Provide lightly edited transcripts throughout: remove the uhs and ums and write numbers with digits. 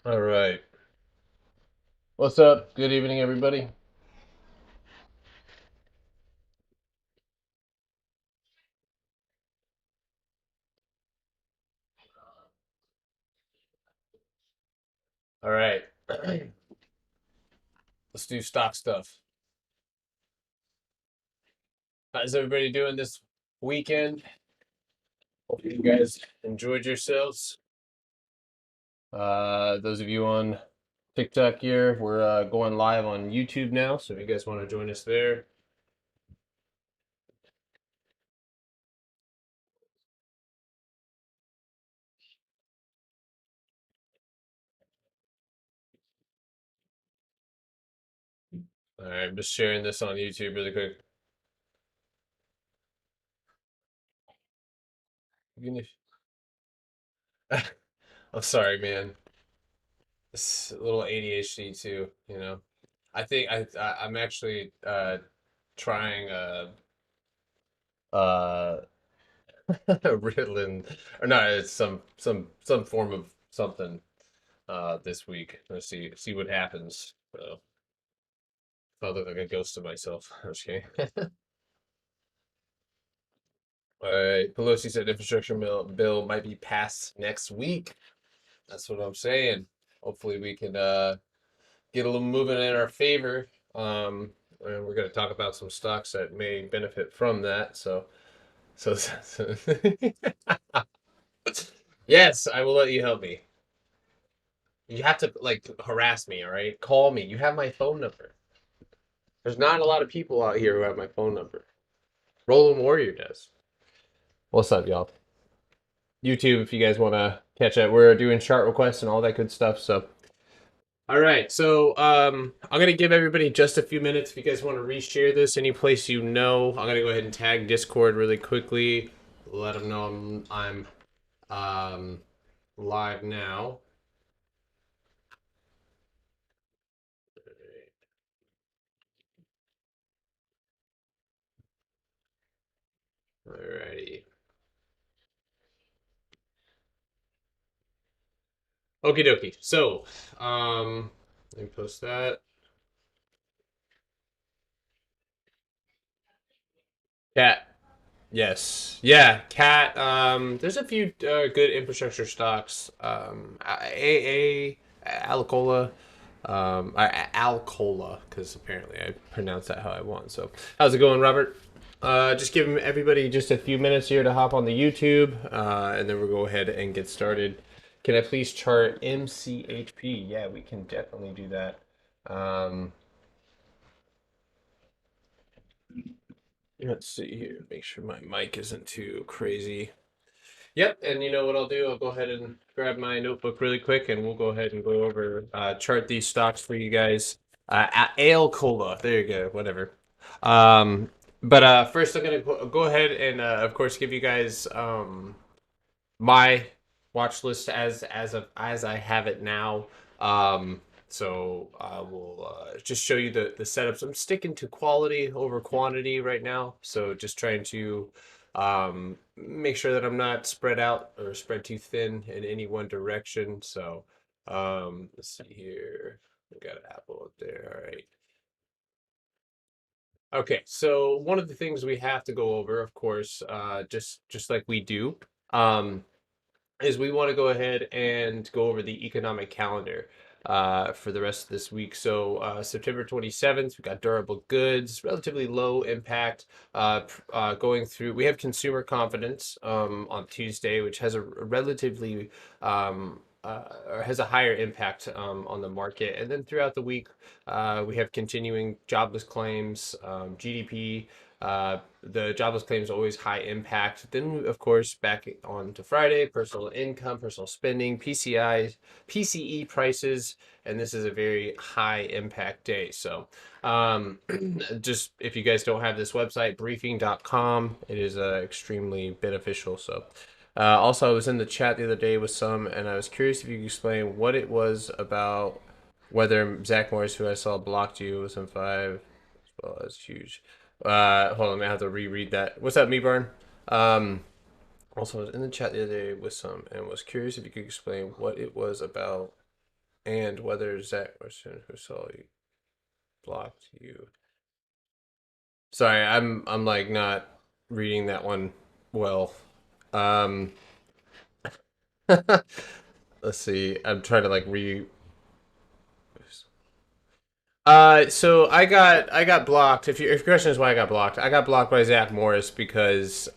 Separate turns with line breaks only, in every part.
All right. What's up? Good evening, everybody. All right. Let's do stock stuff. How's everybody doing this weekend? Hope you guys enjoyed yourselves. Those of you on TikTok here, we're going live on YouTube now, so if you guys want to join us there. All right, I'm just sharing this on YouTube really quick. I'm sorry, man. It's a little ADHD too, you know. I think I'm actually trying uh Ritalin, or no, it's some form of something this week. Let's see what happens. If I look like a ghost of myself. I'm just kidding. All right, Pelosi said infrastructure bill might be passed next week. That's what I'm saying. Hopefully we can get a little movement in our favor. And we're going to talk about some stocks that may benefit from that. So yes, I will let you help me. You have to like harass me, all right? Call me. You have my phone number. There's not a lot of people out here who have my phone number. Roland Warrior does. What's up, y'all? YouTube, if you guys want to catch it, we're doing chart requests and all that good stuff. So, all right. So, I'm gonna give everybody just a few minutes. If you guys want to reshare this any place you know, I'm gonna go ahead and tag Discord really quickly. Let them know I'm live now. Alrighty. Okie dokie. So, let me post that. Cat. Yes. Yeah, Cat. There's a few good infrastructure stocks. Alicola. Alcola, because apparently I pronounce that how I want. So, how's it going, Robert? Just giving everybody just a few minutes here to hop on the YouTube, and then we'll go ahead and get started. Can I please chart MCHP? Yeah, we can definitely do that. Um, let's see here. Make sure my mic isn't too crazy. Yep, and you know what I'll do? I'll go ahead and grab my notebook really quick, and we'll go ahead and go over chart these stocks for you guys. Ale Cola, there you go. Whatever. But first, I'm gonna go ahead and, of course, give you guys my watch list as I have it now. So I will just show you the setups. I'm sticking to quality over quantity right now. So just trying to make sure that I'm not spread out or spread too thin in any one direction. So let's see here. We got Apple up there. All right. Okay, so one of the things we have to go over, of course, just like we do, um, is we want to go ahead and go over the economic calendar for the rest of this week. So September 27th, we got durable goods, relatively low impact. Going through, we have consumer confidence on Tuesday, which has a relatively or has a higher impact on the market. And then throughout the week, we have continuing jobless claims, GDP. The jobless claims always high impact. Then, of course, back on to Friday, personal income, personal spending, PCI, PCE prices, and this is a very high impact day. So, just if you guys don't have this website, briefing.com, it is extremely beneficial. So, also, I was in the chat the other day with some, and I was curious if you could explain what it was about whether Zach Morris, who I saw blocked you, was in five. Well, that's huge. Hold on, I have to reread that. What's up, me burn? Um, Also, I was in the chat the other day with some and was curious if you could explain what it was about and whether Zach Wilson, who saw you, blocked you. Sorry, I'm like not reading that one well. Um, let's see. I'm trying to like re. So I got blocked. If your question is why I got blocked by Zach Morris because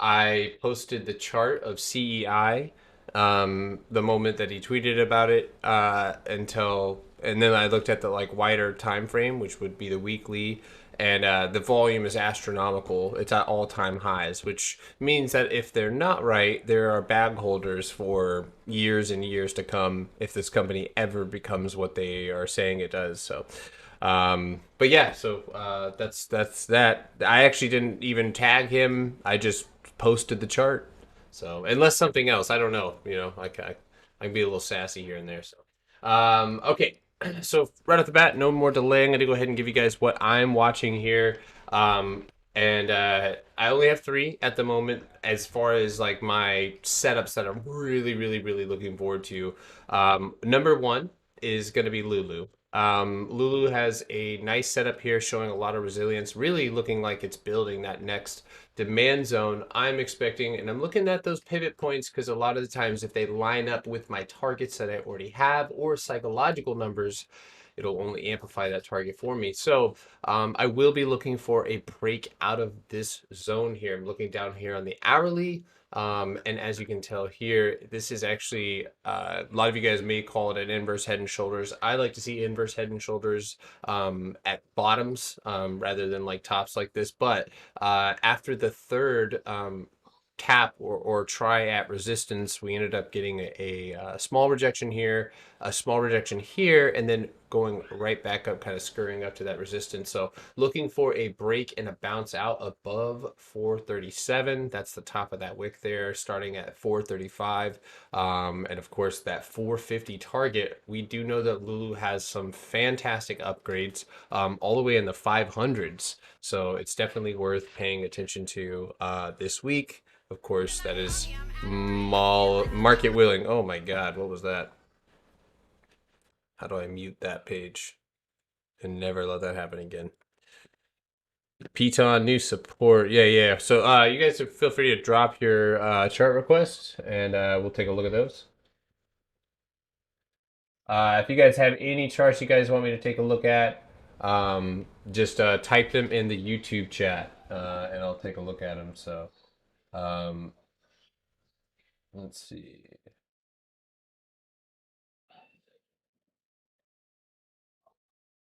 I posted the chart of CEI the moment that he tweeted about it and then I looked at the like wider time frame, which would be the weekly, and the volume is astronomical. It's at all time highs, which means that if they're not right, there are bag holders for years and years to come if this company ever becomes what they are saying it does. So but yeah, so that's that. I actually didn't even tag him. I just posted the chart. So unless something else, I don't know. I can be a little sassy here and there. So okay. So right off the bat, no more delay. I'm gonna go ahead and give you guys what I'm watching here. And I only have three at the moment as far as like my setups that I'm really, really, really looking forward to. Number one is going to be Lulu. Lulu has a nice setup here showing a lot of resilience, really looking like it's building that next demand zone. I'm expecting, and I'm looking at those pivot points because a lot of the times, if they line up with my targets that I already have or psychological numbers, it'll only amplify that target for me. So I will be looking for a break out of this zone here. I'm looking down here on the hourly. And as you can tell here, this is actually a lot of you guys may call it an inverse head and shoulders. I like to see inverse head and shoulders at bottoms rather than like tops like this. But after the third tap or try at resistance, we ended up getting a small rejection here, a small rejection here, and then going right back up, kind of scurrying up to that resistance. So looking for a break and a bounce out above 437. That's the top of that wick there, starting at 435. And of course, that 450 target. We do know that Lulu has some fantastic upgrades all the way in the 500s. So it's definitely worth paying attention to this week. Of course, that is market willing. Oh my God, what was that? How do I mute that page and never let that happen again? Piton new support. Yeah, yeah. So you guys feel free to drop your chart requests and we'll take a look at those. If you guys have any charts you guys want me to take a look at, just type them in the YouTube chat and I'll take a look at them. So um, let's see.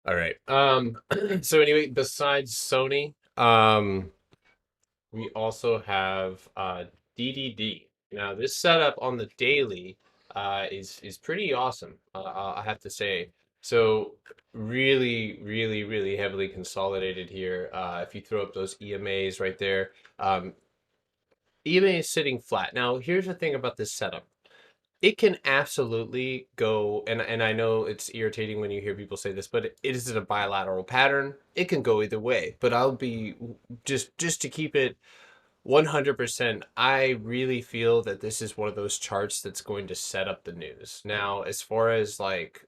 All right. So anyway, besides Sony, we also have DDD. Now, this setup on the daily is pretty awesome. I have to say. So really, really, really heavily consolidated here. If you throw up those EMAs right there, EMA is sitting flat. Now, here's the thing about this setup. It can absolutely go, and I know it's irritating when you hear people say this, but it is a bilateral pattern. It can go either way. But I'll be just to keep it 100%. I really feel that this is one of those charts that's going to set up the news. Now, as far as like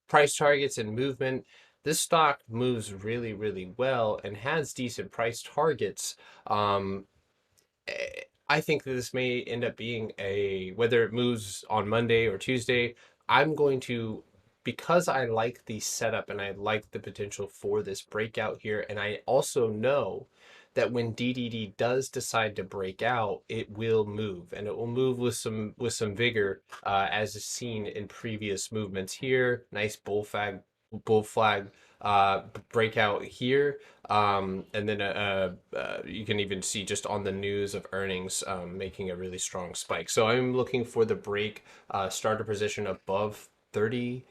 price targets and movement, this stock moves really, really well and has decent price targets. I think that this may end up being whether it moves on Monday or Tuesday, I'm going to, because I like the setup and I like the potential for this breakout here, and I also know that when DDD does decide to break out, it will move and it will move with some vigor, as is seen in previous movements here. Nice bull flag breakout here, and then you can even see just on the news of earnings making a really strong spike. So I'm looking for the break starter position above $30.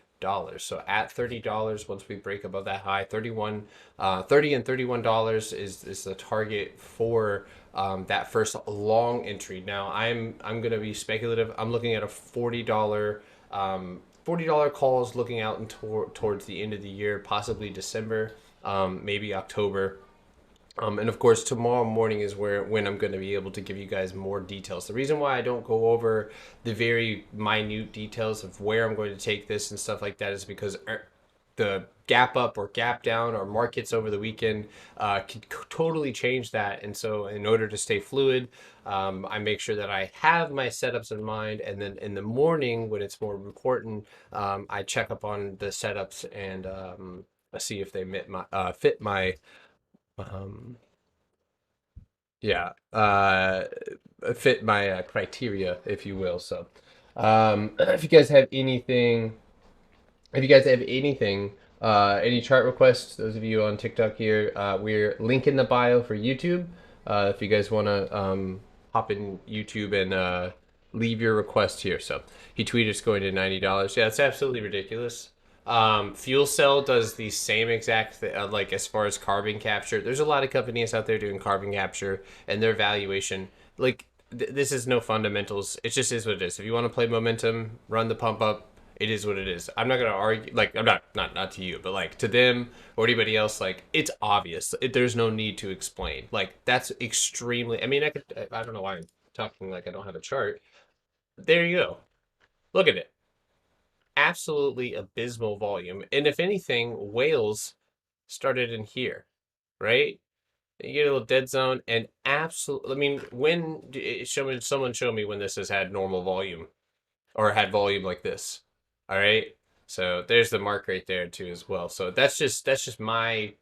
So at $30, once we break above that high, 31, 30 and $31 is the target for that first long entry. Now I'm gonna be speculative. I'm looking at a $40 calls looking out towards the end of the year, possibly December, maybe October. And of course, tomorrow morning is where when I'm going to be able to give you guys more details. The reason why I don't go over the very minute details of where I'm going to take this and stuff like that is because the gap up or gap down or markets over the weekend can totally change that. And so, in order to stay fluid, I make sure that I have my setups in mind. And then in the morning, when it's more important, I check up on the setups and see if they fit my um, yeah, fit my criteria, if you will. So, if you guys have anything, if you guys have anything, any chart requests, those of you on TikTok here, we're link in the bio for YouTube. If you guys want to hop in YouTube and leave your request here. So he tweeted it's going to $90. Yeah, it's absolutely ridiculous. Fuel Cell does the same exact like as far as carbon capture. There's a lot of companies out there doing carbon capture, and their valuation, like this is no fundamentals. It just is what it is. If you want to play momentum, run the pump up. It is what it is. I'm not gonna argue. Like I'm not to you, but like to them or anybody else, like it's obvious. There's no need to explain. Like that's extremely. I mean, I could. I don't know why I'm talking like I don't have a chart. There you go. Look at it. Absolutely abysmal volume. And if anything, Wales started in here, right? You get a little dead zone and absolutely. I mean, show me someone show me when this has had normal volume or had volume like this. All right. So there's the mark right there too as well. So that's just my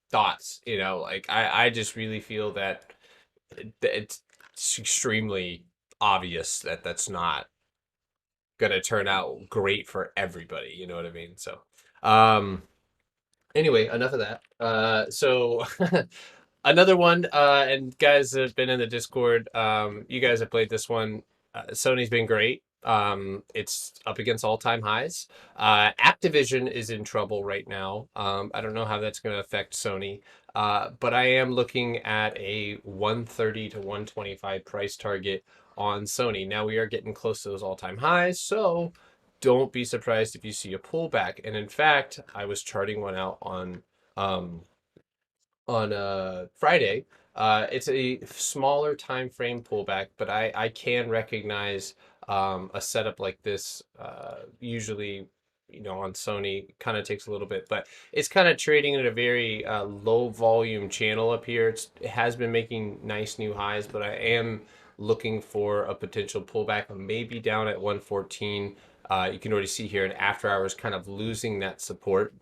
thoughts. Like I just really feel that it's extremely obvious that that's not gonna turn out great for everybody. You know what I mean? So, um, anyway, enough of that. So another one, and guys that have been in the Discord, you guys have played this one. Sony's been great. It's up against all-time highs. Activision is in trouble right now. I don't know how that's going to affect Sony, but I am looking at a 130 to 125 price target on Sony. Now we are getting close to those all-time highs, so don't be surprised if you see a pullback. And in fact, I was charting one out um, on Friday. It's a smaller time frame pullback, but I can recognize a setup like this. Usually, on Sony, kind of takes a little bit, but it's kind of trading at a very low volume channel up here. It has been making nice new highs, but I am looking for a potential pullback, maybe down at 114. You can already see here in after hours kind of losing that support.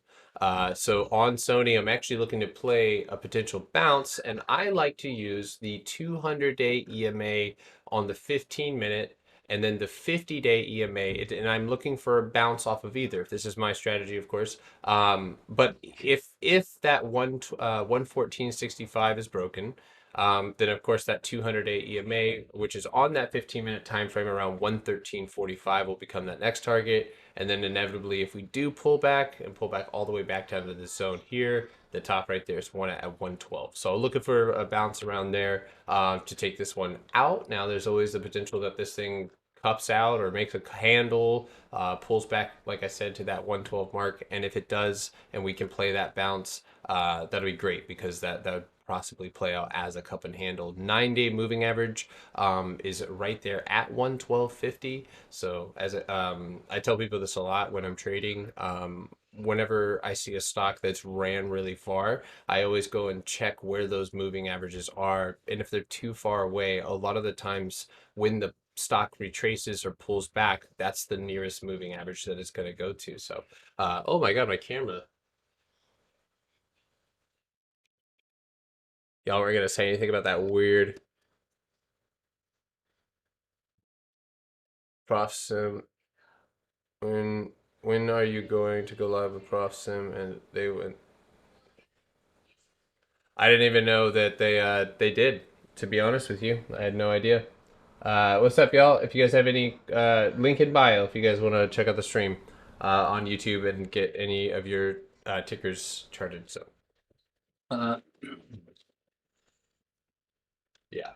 So on Sony, I'm actually looking to play a potential bounce, and I like to use the 200-day EMA on the 15-minute and then the 50-day EMA, and I'm looking for a bounce off of either. This is my strategy, of course. But if that 114.65 is broken, then of course that 200-day EMA, which is on that 15-minute time frame around 113.45, will become that next target. And then inevitably, if we do pull back and pull back all the way back down to this zone here, the top right there is one at 112. So looking for a bounce around there to take this one out. Now there's always the potential that this thing cups out or makes a handle, pulls back, like I said, to that 112 mark. And if it does, and we can play that bounce, that'll be great because that would possibly play out as a cup and handle. 9-day moving average is right there at 112.50. So I tell people this a lot when I'm trading. Whenever I see a stock that's ran really far, I always go and check where those moving averages are. And if they're too far away, a lot of the times when the stock retraces or pulls back, that's the nearest moving average that it's going to go to. So, oh my God, my camera. Y'all were going to say anything about that weird Prof Sim? When when are you going to go live with Prof Sim? And they went. I didn't even know that they did. To be honest with you, I had no idea. What's up, y'all? If you guys have any link in bio, if you guys want to check out the stream on YouTube and get any of your tickers charted. So uh, yeah.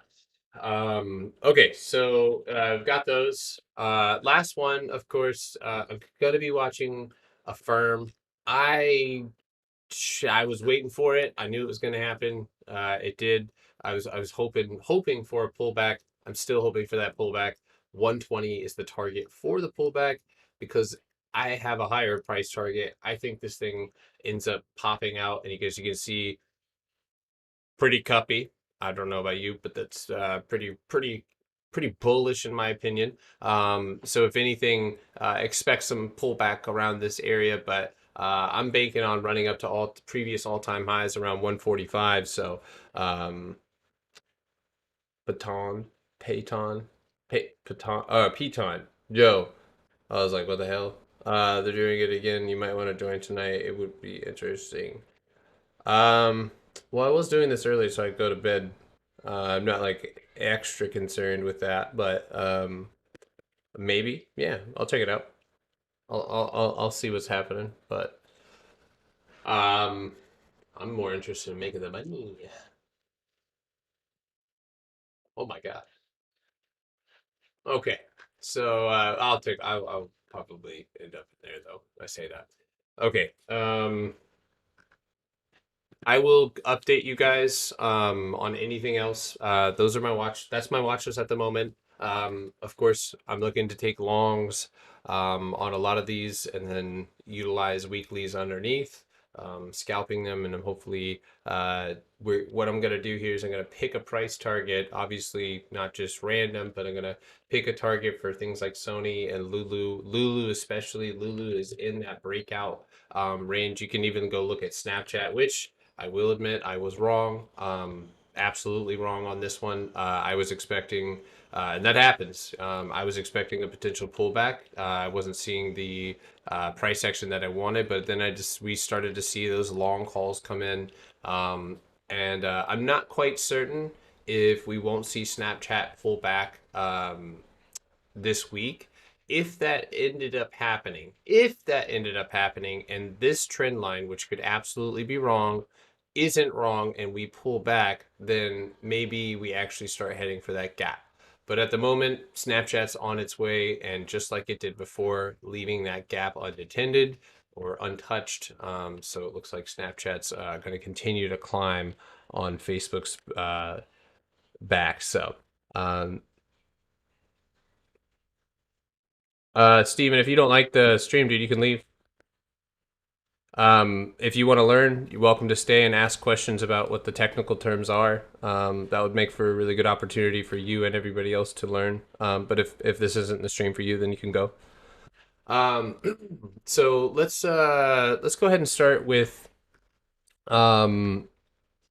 Okay, so I've got those. Last one, of course, I'm gonna be watching a firm. I I was waiting for it. I knew it was going to happen. It did. I was hoping for a pullback. I'm still hoping for that pullback. 120 is the target for the pullback because I have a higher price target. I think this thing ends up popping out, and you can see pretty cuppy. I don't know about you, but that's pretty bullish in my opinion. So if anything, expect some pullback around this area, but I'm banking on running up to all previous all-time highs around 145. So um, Baton, Payton, Paton, Piton, Joe. I was like, what the hell? They're doing it again. You might want to join tonight. It would be interesting. Um, well, I was doing this early so I could go to bed. I'm not like extra concerned with that, but maybe, yeah, I'll check it out. I'll see what's happening, but um, I'm more interested in making the money. Oh my God. Okay, so I'll probably end up in there though. I say that. Okay. I will update you guys on anything else. Those are my watch. That's my watch list at the moment. Of course, I'm looking to take longs on a lot of these, and then utilize weeklies underneath, scalping them, and then hopefully, what I'm gonna do here is I'm gonna pick a price target. Obviously, not just random, but I'm gonna pick a target for things like Sony and Lulu. Lulu especially. Lulu is in that breakout range. You can even go look at Snapchat, which I will admit I was wrong. Absolutely wrong on this one. I was expecting, and that happens. I was expecting a potential pullback. I wasn't seeing the price action that I wanted, but then we started to see those long calls come in, and I'm not quite certain if we won't see Snapchat pull back this week. If that ended up happening, and this trend line, which could absolutely be wrong, isn't wrong, and we pull back, then maybe we actually start heading for that gap. But at the moment, Snapchat's on its way, and just like it did before, leaving that gap unattended or untouched. So it looks like Snapchat's going to continue to climb on Facebook's back. So um, Steven, if you don't like the stream, dude, you can leave. If you want to learn, you're welcome to stay and ask questions about what the technical terms are. That would make for a really good opportunity for you and everybody else to learn. But if this isn't the stream for you, then you can go. Um, so let's go ahead and start with um,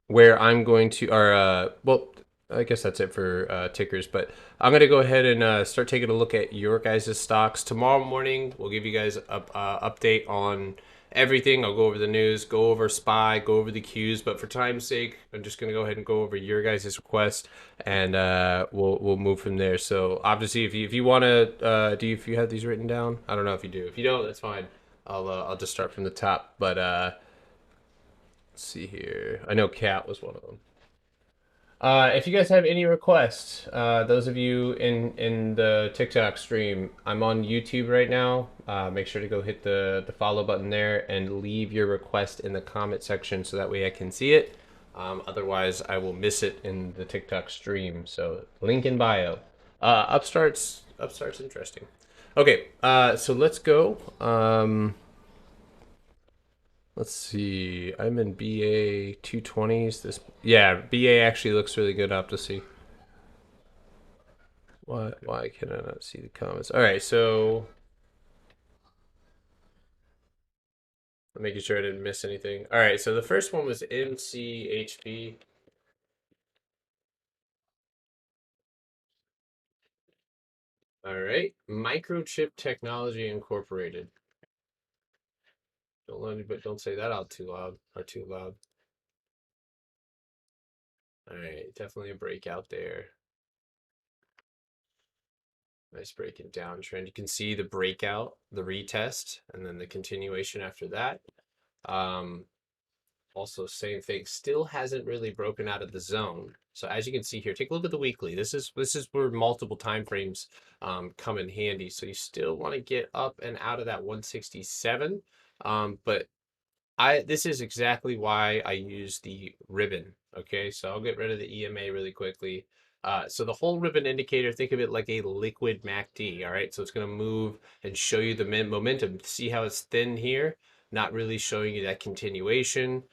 where I'm going to, or well, I guess that's it for tickers, but I'm going to go ahead and start taking a look at your guys' stocks. Tomorrow morning, we'll give you guys a update on everything. I'll go over the news, go over SPY, go over the Qs, but for time's sake, I'm just going to go ahead and go over your guys' request, and we'll move from there. So obviously, if you want to, if you have these written down? I don't know if you do. If you don't, that's fine. I'll just start from the top, but let's see here. I know Cat was one of them. If you guys have any requests, those of you in the TikTok stream, I'm on YouTube right now. Make sure to go hit the follow button there and leave your request in the comment section so that way I can see it. Otherwise, I will miss it in the TikTok stream. So link in bio. Upstart's interesting. Okay, so let's go. Let's see. I'm in BA 220s. Yeah, BA actually looks really good up to see. Why can I not see the comments? All right, so I'm making sure I didn't miss anything. All right, so the first one was MCHB. All right, Microchip Technology Incorporated. Don't say that out too loud or too loud. All right, definitely a breakout there. Nice breaking downtrend. You can see the breakout, the retest, and then the continuation after that. Also, same thing, still hasn't really broken out of the zone. So as you can see here, take a look at the weekly. This is where multiple time frames come in handy. So you still want to get up and out of that 167, but This is exactly why I use the ribbon. Okay, so I'll get rid of the EMA really quickly. So the whole ribbon indicator, think of it like a liquid MACD. All right, so it's going to move and show you the momentum. See how it's thin here, not really showing you that continuation,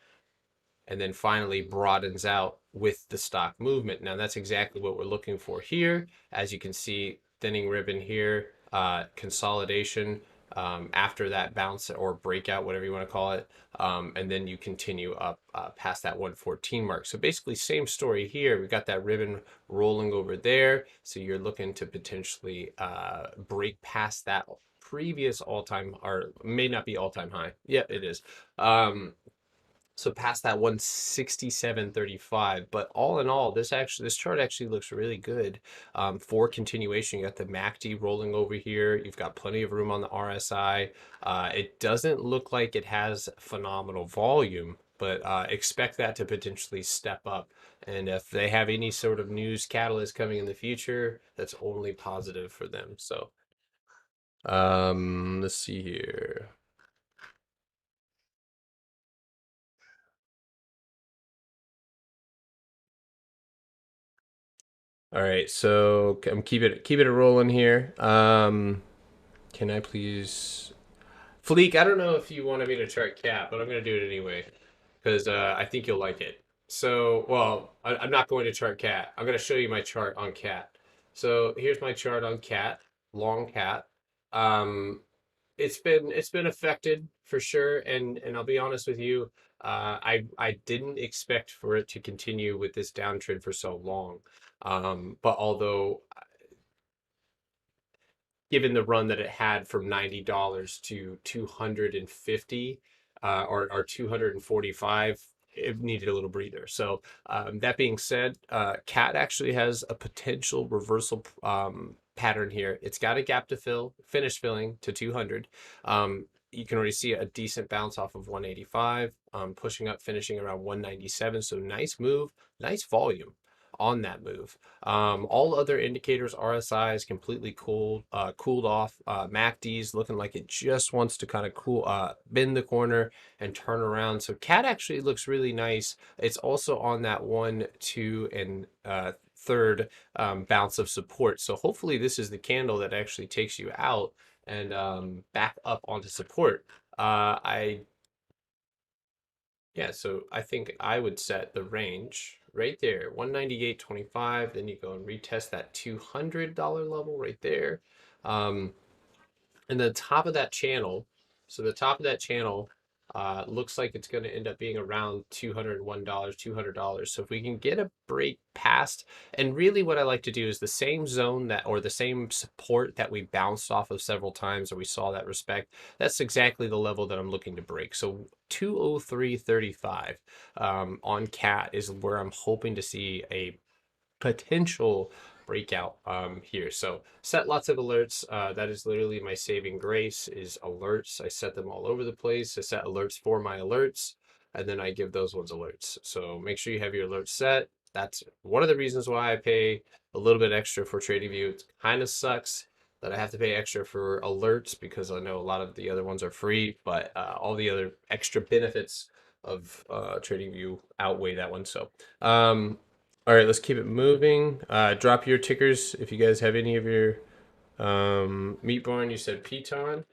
and then finally broadens out with the stock movement. Now that's exactly what we're looking for here. As you can see, thinning ribbon here, consolidation after that bounce or breakout, whatever you want to call it, and then you continue up past that 114 mark. So basically same story here. We've got that ribbon rolling over there. So you're looking to potentially break past that previous all-time, or may not be all-time high. Yeah, it is. So past that 167.35, but all in all, this chart actually looks really good for continuation. You got the MACD rolling over here. You've got plenty of room on the RSI. It doesn't look like it has phenomenal volume, but expect that to potentially step up. And if they have any sort of news catalyst coming in the future, that's only positive for them. So let's see here. All right, so I'm keep it rolling here. Can I please, Fleek? I don't know if you wanted me to chart cat, but I'm gonna do it anyway because I think you'll like it. So, well, I'm not going to chart cat. I'm gonna show you my chart on cat. So here's my chart on cat, long cat. Um, it's been affected for sure, and I'll be honest with you, I didn't expect for it to continue with this downtrend for so long. But although given the run that it had from $90 to 250 or 245, it needed a little breather. So that being said, cat actually has a potential reversal pattern here. It's got a gap to fill, finish filling to 200. You can already see a decent bounce off of 185, pushing up, finishing around 197. So nice move, nice volume on that move. All other indicators, RSI is completely cooled off. MACD's looking like it just wants to kind of bend the corner and turn around. So CAT actually looks really nice. It's also on that 1, 2, and third bounce of support. So hopefully this is the candle that actually takes you out and back up onto support. I Yeah, so I think I would set the range right there, 198.25. Then you go and retest that $200 level right there. Um, and the top of that channel, so the top of that channel looks like it's going to end up being around $201, $200. So if we can get a break past, and really what I like to do is the same zone that, or the same support that we bounced off of several times, or we saw that respect, that's exactly the level that I'm looking to break. So 203.35 on CAT is where I'm hoping to see a potential breakout here. So set lots of alerts. That is literally my saving grace is alerts. I set them all over the place. I set alerts for my alerts, and then I give those ones alerts. So make sure you have your alerts set. That's one of the reasons why I pay a little bit extra for TradingView. It kind of sucks that I have to pay extra for alerts because I know a lot of the other ones are free, but all the other extra benefits of TradingView outweigh that one. So all right, let's keep it moving. Drop your tickers if you guys have any of your meat barn. You said piton.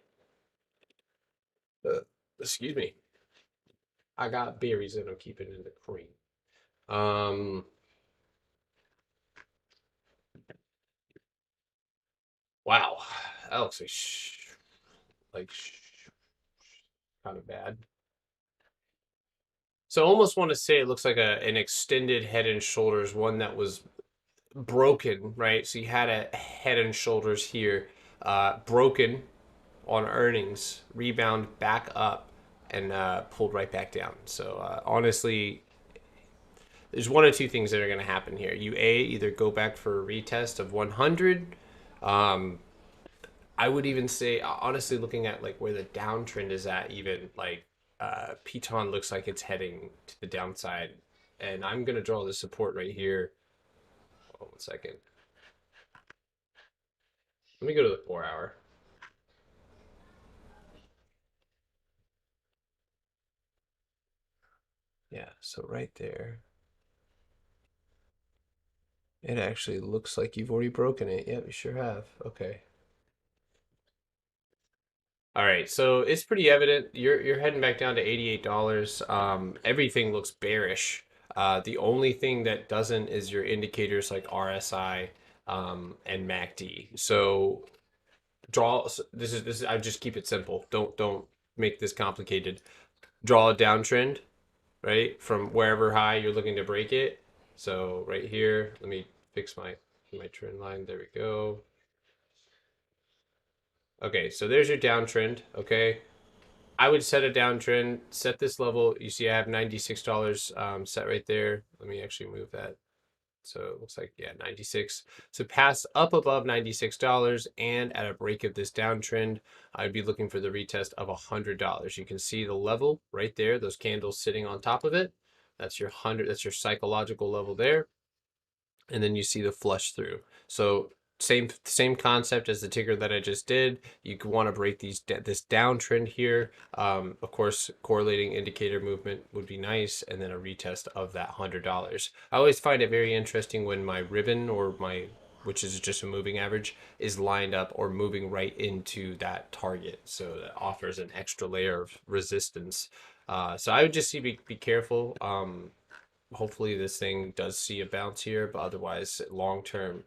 Uh, Excuse me. I got berries and I'm keeping in the cream. Um, wow, that looks like kind of bad. So I almost want to say it looks like an extended Head and Shoulders, one that was broken, right? So you had a Head and Shoulders here, broken on earnings, rebound back up, and pulled right back down. So honestly, there's one or two things that are going to happen here. You either go back for a retest of 100. Um, I would even say, honestly, looking at like where the downtrend is at, even like Piton looks like it's heading to the downside, and I'm going to draw the support right here. Oh, 1 second. Let me go to the 4 hour. Yeah, so right there, it actually looks like you've already broken it. Yep, you sure have. Okay. All right, so it's pretty evident you're heading back down to $88. Everything looks bearish. The only thing that doesn't is your indicators like RSI and MACD. So draw this is I just keep it simple. Don't make this complicated. Draw a downtrend, right? From wherever high you're looking to break it. So right here, let me fix my trend line. There we go. Okay, so there's your downtrend. Okay, I would set a downtrend, set this level. You see, I have $96 set right there. Let me actually move that. So it looks like, yeah, 96. So pass up above $96 and at a break of this downtrend, I'd be looking for the retest of $100. You can see the level right there, those candles sitting on top of it. That's your 100, that's your psychological level there, and then you see the flush through. So same concept as the ticker that I just did. You could want to break this downtrend here. Of course, correlating indicator movement would be nice, and then a retest of that $100. I always find it very interesting when my ribbon or my which is just a moving average, is lined up or moving right into that target. So that offers an extra layer of resistance. So I would just be careful. Hopefully this thing does see a bounce here, but otherwise long term,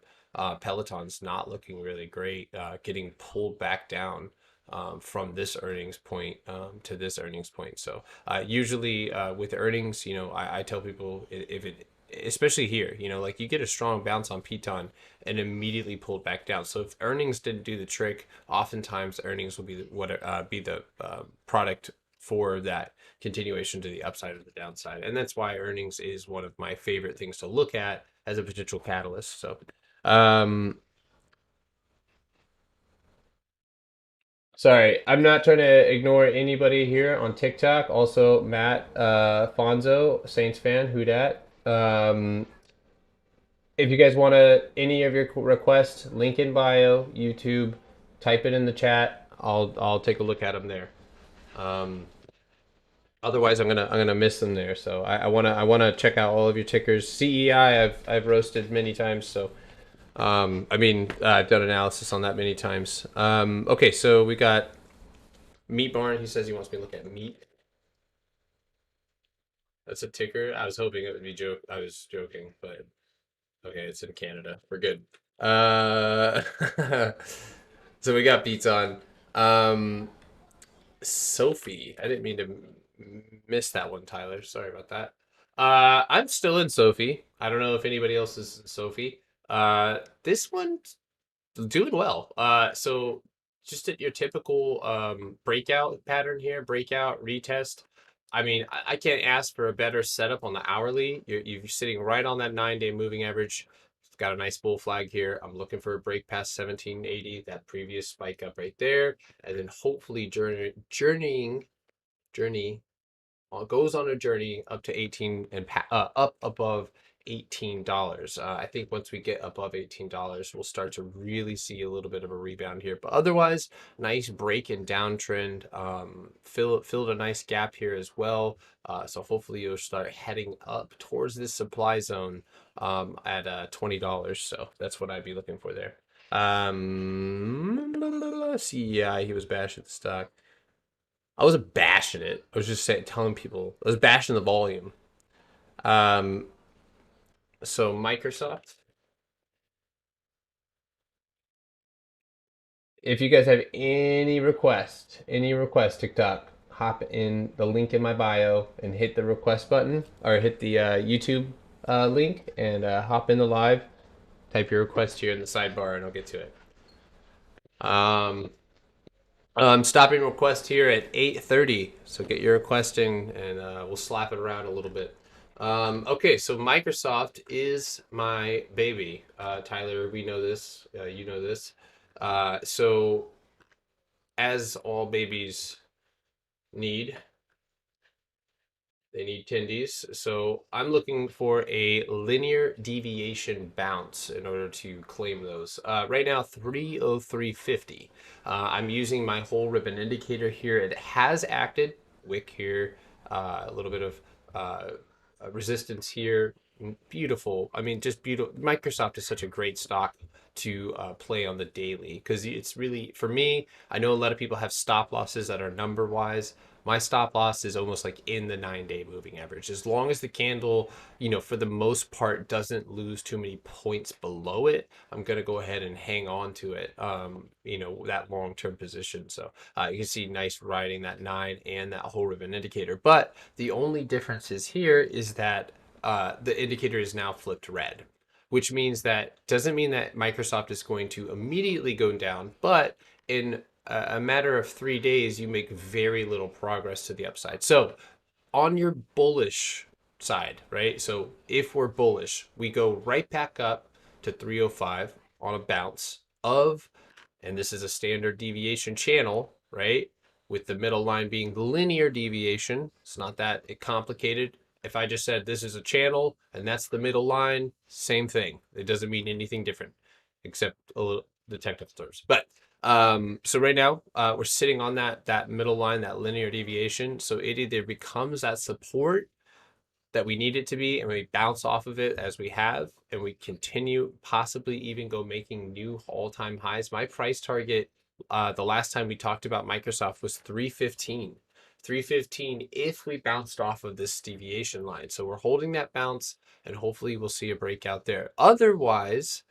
Peloton's not looking really great, getting pulled back down from this earnings point to this earnings point. So usually with earnings, I tell people if it, especially here, like you get a strong bounce on Peloton and immediately pulled back down. So if earnings didn't do the trick, oftentimes earnings will be the product for that continuation to the upside or the downside. And that's why earnings is one of my favorite things to look at as a potential catalyst. So, um, sorry, I'm not trying to ignore anybody here on TikTok. Also, Matt Fonzo, Saints fan, who dat? If you guys want to any of your requests, link in bio, YouTube, type it in the chat. I'll take a look at them there. Um, Otherwise, I'm gonna miss them there. So I wanna check out all of your tickers. CEI I've roasted many times. So I've done analysis on that many times. Okay, so we got Meat Barn. He says he wants me to look at meat. That's a ticker. I was hoping it would be joke. I was joking, but okay, it's in Canada. We're good. Uh, so we got beats on. Um, Sophie. I didn't mean to miss that one, Tyler. Sorry about that. I'm still in Sophie. I don't know if anybody else is in Sophie. This one's doing well. So just at your typical breakout pattern here, breakout, retest. I mean, I can't ask for a better setup on the hourly. You're sitting right on that 9-day moving average. It's got a nice bull flag here. I'm looking for a break past 1780, that previous spike up right there, and then hopefully journey goes on a journey up to 18 and up above $18. I think once we get above $18, we'll start to really see a little bit of a rebound here. But otherwise, nice break and downtrend. Filled a nice gap here as well. So hopefully you'll start heading up towards this supply zone at $20. So that's what I'd be looking for there. CEI, he was bashing the stock. I wasn't bashing it. I was just telling people. I was bashing the volume. Um, so Microsoft. If you guys have any request, TikTok, hop in the link in my bio and hit the request button or hit the YouTube link and hop in the live. Type your request here in the sidebar and I'll get to it. Stopping request here at 8:30. So get your request in and we'll slap it around a little bit. Okay, so Microsoft is my baby. Tyler, we know this. You know this. So as all babies need, they need tendies. So I'm looking for a linear deviation bounce in order to claim those. Right now, 303.50. I'm using my whole ribbon indicator here. It has acted. Wick here. A little bit of resistance here. Beautiful. I mean, just beautiful. Microsoft is such a great stock to play on the daily because it's really, for me, I know a lot of people have stop losses that are number wise. My stop loss is almost like in the 9 day moving average. As long as the candle, for the most part, doesn't lose too many points below it, I'm going to go ahead and hang on to it, that long term position. So you can see nice riding that 9 and that whole ribbon indicator. But the only difference is here is that the indicator is now flipped red, which means that doesn't mean that Microsoft is going to immediately go down, but in a matter of 3 days, you make very little progress to the upside. So on your bullish side, right? So if we're bullish, we go right back up to 305 on a bounce of, and this is a standard deviation channel, right? With the middle line being the linear deviation. It's not that complicated. If I just said this is a channel and that's the middle line, same thing. It doesn't mean anything different, except a little the technical terms. But so right now we're sitting on that middle line, that linear deviation. So it either becomes that support that we need it to be, and we bounce off of it as we have, and we continue, possibly even go making new all-time highs. My price target, the last time we talked about Microsoft, was 315. 315 if we bounced off of this deviation line. So we're holding that bounce, and hopefully we'll see a breakout there. Otherwise,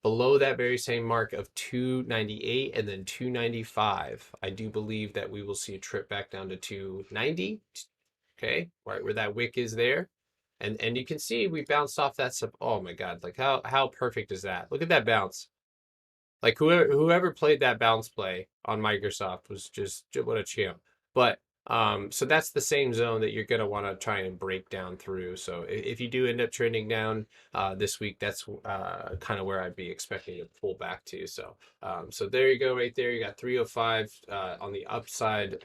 below that very same mark of 298 and then 295, I do believe that we will see a trip back down to 290. Okay, right where that wick is there. And you can see we bounced off that sub. Oh my God, like how perfect is that? Look at that bounce. Like whoever played that bounce play on Microsoft was just what a champ. But so that's the same zone that you're gonna want to try and break down through. So if you do end up trending down this week, that's kind of where I'd be expecting to pull back to. So there you go, right there. You got 305 on the upside,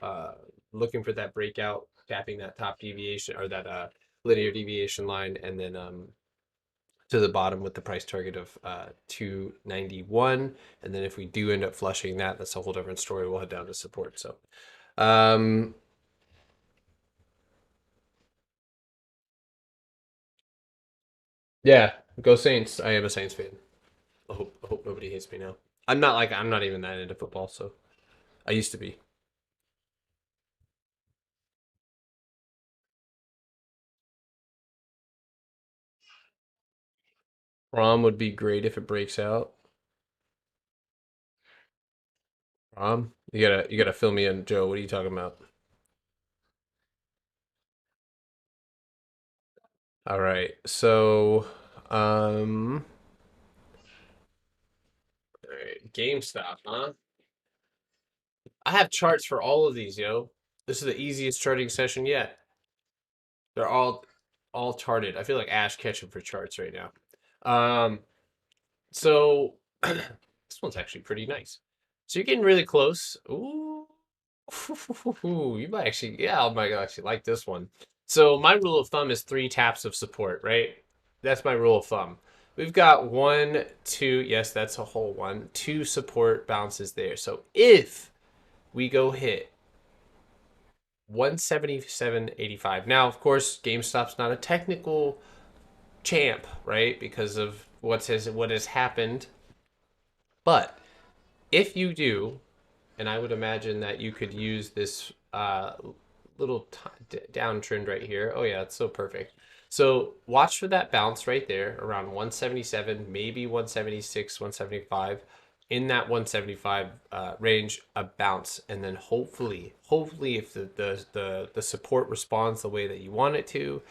looking for that breakout, tapping that top deviation or that linear deviation line, and then to the bottom with the price target of 291. And then if we do end up flushing that, that's a whole different story. We'll head down to support. So yeah, go Saints. I am a Saints fan. I hope nobody hates me now. I'm not even that into football, so I used to be. Rom would be great if it breaks out. Rom, you gotta fill me in, Joe. What are you talking about? All right. So all right, GameStop, huh? I have charts for all of these, yo. This is the easiest charting session yet. They're all charted. I feel like Ash Ketchum for charts right now. Um, so this one's actually pretty nice. So you're getting really close. Ooh, you might actually, yeah, I might actually like this one. So my rule of thumb is 3 taps of support, right? That's my rule of thumb. We've got 1, 2, yes, that's a whole one, 2 support bounces there. So if we go hit 177.85. Now, of course, GameStop's not a technical champ, right? Because of what has happened. But if you do, and I would imagine that you could use this little downtrend right here. Oh yeah, it's so perfect. So watch for that bounce right there around 177, maybe 176, 175. In that 175 range, a bounce, and then hopefully, if the support responds the way that you want it to,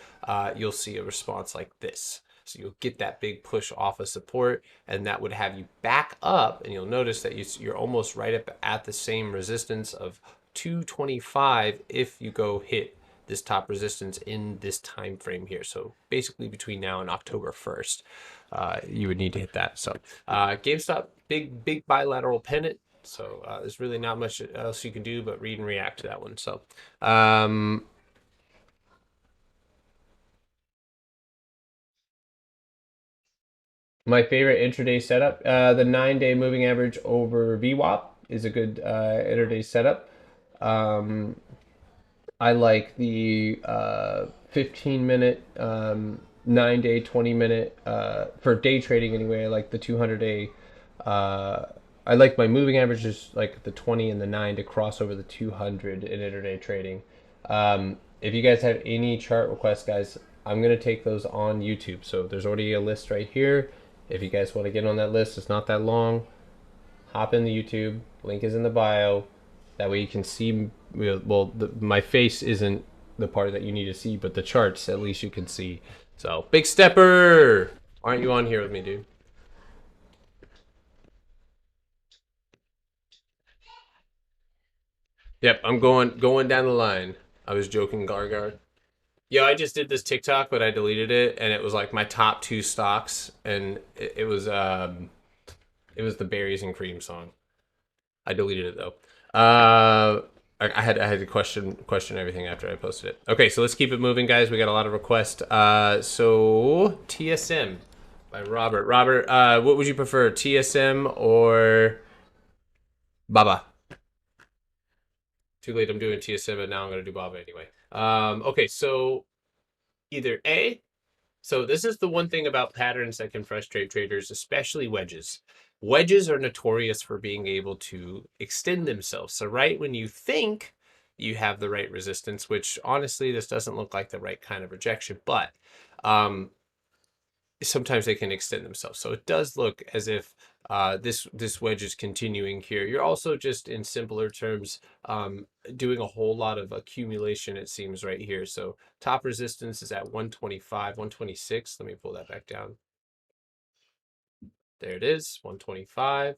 you'll see a response like this. So you'll get that big push off of support, and that would have you back up, and you'll notice that you're almost right up at the same resistance of 225 if you go hit this top resistance in this time frame here. So basically between now and October 1st, you would need to hit that. So GameStop, big bilateral pennant. So there's really not much else you can do but read and react to that one. So my favorite intraday setup, the 9 day moving average over VWAP is a good intraday setup. I like the 15 minute, 9 day, 20 minute, for day trading anyway. I like the 200 day. Uh, I like my moving averages like the 20 and the 9 to cross over the 200 in intraday trading. If you guys have any chart requests, guys, I'm going to take those on YouTube. So there's already a list right here. If you guys want to get on that list, it's not that long. Hop in the YouTube. Link is in the bio. That way you can see. Well, my face isn't the part that you need to see, but the charts at least you can see. So, Big Stepper, aren't you on here with me, dude? Yep, I'm going down the line. I was joking, Gargar. Yeah, I just did this TikTok, but I deleted it, and it was like my top two stocks, and it was the berries and cream song. I deleted it though. I had to question everything after I posted it. Okay, so let's keep it moving, guys. We got a lot of requests. So TSM by Robert. Robert, what would you prefer, TSM or Baba? Too late. I'm doing TSM, and now I'm gonna do Baba anyway. Okay, so either A. So this is the one thing about patterns that can frustrate traders, especially wedges. Wedges are notorious for being able to extend themselves. So right when you think you have the right resistance, which honestly this doesn't look like the right kind of rejection, but um, sometimes they can extend themselves. So it does look as if this wedge is continuing here. You're also just in simpler terms doing a whole lot of accumulation, it seems, right here. So top resistance is at 125, 126. Let me pull that back down. There it is, 125.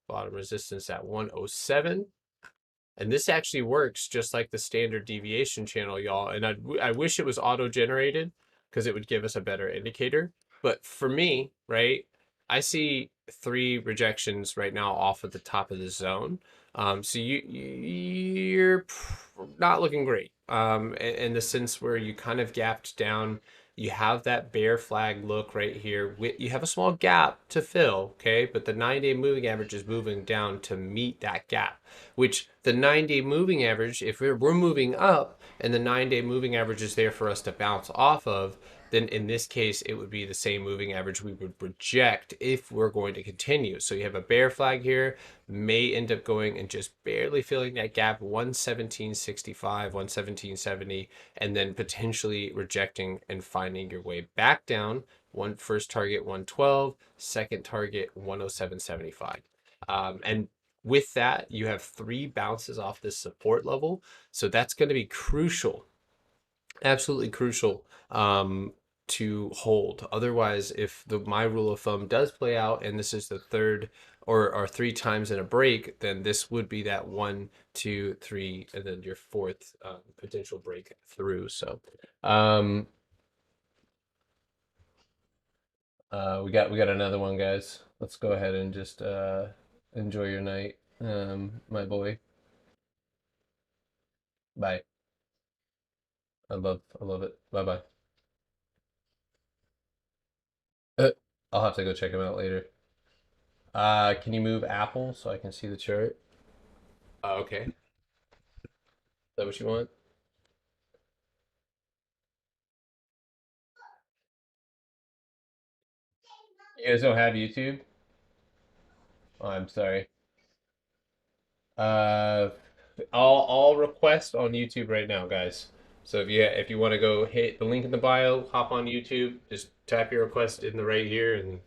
Bottom resistance at 107. And this actually works just like the standard deviation channel, y'all. And I wish it was auto-generated because it would give us a better indicator. But for me, right, I see three rejections right now off at the top of the zone. So you're not looking great. In the sense where you kind of gapped down, you have that bear flag look right here. You have a small gap to fill, okay? But the 9 day moving average is moving down to meet that gap, which the 9 day moving average, if we're moving up and the 9 day moving average is there for us to bounce off of, then in this case, it would be the same moving average we would reject if we're going to continue. So you have a bear flag here, may end up going and just barely filling that gap, 117.65, 117.70, and then potentially rejecting and finding your way back down. First target 112, second target 107.75. And with that, you have three bounces off this support level. So that's going to be crucial, absolutely crucial, to hold. Otherwise, if my rule of thumb does play out and this is the third or three times in a break, then this would be that 1, 2, 3, and then your fourth potential breakthrough. So we got another one, guys. Let's go ahead and just enjoy your night, my boy. Bye. I love it. Bye bye. Uh, I'll have to go check him out later. Can you move Apple so I can see the chart? Okay. Is that what you want? You guys don't have YouTube? Oh, I'm sorry. Uh, I'll request on YouTube right now, guys. So if you want to go hit the link in the bio, hop on YouTube, just tap your request in the right here, and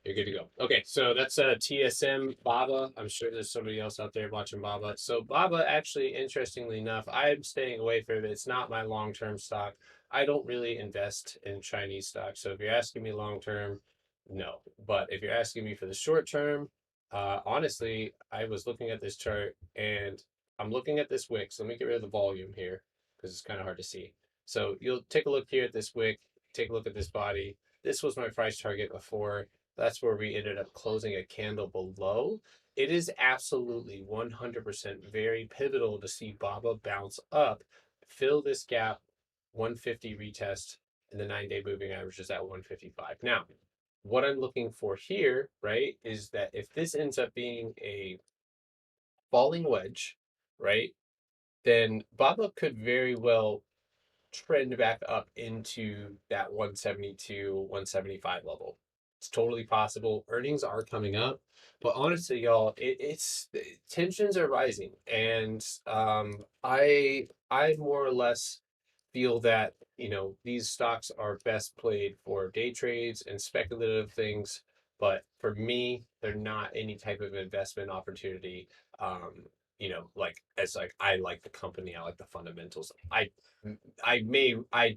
you're good to go. Okay, so that's TSM Baba. I'm sure there's somebody else out there watching Baba. So Baba, actually, interestingly enough, I'm staying away from it. It's not my long-term stock. I don't really invest in Chinese stocks. So if you're asking me long-term, no. But if you're asking me for the short term, honestly, I was looking at this chart and I'm looking at this wick. So let me get rid of the volume here because it's kind of hard to see. So you'll take a look here at this wick, take a look at this body. This was my price target before. That's where we ended up closing a candle below. It is absolutely 100% very pivotal to see Baba bounce up, fill this gap, 150 retest, and the 9 day moving average is at 155. Now, what I'm looking for here, right, is that if this ends up being a falling wedge, right, then Baba could very well trend back up into that 172, 175 level. It's totally possible. Earnings are coming up, but honestly, y'all, it's tensions are rising, and I more or less feel that these stocks are best played for day trades and speculative things. But for me, they're not any type of investment opportunity. Like as like I like the company, I like the fundamentals. I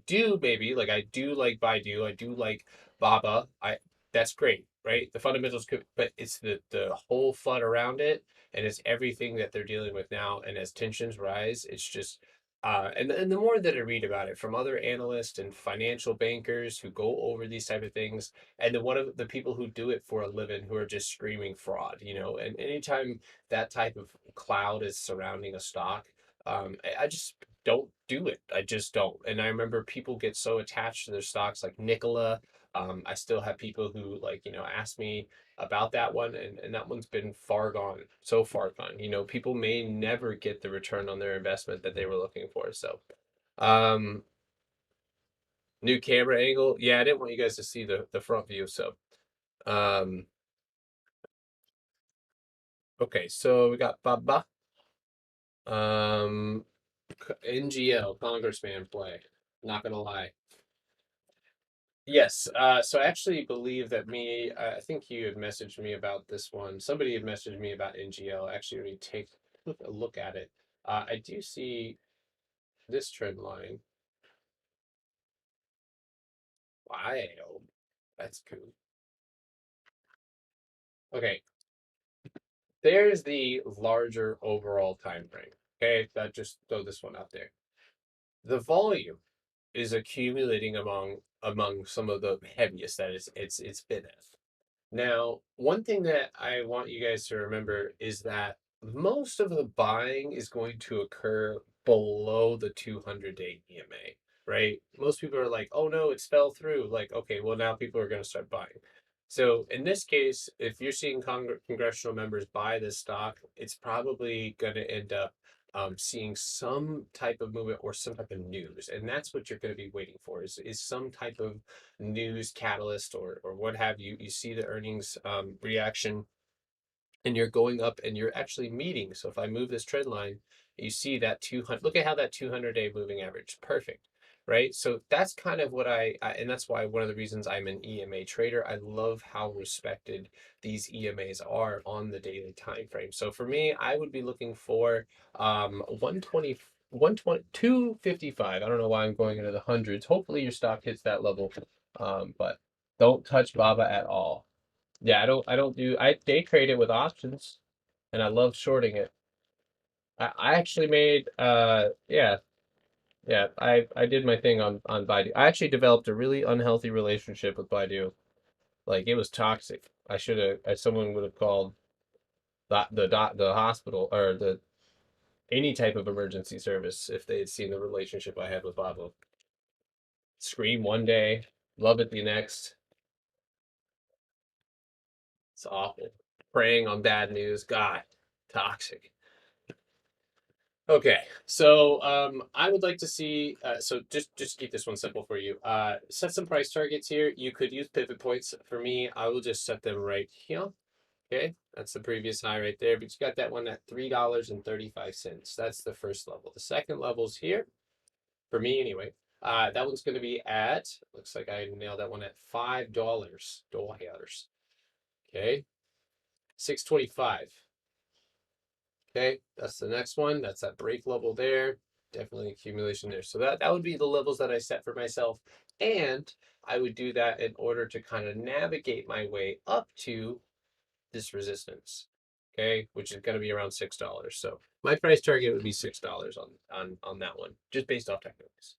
do maybe like I do like Baidu, I do like Baba. I That's great, right? The fundamentals could, but it's the whole FUD around it, and it's everything that they're dealing with now. And as tensions rise, it's just and the more that I read about it from other analysts and financial bankers who go over these type of things, and then one of the people who do it for a living who are just screaming fraud, and anytime that type of cloud is surrounding a stock, I just don't do it. I just don't. And I remember people get so attached to their stocks like Nikola. I still have people who like, ask me about that one, and that one's been far gone, so far gone. People may never get the return on their investment that they were looking for. So, um, new camera angle. Yeah, I didn't want you guys to see the front view. So, um, okay, so we got Baba, um, NGL, Congressman play. Not gonna lie. Yes. So I actually believe that I think you had messaged me about this one. Somebody had messaged me about NGL. Actually, when you take a look at it, I do see this trend line. Wow, that's cool. Okay, there's the larger overall time frame. Okay, that just throw this one out there. The volume is accumulating among some of the heaviest that it's been at. Now, one thing that I want you guys to remember is that most of the buying is going to occur below the 200-day EMA, right? Most people are like, oh no, it's fell through. Like, okay, well, now people are going to start buying. So in this case, if you're seeing congressional members buy this stock, it's probably going to end up seeing some type of movement or some type of news. And that's what you're going to be waiting for is some type of news catalyst or what have you. You see the earnings reaction, and you're going up and you're actually meeting. So if I move this trend line, you see that 200, look at how that 200-day moving average, perfect, right? So that's kind of what and that's why one of the reasons I'm an EMA trader. I love how respected these EMAs are on the daily time frame. So for me, I would be looking for 120, 120, 255. I don't know why I'm going into the hundreds. Hopefully your stock hits that level. But don't touch Baba at all. Yeah, I day trade it with options, and I love shorting it. I actually made I did my thing on Baidu. I actually developed a really unhealthy relationship with Baidu. Like it was toxic. I should have someone would have called the hospital or the any type of emergency service if they had seen the relationship I had with Baidu. Scream one day, love it the next. It's awful. Preying on bad news. God, toxic. Okay, so I would like to see. So just keep this one simple for you. Set some price targets here. You could use pivot points. For me, I will just set them right here. Okay, that's the previous high right there. But you got that one at $3.35. That's the first level. The second level's here for me anyway. That one's going to be at. Looks like I nailed that one at $5. Dollars. Okay, 625. Okay, that's the next one. That's that break level there. Definitely accumulation there. So that would be the levels that I set for myself. And I would do that in order to kind of navigate my way up to this resistance. Okay, which is going to be around $6. So my price target would be $6 on that one, just based off technicals.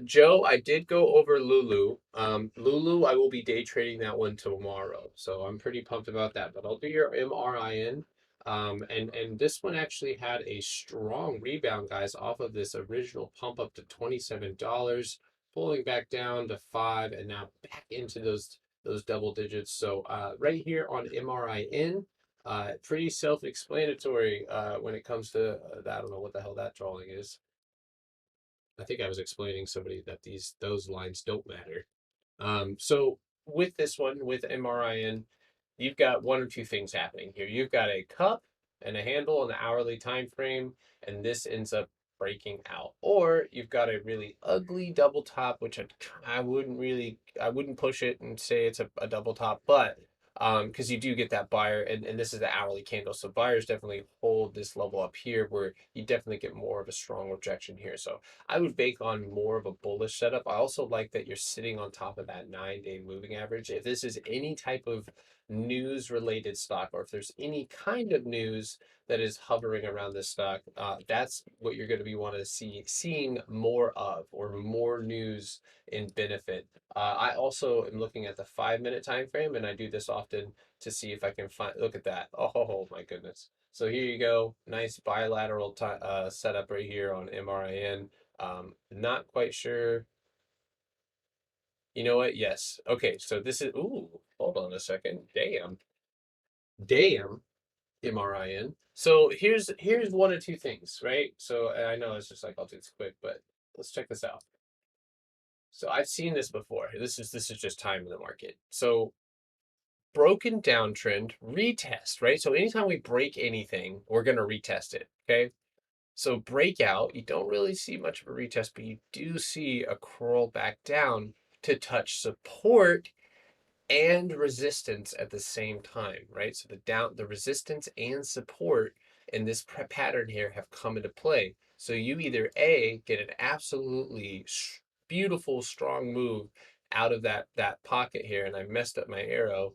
Joe, I did go over Lulu. Lulu, I will be day trading that one tomorrow, so I'm pretty pumped about that. But I'll do your MRIN. And this one actually had a strong rebound, guys, off of this original pump up to $27, pulling back down to 5, and now back into those double digits. So right here on MRIN, pretty self-explanatory when it comes to I don't know what the hell that drawing is. I think I was explaining somebody that those lines don't matter. So with this one, with MRIN, you've got one or two things happening here. You've got a cup and a handle on the hourly time frame, and this ends up breaking out. Or you've got a really ugly double top, which I wouldn't push it and say it's a double top, but because you do get that buyer, and this is the hourly candle, so buyers definitely hold this level up here where you definitely get more of a strong rejection here. So I would bake on more of a bullish setup. I also like that you're sitting on top of that 9-day moving average. If this is any type of news related stock, or if there's any kind of news that is hovering around this stock, that's what you're going to be wanting to seeing more of, or more news in benefit. I also am looking at the 5 minute time frame, and I do this often to see if I can find. Look at that! Oh my goodness! So here you go, nice bilateral setup right here on MRIN. Not quite sure. You know what? Yes. Okay, so this is, ooh, hold on a second. Damn, MRIN. So here's one or two things, right? So I know it's just like I'll do this quick, but let's check this out. So I've seen this before. This is just time in the market. So broken downtrend, retest, right? So anytime we break anything, we're gonna retest it. Okay. So breakout, you don't really see much of a retest, but you do see a curl back down to touch support and resistance at the same time, right? So the resistance and support in this pattern here have come into play. So you either A, get an absolutely beautiful strong move out of that pocket here, and I messed up my arrow,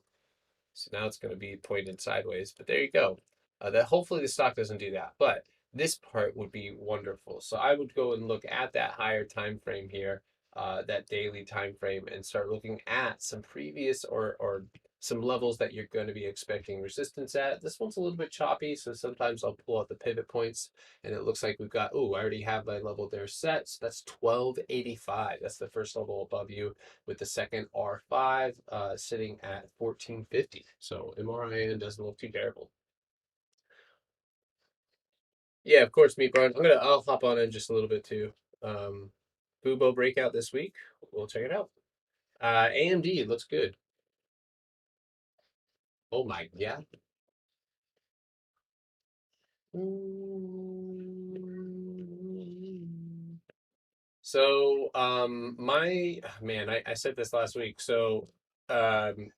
so now it's going to be pointed sideways, but there you go. That hopefully the stock doesn't do that, but this part would be wonderful. So I would go and look at that higher time frame here, that daily time frame, and start looking at some previous, or some levels that you're going to be expecting resistance at. This one's a little bit choppy, so sometimes I'll pull out the pivot points, and it looks like we've got, oh, I already have my level there set. So that's 1285. That's the first level above you, with the second R5 sitting at 1450. So MRIN doesn't look too terrible. Yeah, of course, Meat Brian. I'll hop on in just a little bit too. Um, Fubo breakout this week. We'll check it out. AMD looks good. Oh my, yeah. So, my man, I said this last week. So, um,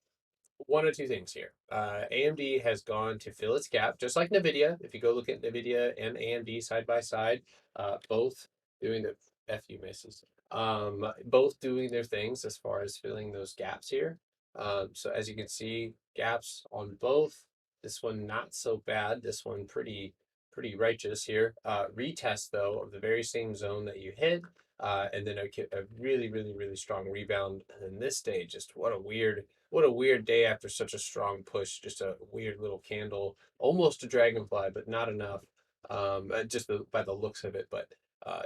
one or two things here. AMD has gone to fill its gap, just like Nvidia. If you go look at Nvidia and AMD side by side, both doing the FU misses, both doing their things as far as filling those gaps here. So as you can see, gaps on both. This one not so bad. This one pretty righteous here. Retest though of the very same zone that you hit. And then a really strong rebound in this day. Just what a weird day after such a strong push. Just a weird little candle, almost a dragonfly, but not enough. Just by the looks of it. But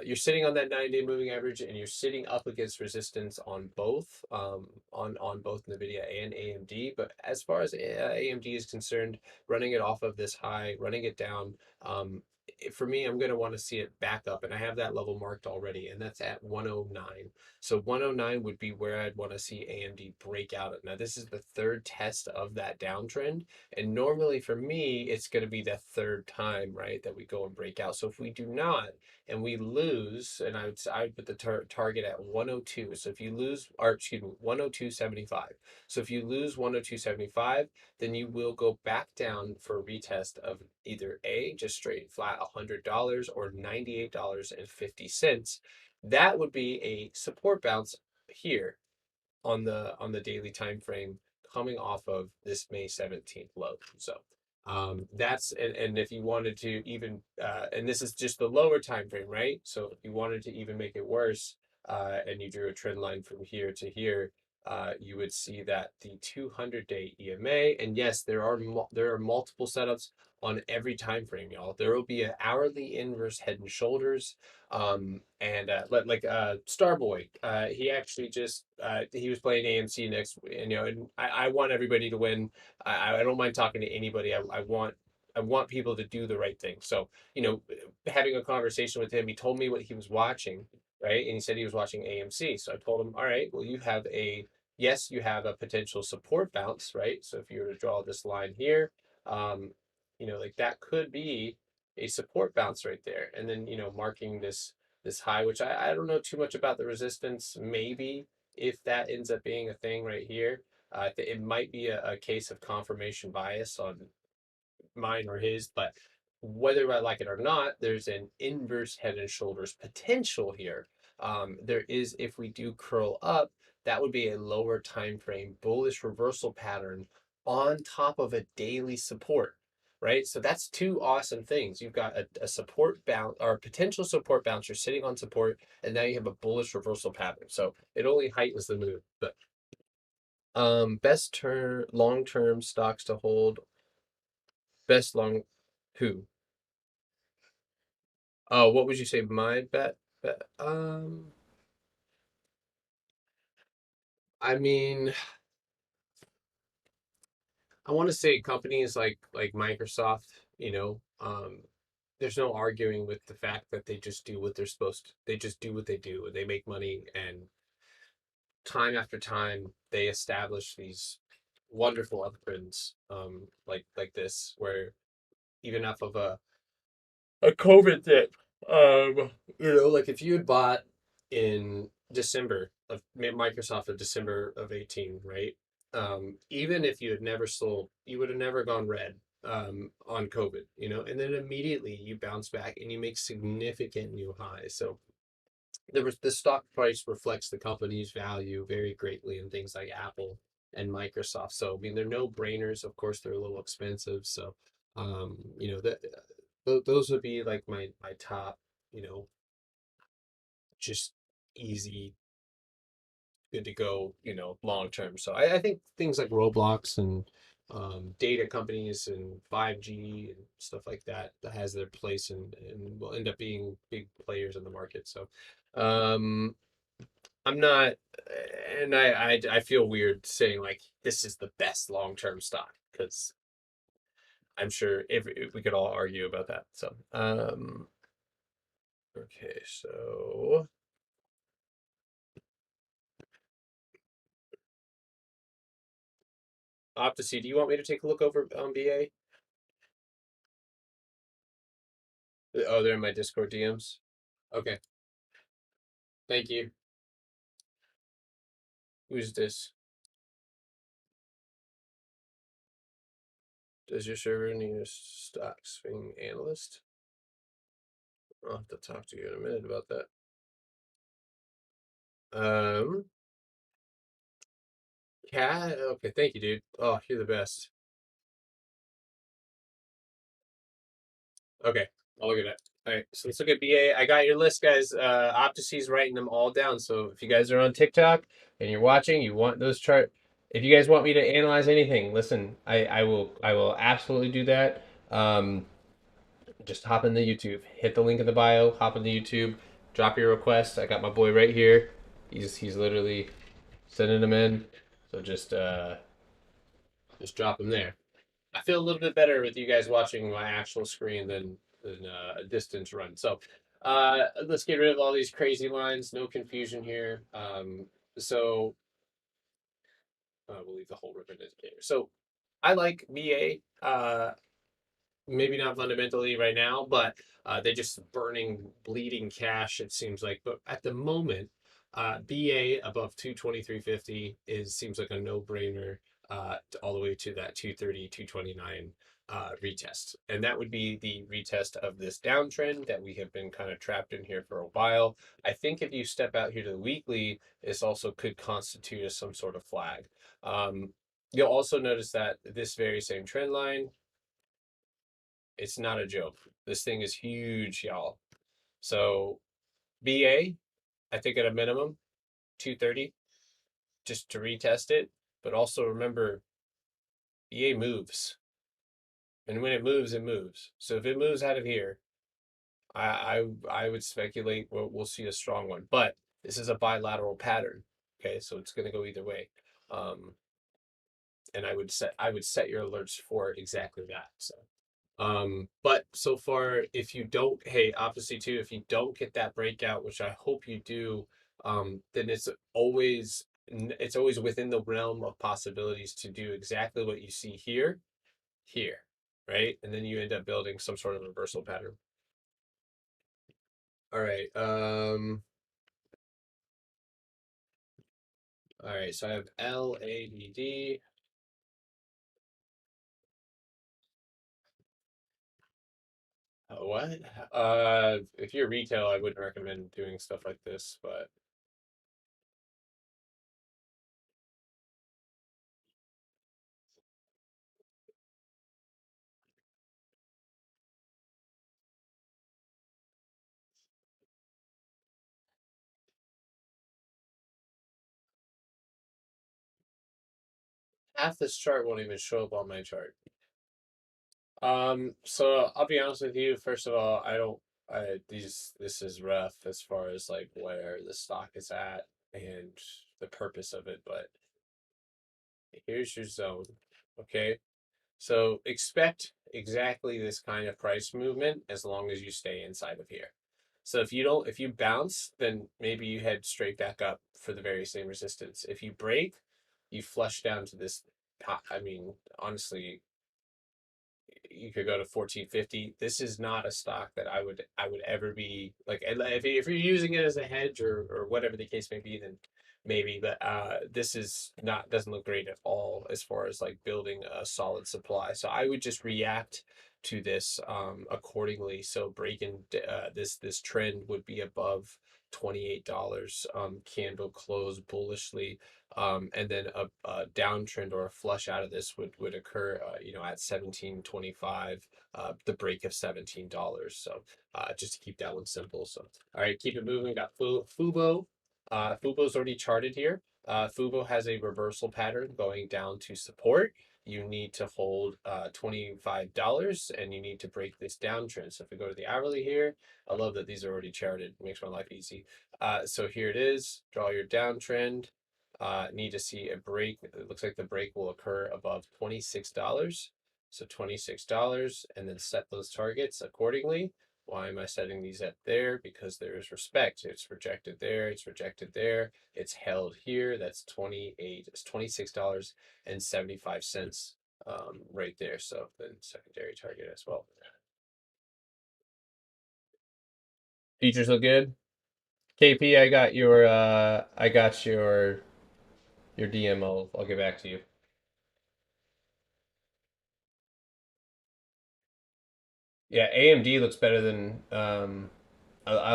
you're sitting on that 9-day moving average, and you're sitting up against resistance on both, on both Nvidia and AMD. But as far as AMD is concerned, running it off of this high, running it down, for me, I'm going to want to see it back up, and I have that level marked already, and that's at 109. So 109 would be where I'd want to see AMD break out. Now, this is the third test of that downtrend, and normally for me, it's going to be the third time, right, that we go and break out. So if we do not, and we lose, and I would put the target at 102. So if you lose, or excuse me, 102.75. So if you lose 102.75, then you will go back down for a retest of either A, just straight flat $100, or $98.50. That would be a support bounce here on the daily time frame, coming off of this May 17th low. So that's, and if you wanted to even, and this is just the lower time frame, right? So if you wanted to even make it worse, and you drew a trend line from here to here, you would see that the 200-day EMA, and yes, there are multiple setups on every time frame, y'all. There will be an hourly inverse head and shoulders, and like Starboy, he actually just he was playing AMC next, and and I want everybody to win. I don't mind talking to anybody. I want people to do the right thing. So having a conversation with him, he told me what he was watching, right? And he said he was watching AMC. So I told him, all right, well, you have yes, you have a potential support bounce, right? So if you were to draw this line here, um, like that could be a support bounce right there. And then, marking this high, which I don't know too much about the resistance. Maybe if that ends up being a thing right here, it might be a case of confirmation bias on mine or his, but whether I like it or not, there's an inverse head and shoulders potential here. There is, if we do curl up, that would be a lower time frame bullish reversal pattern on top of a daily support, right? So that's two awesome things. You've got a support bounce or a potential support bounce. You're sitting on support, and now you have a bullish reversal pattern. So it only heightens the move. But best term long term stocks to hold. Best long who? Oh, what would you say? My bet. I mean, I want to say companies like Microsoft. There's no arguing with the fact that they just do what they're supposed to. They just do what they do, and they make money. And time after time, they establish these wonderful uptrends, like this, where even off of a COVID dip. Like if you had bought in December of Microsoft of December of 18, right? Even if you had never sold, you would have never gone red on COVID, and then immediately you bounce back and you make significant new highs. So the stock price reflects the company's value very greatly in things like Apple and Microsoft. So I mean, they're no brainers. Of course, they're a little expensive. So that those would be like my top, just easy, good to go, long term. So I think things like Roblox and data companies and 5G and stuff like that has their place and will end up being big players in the market. So um, I'm not, and I feel weird saying like this is the best long term stock because I'm sure if we could all argue about that. So okay, so I'll have to see. Do you want me to take a look over BA? Oh, they're in my Discord DMs. Okay, thank you. Who's this? Does your server need a stock swing analyst? I'll have to talk to you in a minute about that. Cat. Okay, thank you, dude. Oh, you're the best. Okay, I'll look at it. All right, so let's look at BA. I got your list, guys. Opticy's writing them all down. So if you guys are on TikTok and you're watching, you want those chart. If you guys want me to analyze anything, listen, I will absolutely do that. Just hop into YouTube, hit the link in the bio, hop into YouTube, drop your request. I got my boy right here. He's literally sending them in. So just drop them there. I feel a little bit better with you guys watching my actual screen than a distance run. So let's get rid of all these crazy lines. No confusion here. So we'll leave the whole ribbon indicator. So I like BA. Maybe not fundamentally right now, but they're just burning, bleeding cash. It seems like, but at the moment, BA above 223.50 seems like a no brainer. All the way to that 230, 229 retest, and that would be the retest of this downtrend that we have been kind of trapped in here for a while. I think if you step out here to the weekly, this also could constitute as some sort of flag. You'll also notice that this very same trend line, it's not a joke. This thing is huge, y'all. So BA, I think at a minimum, 230 just to retest it. But also remember, BA moves. And when it moves, it moves. So if it moves out of here, I would speculate we'll see a strong one. But this is a bilateral pattern. Okay, so it's gonna go either way. Um, and I would set your alerts for exactly that. So But so far, if you don't, hey, obviously too, if you don't get that breakout, which I hope you do, then it's always within the realm of possibilities to do exactly what you see here, right? And then you end up building some sort of reversal pattern. All right. All right. So I have LADD. What? If you're retail, I wouldn't recommend doing stuff like this, but half this chart won't even show up on my chart. So I'll be honest with you. First of all, I don't. This is rough as far as like where the stock is at and the purpose of it. But here's your zone. Okay, so expect exactly this kind of price movement as long as you stay inside of here. So if you bounce, then maybe you head straight back up for the very same resistance. If you break, you flush down to this. I mean, honestly, you could go to 1450. This is not a stock that I would ever be like if you're using it as a hedge or whatever the case may be, then maybe. But this is not doesn't look great at all as far as like building a solid supply. So I would just react to this accordingly. So breaking this trend would be above $28. Candle close bullishly, and then a downtrend or a flush out of this would occur, at 17.25, the break of $17. So just to keep that one simple. So all right, keep it moving. Got Fubo. Fubo's already charted here. Fubo has a reversal pattern going down to support. You need to hold $25 and you need to break this downtrend. So if we go to the hourly here, I love that these are already charted. It makes my life easy. So here it is. Draw your downtrend. Need to see a break. It looks like the break will occur above $26. So $26, and then set those targets accordingly. Why am I setting these at there? Because there is respect. It's rejected there. It's rejected there. It's held here. That's 28. It's $26.75 right there. So then secondary target as well. Features look good. KP, I got your DM. I'll get back to you. Yeah, AMD looks better than I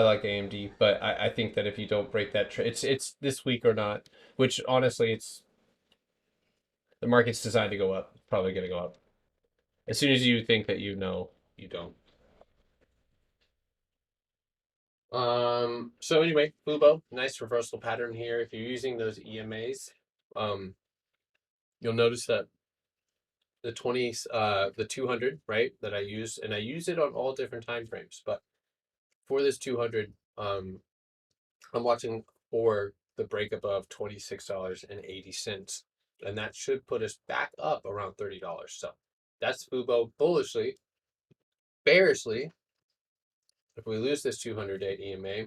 like AMD, but I think that if you don't break that it's this week or not, which honestly it's the market's designed to go up. It's probably gonna go up. As soon as you think that you know, you don't. So anyway, Fubo, nice reversal pattern here. If you're using those EMAs, um, you'll notice that the 200, right, that I use, and I use it on all different time frames, but for this 200, I'm watching for the break above $26.80, and that should put us back up around $30. So that's Fubo bullishly. Bearishly, if we lose this 200-day EMA,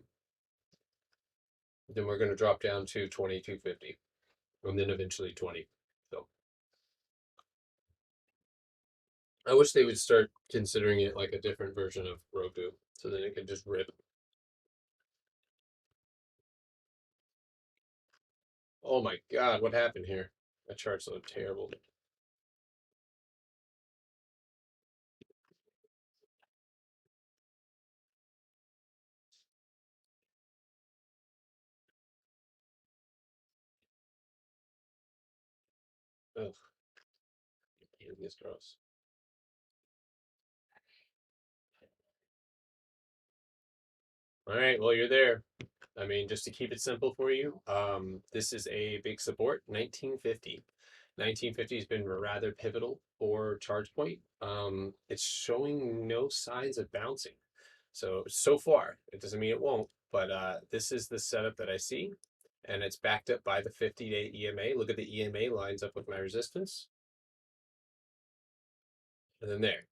then we're going to drop down to 2250, and then eventually 20. So I wish they would start considering it like a different version of Roku, so then it could just rip. Oh my God, what happened here? That chart's so terrible. Ugh, this gross. All right, well, you're there. I mean, just to keep it simple for you, this is a big support, 1950. 1950 has been rather pivotal for ChargePoint. It's showing no signs of bouncing. So far, it doesn't mean it won't, but this is the setup that I see, and it's backed up by the 50-day EMA. Look at the EMA lines up with my resistance, and then there.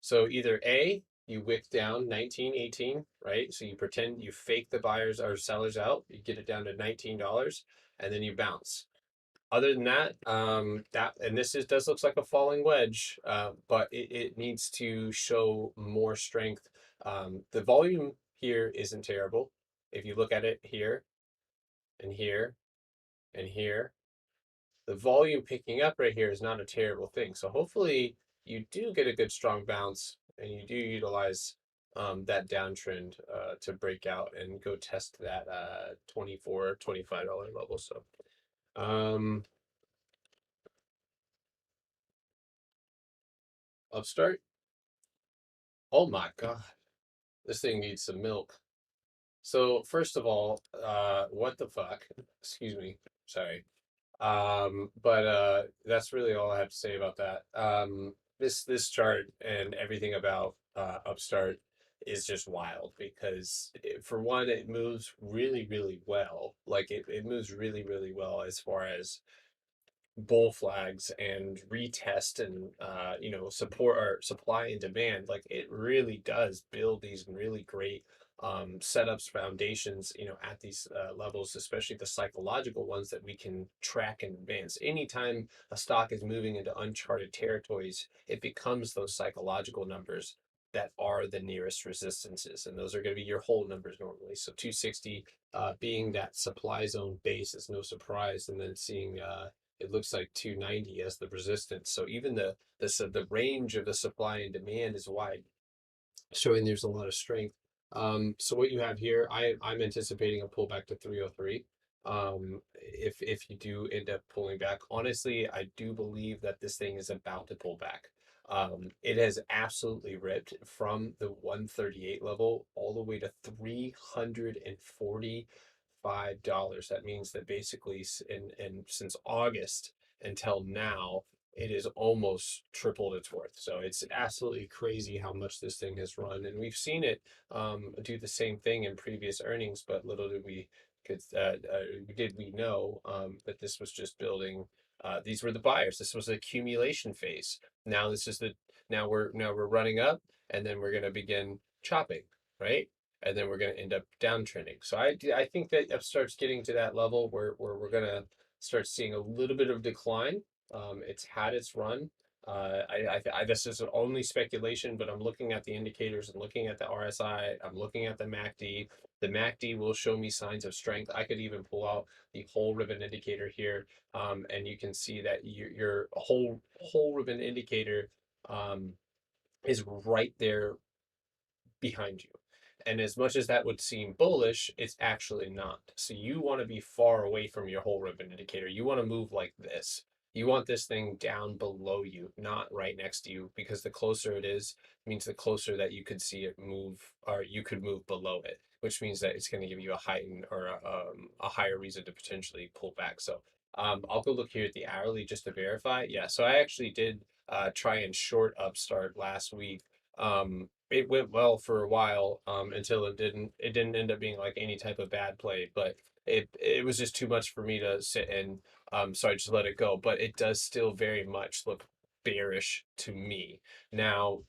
So either A, you wick down 19.18, right? So you pretend you fake the buyers or sellers out, you get it down to $19, and then you bounce. Other than that, and this is does looks like a falling wedge, but it needs to show more strength. The volume here isn't terrible. If you look at it here and here and here, the volume picking up right here is not a terrible thing. So hopefully you do get a good strong bounce and you do utilize that downtrend to break out and go test that $24, $25 level. So um, Upstart. Oh my God, this thing needs some milk. So first of all, what the fuck? Excuse me. Sorry. But that's really all I have to say about that. This chart and everything about Upstart is just wild because for one, it moves really, really well. Like it moves really, really well as far as bull flags and retest and support or supply and demand. Like it really does build these really great setups, foundations, at these levels, especially the psychological ones that we can track in advance. Anytime a stock is moving into uncharted territories, it becomes those psychological numbers that are the nearest resistances, and those are going to be your hold numbers normally. So 260 being that supply zone base is no surprise, and then seeing it looks like 290 as the resistance. So even the range of the supply and demand is wide, showing there's a lot of strength. So what you have here, I'm anticipating a pullback to 303. If you do end up pulling back, honestly, I do believe that this thing is about to pull back. It has absolutely ripped from the 138 level all the way to $345. That means that basically in since August until now, it is almost tripled its worth. So it's absolutely crazy how much this thing has run, and we've seen it do the same thing in previous earnings. But little did we did we know that this was just building. These were the buyers. This was the accumulation phase. Now this is the now we're running up, and then we're going to begin chopping, right? And then we're going to end up downtrending. So I think that Upstart's getting to that level where we're going to start seeing a little bit of decline. It's had its run. This is only speculation, but I'm looking at the indicators and looking at the RSI. I'm looking at the MACD. The MACD will show me signs of strength. I could even pull out the whole ribbon indicator here, and you can see that your whole ribbon indicator um, is right there behind you. And as much as that would seem bullish, it's actually not. So you want to be far away from your whole ribbon indicator. You want to move like this. You want this thing down below you, not right next to you, because the closer it is, means the closer that you could see it move, or you could move below it, which means that it's going to give you a heightened or a higher reason to potentially pull back. So I'll go look here at the hourly just to verify. Yeah, so I actually did try and short Upstart last week. It went well for a while until it didn't end up being like any type of bad play, but it was just too much for me to sit in, so I just let it go. But it does still very much look bearish to me. Now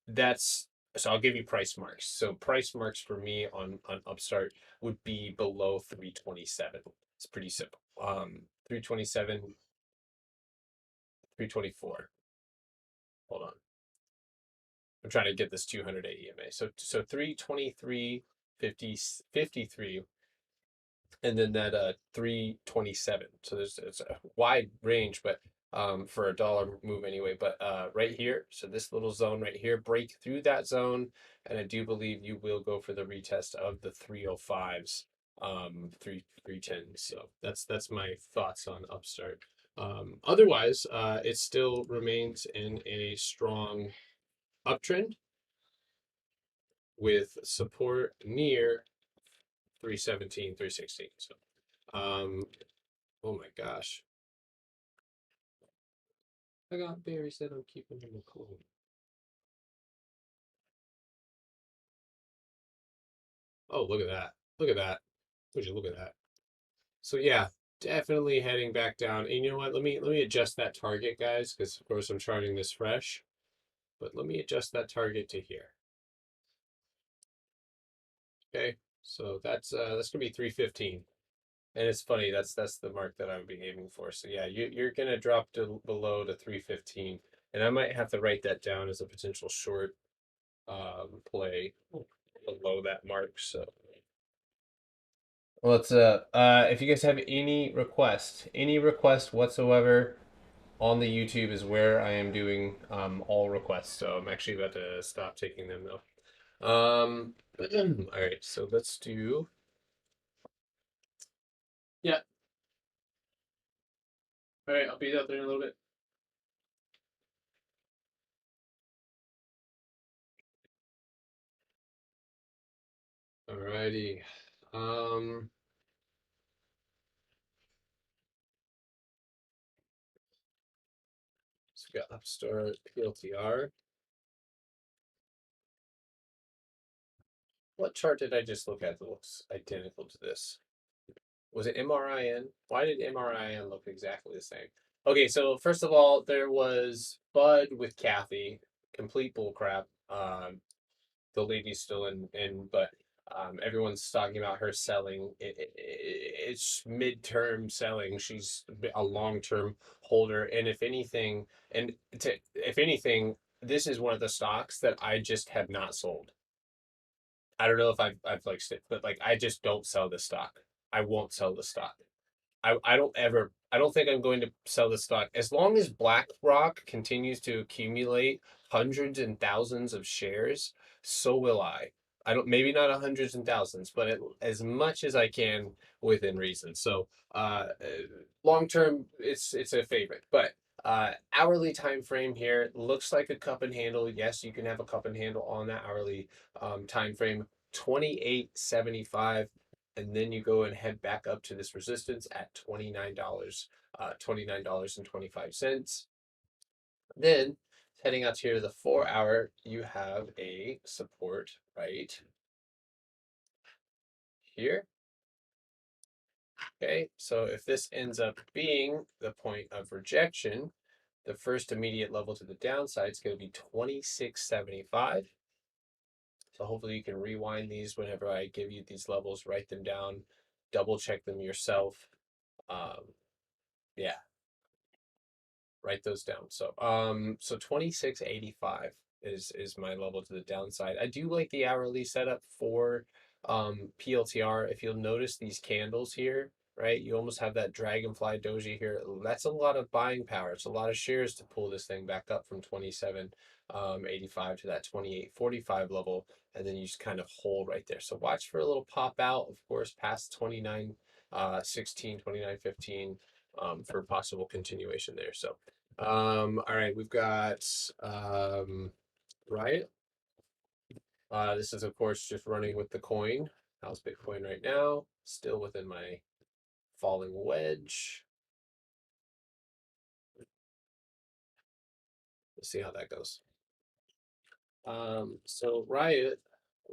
that's so I'll give you price marks. So price marks for me on Upstart would be below 327. It's pretty simple. 327, 324. Hold on. I'm trying to get this 200 EMA. So 323, 53, and then that 327. So there's it's a wide range, but for a dollar move anyway. But right here, so this little zone right here, break through that zone, and I do believe you will go for the retest of the 305s, 310s. So that's my thoughts on Upstart. Otherwise, it still remains in a strong uptrend with support near 317, 316. So, oh my gosh. I got Barry said I'm keeping him cool. Oh, look at that. Look at that. Would you look at that? So yeah, definitely heading back down. And you know what? Let me adjust that target, guys, because of course I'm charting this fresh. but let me adjust that target to here. Okay, so that's gonna be 315. And it's funny, that's the mark that I would be aiming for. So yeah, you're gonna drop to below to 315. And I might have to write that down as a potential short play below that mark. So well, if you guys have any request whatsoever on the YouTube is where I am doing all requests. So I'm actually about to stop taking them though. All right, so let's do. Yeah. All right, I'll be out there in a little bit. All righty. Um, so we got Upstart PLTR. What chart did I just look at that looks identical to this? Was it MRIN? Why did MRIN look exactly the same? Okay, so first of all, there was Bud with Kathy, complete bullcrap. The lady's still in, but everyone's talking about her selling. It's midterm selling. She's a long term holder, and if anything, this is one of the stocks that I just have not sold. I don't know if I've like, but like I just don't sell the stock. I won't sell the stock. I don't think I'm going to sell the stock. As long as BlackRock continues to accumulate hundreds and thousands of shares, so will I. I don't, maybe not hundreds and thousands, but as much as I can within reason. So long term, it's a favorite. But hourly time frame here looks like a cup and handle. Yes, you can have a cup and handle on that hourly time frame. 28.75, and then you go and head back up to this resistance at $29.25. Then heading out here to the 4 hour, you have a support right here. Okay, so if this ends up being the point of rejection, the first immediate level to the downside is going to be 26.75. So hopefully you can rewind these whenever I give you these levels, write them down, double check them yourself. Um, yeah, write those down. So 26.85 is my level to the downside. I do like the hourly setup for PLTR. If you'll notice these candles here, right? You almost have that dragonfly doji here. That's a lot of buying power. It's a lot of shares to pull this thing back up from 27.85 to that 28.45 level, and then you just kind of hold right there. So watch for a little pop out, of course, past 29.16, 29.15 for possible continuation there. So all right, we've got Riot. This is of course just running with the coin. How's Bitcoin right now? Still within my falling wedge. Let's see how that goes. So Riot,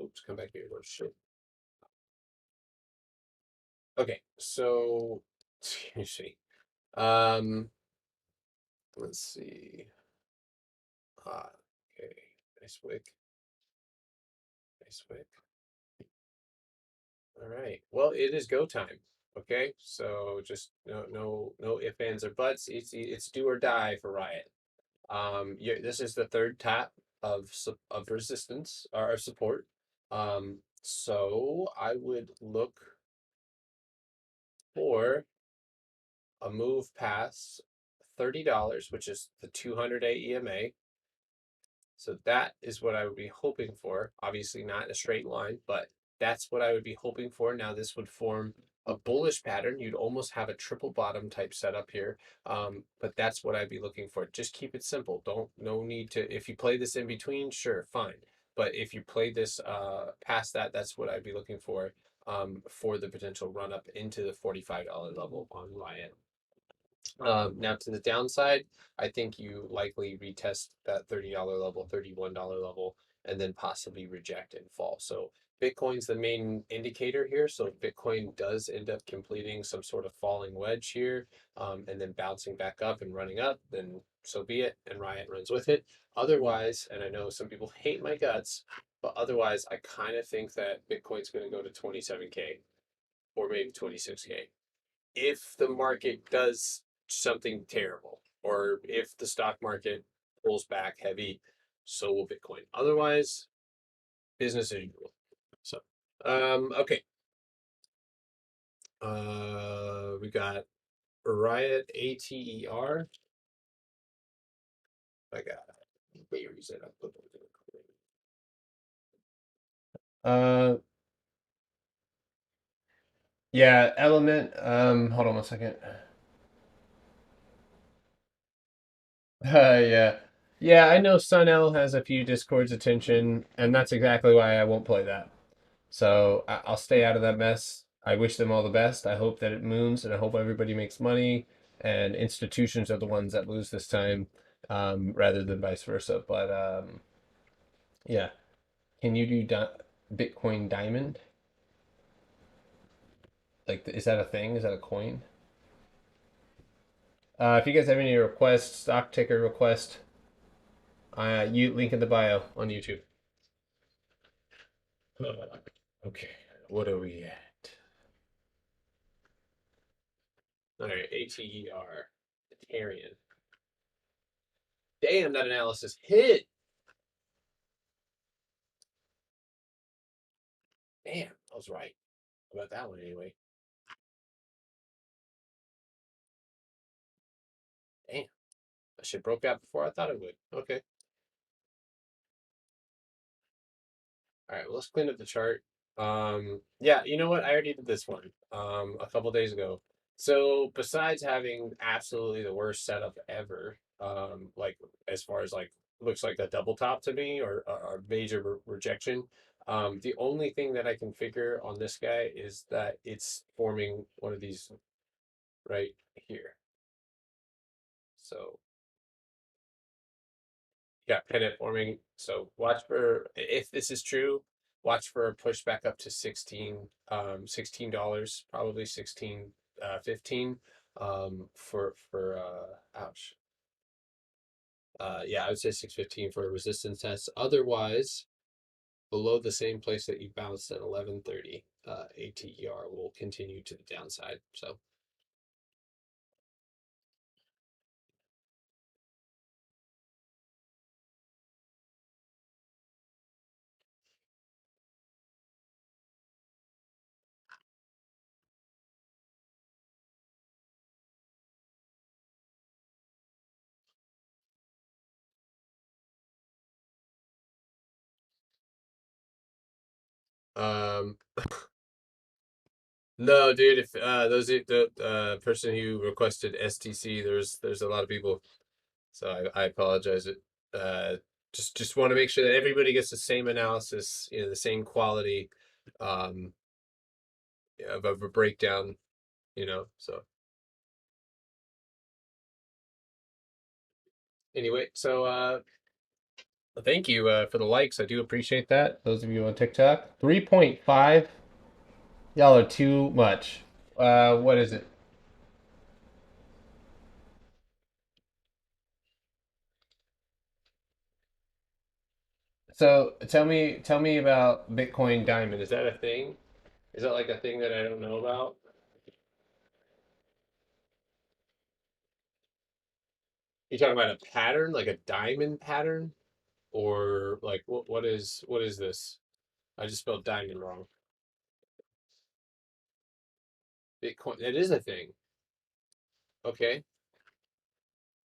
oops, come back here. Oh, shit. Okay, so let's see. Um, let's see. Okay, nice wick, nice wick. All right. Well, it is go time. Okay, so just no ifs, ands, or buts. It's do or die for Riot. This is the third tap of resistance or support. So I would look for a move past $30, which is the 200-day EMA. So that is what I would be hoping for. Obviously, not in a straight line, but that's what I would be hoping for. Now, this would form a bullish pattern. You'd almost have a triple bottom type setup here. But that's what I'd be looking for. Just keep it simple. No need to, if you play this in between, sure, fine. But if you play this past that, that's what I'd be looking for the potential run up into the $45 level on Riot. Now to the downside, I think you likely retest that $30 level, $31 level, and then possibly reject and fall. So Bitcoin's the main indicator here. So if Bitcoin does end up completing some sort of falling wedge here, and then bouncing back up and running up, then so be it, and Riot runs with it. Otherwise, and I know some people hate my guts, but otherwise, I kind of think that Bitcoin's going to go to 27K or maybe 26K if the market does something terrible, or if the stock market pulls back heavy, so will Bitcoin. Otherwise, business as usual. So, okay. We got Riot ATER. I got where is it? Uh, yeah, Element. Hold on one second. Yeah. Yeah, I know Sunel has a few Discord's attention, and that's exactly why I won't play that. So I'll stay out of that mess. I wish them all the best. I hope that it moons, and I hope everybody makes money, and institutions are the ones that lose this time, rather than vice versa. But yeah, can you do Bitcoin Diamond? Like, is that a thing? Is that a coin? If you guys have any requests, stock ticker request, you link in the bio on YouTube. Okay, what are we at? All right, ATER, Ethereum. Damn, that analysis hit. Damn, I was right about that one anyway. Damn, that shit broke out before I thought it would. Okay. All right, well, let's clean up the chart. Yeah, you know what? I already did this one a couple days ago. So besides having absolutely the worst setup ever, like as far as like looks like a double top to me, or major rejection, the only thing that I can figure on this guy is that it's forming one of these right here. So yeah, pennant forming. So watch for, if this is true, watch for a push back up to $16, probably 16 15 for ouch. Yeah, I would say 615 for a resistance test. Otherwise, below the same place that you bounced at 1130, ATER will continue to the downside. So um no, dude, if the person who requested STC, there's a lot of people. So I apologize. It uh, just want to make sure that everybody gets the same analysis, the same quality, um, of a breakdown. So anyway, so thank you for the likes. I do appreciate that. Those of you on TikTok, 3.5. Y'all are too much. What is it? So tell me about Bitcoin Diamond. Is that a thing? Is that like a thing that I don't know about? You talking about a pattern, like a diamond pattern, or like what is this? I just spelled diamond wrong. Bitcoin, it is a thing. Okay,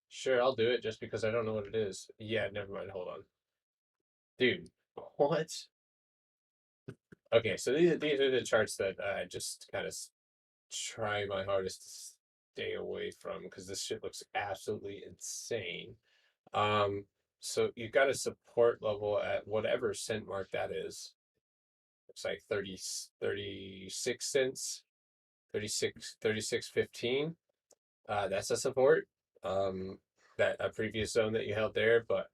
sure, I'll do it just because I don't know what it is. Yeah, never mind. Hold on, dude. What? Okay, so these are the charts that I just kind of try my hardest to stay away from because this shit looks absolutely insane. Um, so you've got a support level at whatever cent mark that is. It's like 36 cents, 36.15. That's a support. Um, that a previous zone that you held there, but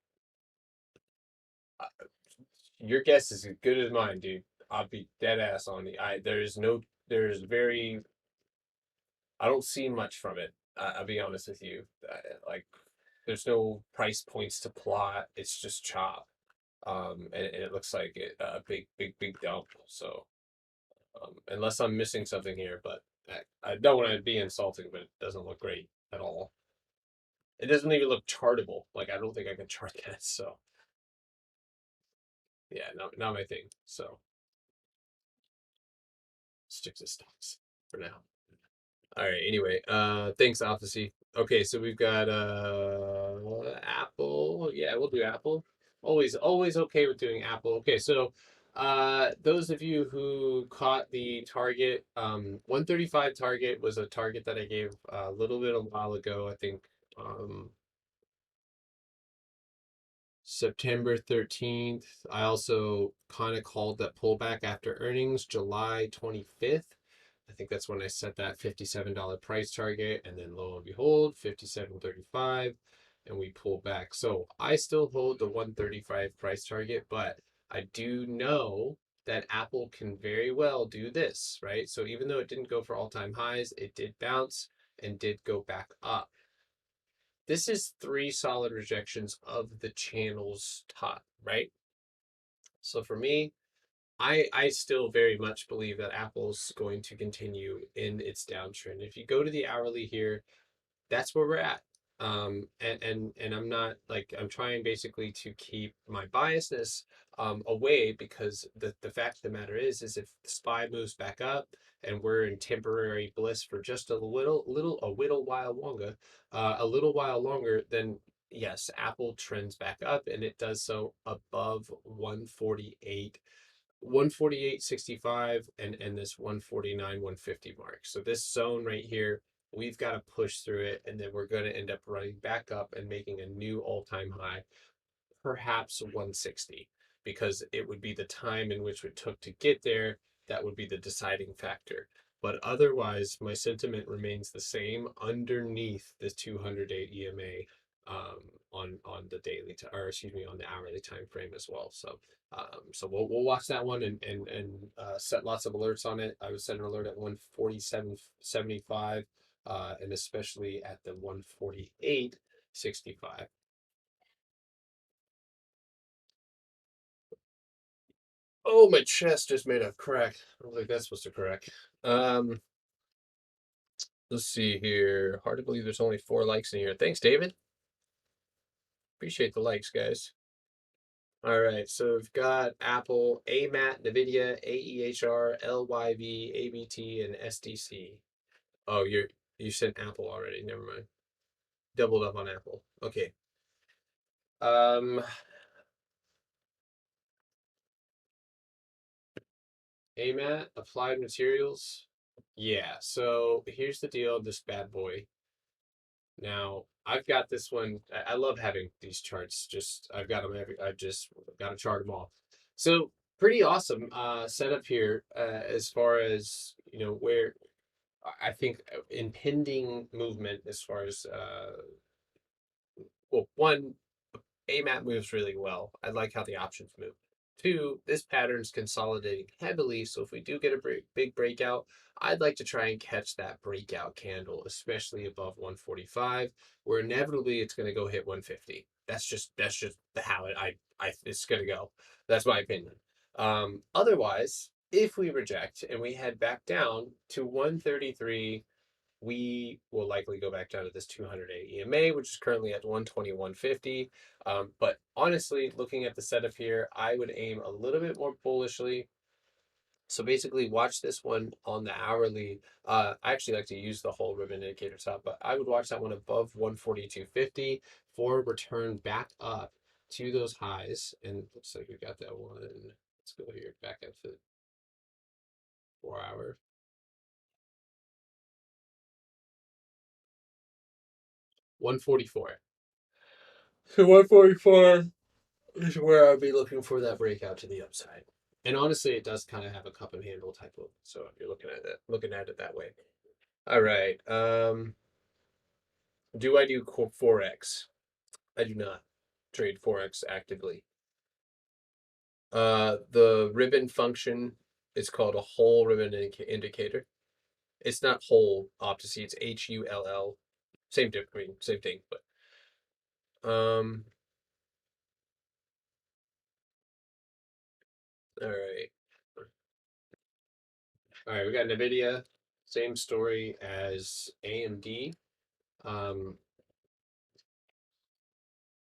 uh, your guess is as good as mine, dude. I'll be dead ass on you. There's I don't see much from it. I'll be honest with you. Like there's no price points to plot. It's just chop. And it looks like a big dump. So unless I'm missing something here, but I don't want to be insulting, but it doesn't look great at all. It doesn't even look chartable. Like I don't think I can chart that. So yeah, not my thing. So stick to stocks for now. All right. Anyway, thanks, Opposite. Okay, so we've got Apple. Yeah, we'll do Apple. Always okay with doing Apple. Okay, so those of you who caught the target, 135 target was a target that I gave a little bit a while ago. I think September 13th. I also kind of called that pullback after earnings, July 25th. I think that's when I set that $57 price target. And then lo and behold, 57.35, and we pull back. So I still hold the 135 price target, but I do know that Apple can very well do this, right? So even though it didn't go for all-time highs, it did bounce and did go back up. This is three solid rejections of the channel's top, right? So for me, I still very much believe that Apple's going to continue in its downtrend. If you go to the hourly here, that's where we're at. And I'm not like I'm trying basically to keep my biasness away, because the fact of the matter is if the SPY moves back up and we're in temporary bliss for just a little while longer, then yes, Apple trends back up and it does so above 148.65 and this 149 150 mark. So this zone right here, we've got to push through it, and then we're going to end up running back up and making a new all-time high, perhaps 160, because it would be the time in which it took to get there that would be the deciding factor. But otherwise, my sentiment remains the same underneath this 200-day EMA, on the daily or excuse me, on the hourly time frame as well. So we'll watch that one and set lots of alerts on it. I would set an alert at 147.75, and especially at the 148.65. Oh, my chest just made a crack. I don't think that's supposed to crack. Um, let's see here. Hard to believe there's only 4 likes in here. Thanks, David. Appreciate the likes, guys. All right, so we've got Apple, AMAT, Nvidia, AEHR, LYV, ABT, and SDC. Oh, you sent Apple already. Never mind. Doubled up on Apple. Okay. Um, AMAT, Applied Materials. Yeah. So here's the deal. This bad boy. Now, I've got this one. I love having these charts. Just I've got them I just got to chart them all. So pretty awesome setup here, as far as where I think impending movement as far as well, one, AMAT moves really well. I like how the options move. Two, this pattern's consolidating heavily, so if we do get a big breakout, I'd like to try and catch that breakout candle, especially above 145, where inevitably it's going to go hit 150. That's just how it's going to go. That's my opinion. Otherwise, if we reject and we head back down to 133, we will likely go back down to this 200-day EMA, which is currently at 121.50. But honestly, looking at the setup here, I would aim a little bit more bullishly. So basically, watch this one on the hourly. I actually like to use the whole ribbon indicator top, but I would watch that one above 142.50 for return back up to those highs. And looks like we got that one. Let's go here back up to 4 hour. 144. So 144 is where I'd be looking for that breakout to the upside. And honestly, it does kind of have a cup and handle type of. So if you're looking at it that way. All right. Do I do forex? I do not trade forex actively. The ribbon function is called a whole ribbon indicator. It's not whole opposite. It's HULL. Same difference. Same thing, but Um, all right. All right, we got Nvidia, same story as AMD. Um,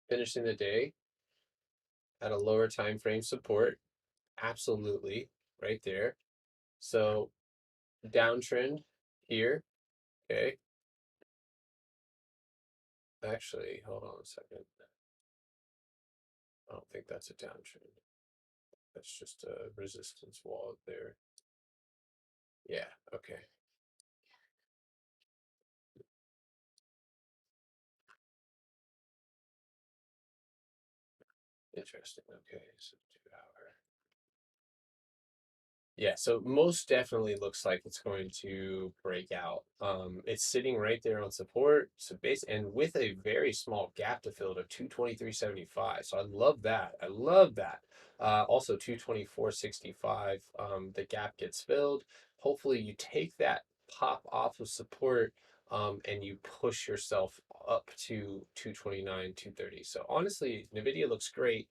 finishing the day at a lower time frame support. Absolutely, right there. So downtrend here. Okay. Actually, hold on a second. I don't think that's a downtrend. That's just a resistance wall there. Yeah, okay. Interesting. Okay, so 2 hour. Yeah, so most definitely looks like it's going to break out. It's sitting right there on support. So base and with a very small gap to fill to 223.75. So I love that. I love that. Also 224.65. The gap gets filled. Hopefully you take that pop off of support and you push yourself up to 229, 230. So honestly, Nvidia looks great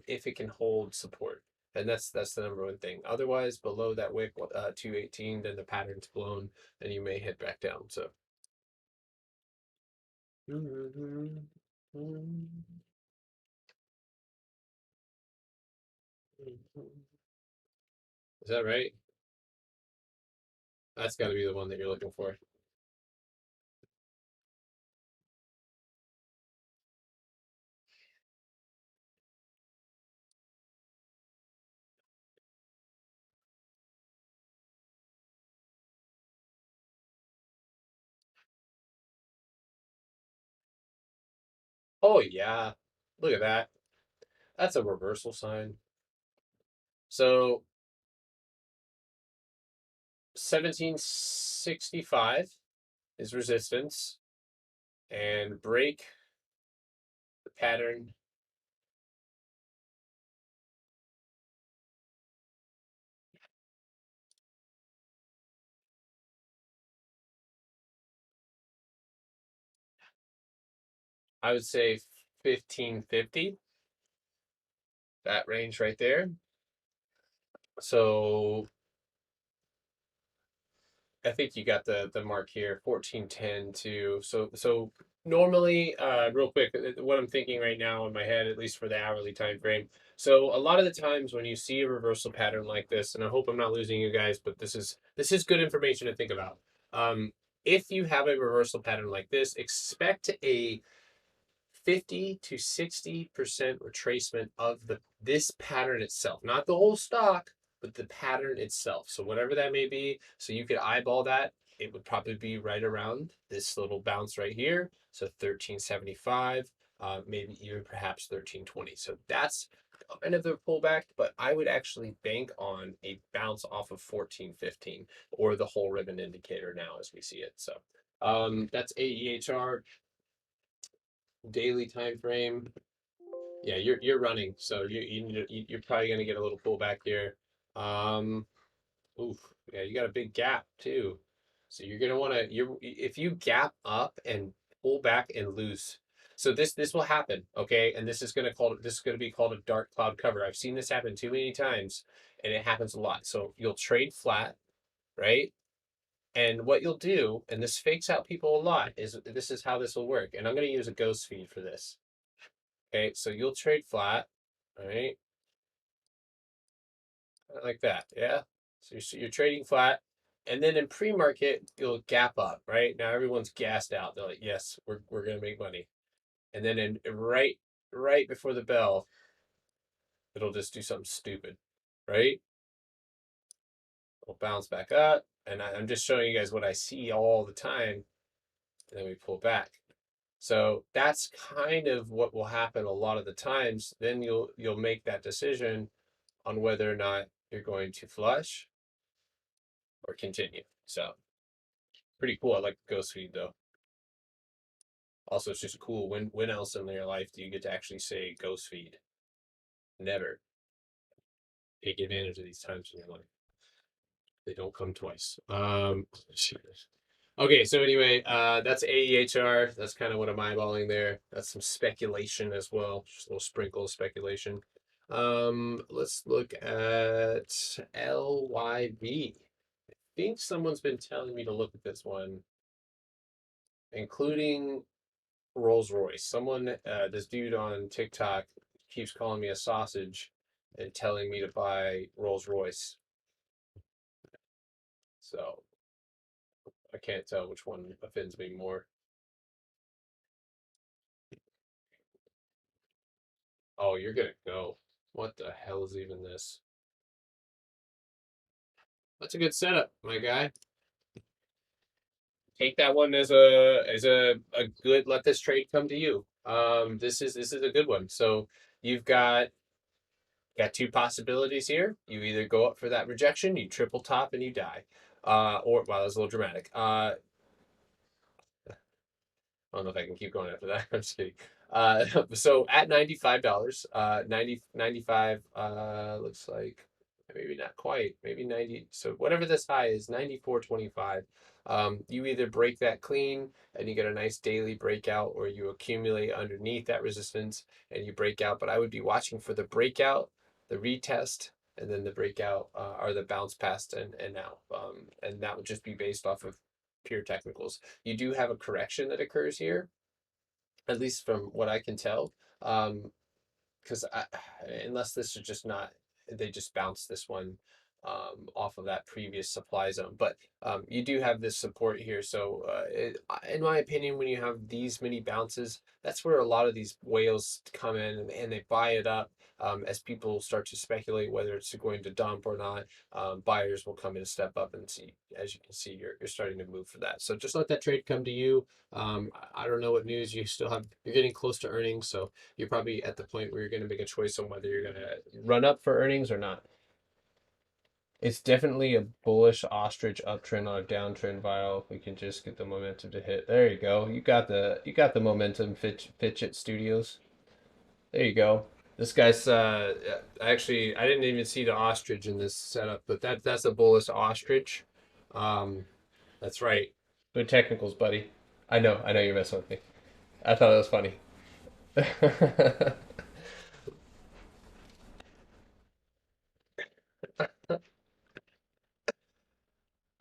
if it can hold support. And that's the number one thing. Otherwise, below that wick, 218, then the pattern's blown, and you may head back down. So, is that right? That's got to be the one that you're looking for. Oh yeah, look at that. That's a reversal sign. So 1765 is resistance, and break the pattern. I would say 1550. That range right there. So I think you got the mark here, 1410 too. So normally, real quick, what I'm thinking right now in my head, at least for the hourly time frame. So a lot of the times when you see a reversal pattern like this, and I hope I'm not losing you guys, but this is good information to think about. If you have a reversal pattern like this, expect a 50 to 60% retracement of this pattern itself, not the whole stock, but the pattern itself. So whatever that may be, so you could eyeball that, it would probably be right around this little bounce right here. So 1375, maybe even perhaps 1320. So that's kind of the pullback, but I would actually bank on a bounce off of 1415 or the whole ribbon indicator now as we see it. So that's AEHR daily time frame. Yeah, you're running, so you're probably gonna get a little pullback here. Um, oof, yeah, you got a big gap too, so you're gonna want to you if you gap up and pull back and lose. So this will happen, okay? And this is gonna be called a dark cloud cover. I've seen this happen too many times, and it happens a lot. So you'll trade flat, right? And what you'll do, and this fakes out people a lot, is this is how this will work. And I'm gonna use a ghost feed for this. Okay, so you'll trade flat, all right, like that, yeah. So you're trading flat, and then in pre-market you'll gap up, right? Now everyone's gassed out. They're like, yes, we're gonna make money, and then right before the bell, it'll just do something stupid, right? We'll bounce back up, and I'm just showing you guys what I see all the time, and then we pull back. So that's kind of what will happen a lot of the times. Then you'll make that decision on whether or not you're going to flush or continue. So pretty cool. I like the ghost feed though. Also, it's just cool. When else in your life do you get to actually say ghost feed? Never. Take advantage of these times in your life. They don't come twice. Okay, so anyway, that's AEHR. That's kind of what I'm eyeballing there. That's some speculation as well, just a little sprinkle of speculation. Let's look at LYB. I think someone's been telling me to look at this one, including Rolls Royce. This dude on TikTok keeps calling me a sausage and telling me to buy Rolls Royce. So I can't tell which one offends me more. Oh, you're gonna go. What the hell is even this? That's a good setup, my guy. Take that one as a good let this trade come to you. This is a good one. So you've got two possibilities here. You either go up for that rejection, you triple top and you die. Or wow, that's a little dramatic. I don't know if I can keep going after that. I'm just kidding. So at $95, 95 looks like maybe not quite, maybe 90. So whatever this high is, 94.25. You either break that clean and you get a nice daily breakout, or you accumulate underneath that resistance and you break out. But I would be watching for the breakout, the retest, and then the breakout, or the bounce past and now. And that would just be based off of pure technicals. You do have a correction that occurs here, at least from what I can tell. Um, because unless this is just not, they just bounce this one off of that previous supply zone. But you do have this support here. So, in my opinion, when you have these many bounces, that's where a lot of these whales come in and they buy it up. As people start to speculate whether it's going to dump or not, buyers will come in and step up and see. As you can see, you're starting to move for that. So just let that trade come to you. I don't know what news you still have. You're getting close to earnings, so you're probably at the point where you're going to make a choice on whether you're going to run up for earnings or not. It's definitely a bullish ostrich uptrend on a downtrend viral. We can just get the momentum to hit. There you go. You got the momentum. Fitchit Studios. There you go. This guy's actually I didn't even see the ostrich in this setup, but that's a bullish ostrich. Um, that's right. Good technicals, buddy. I know you're messing with me. I thought it was funny.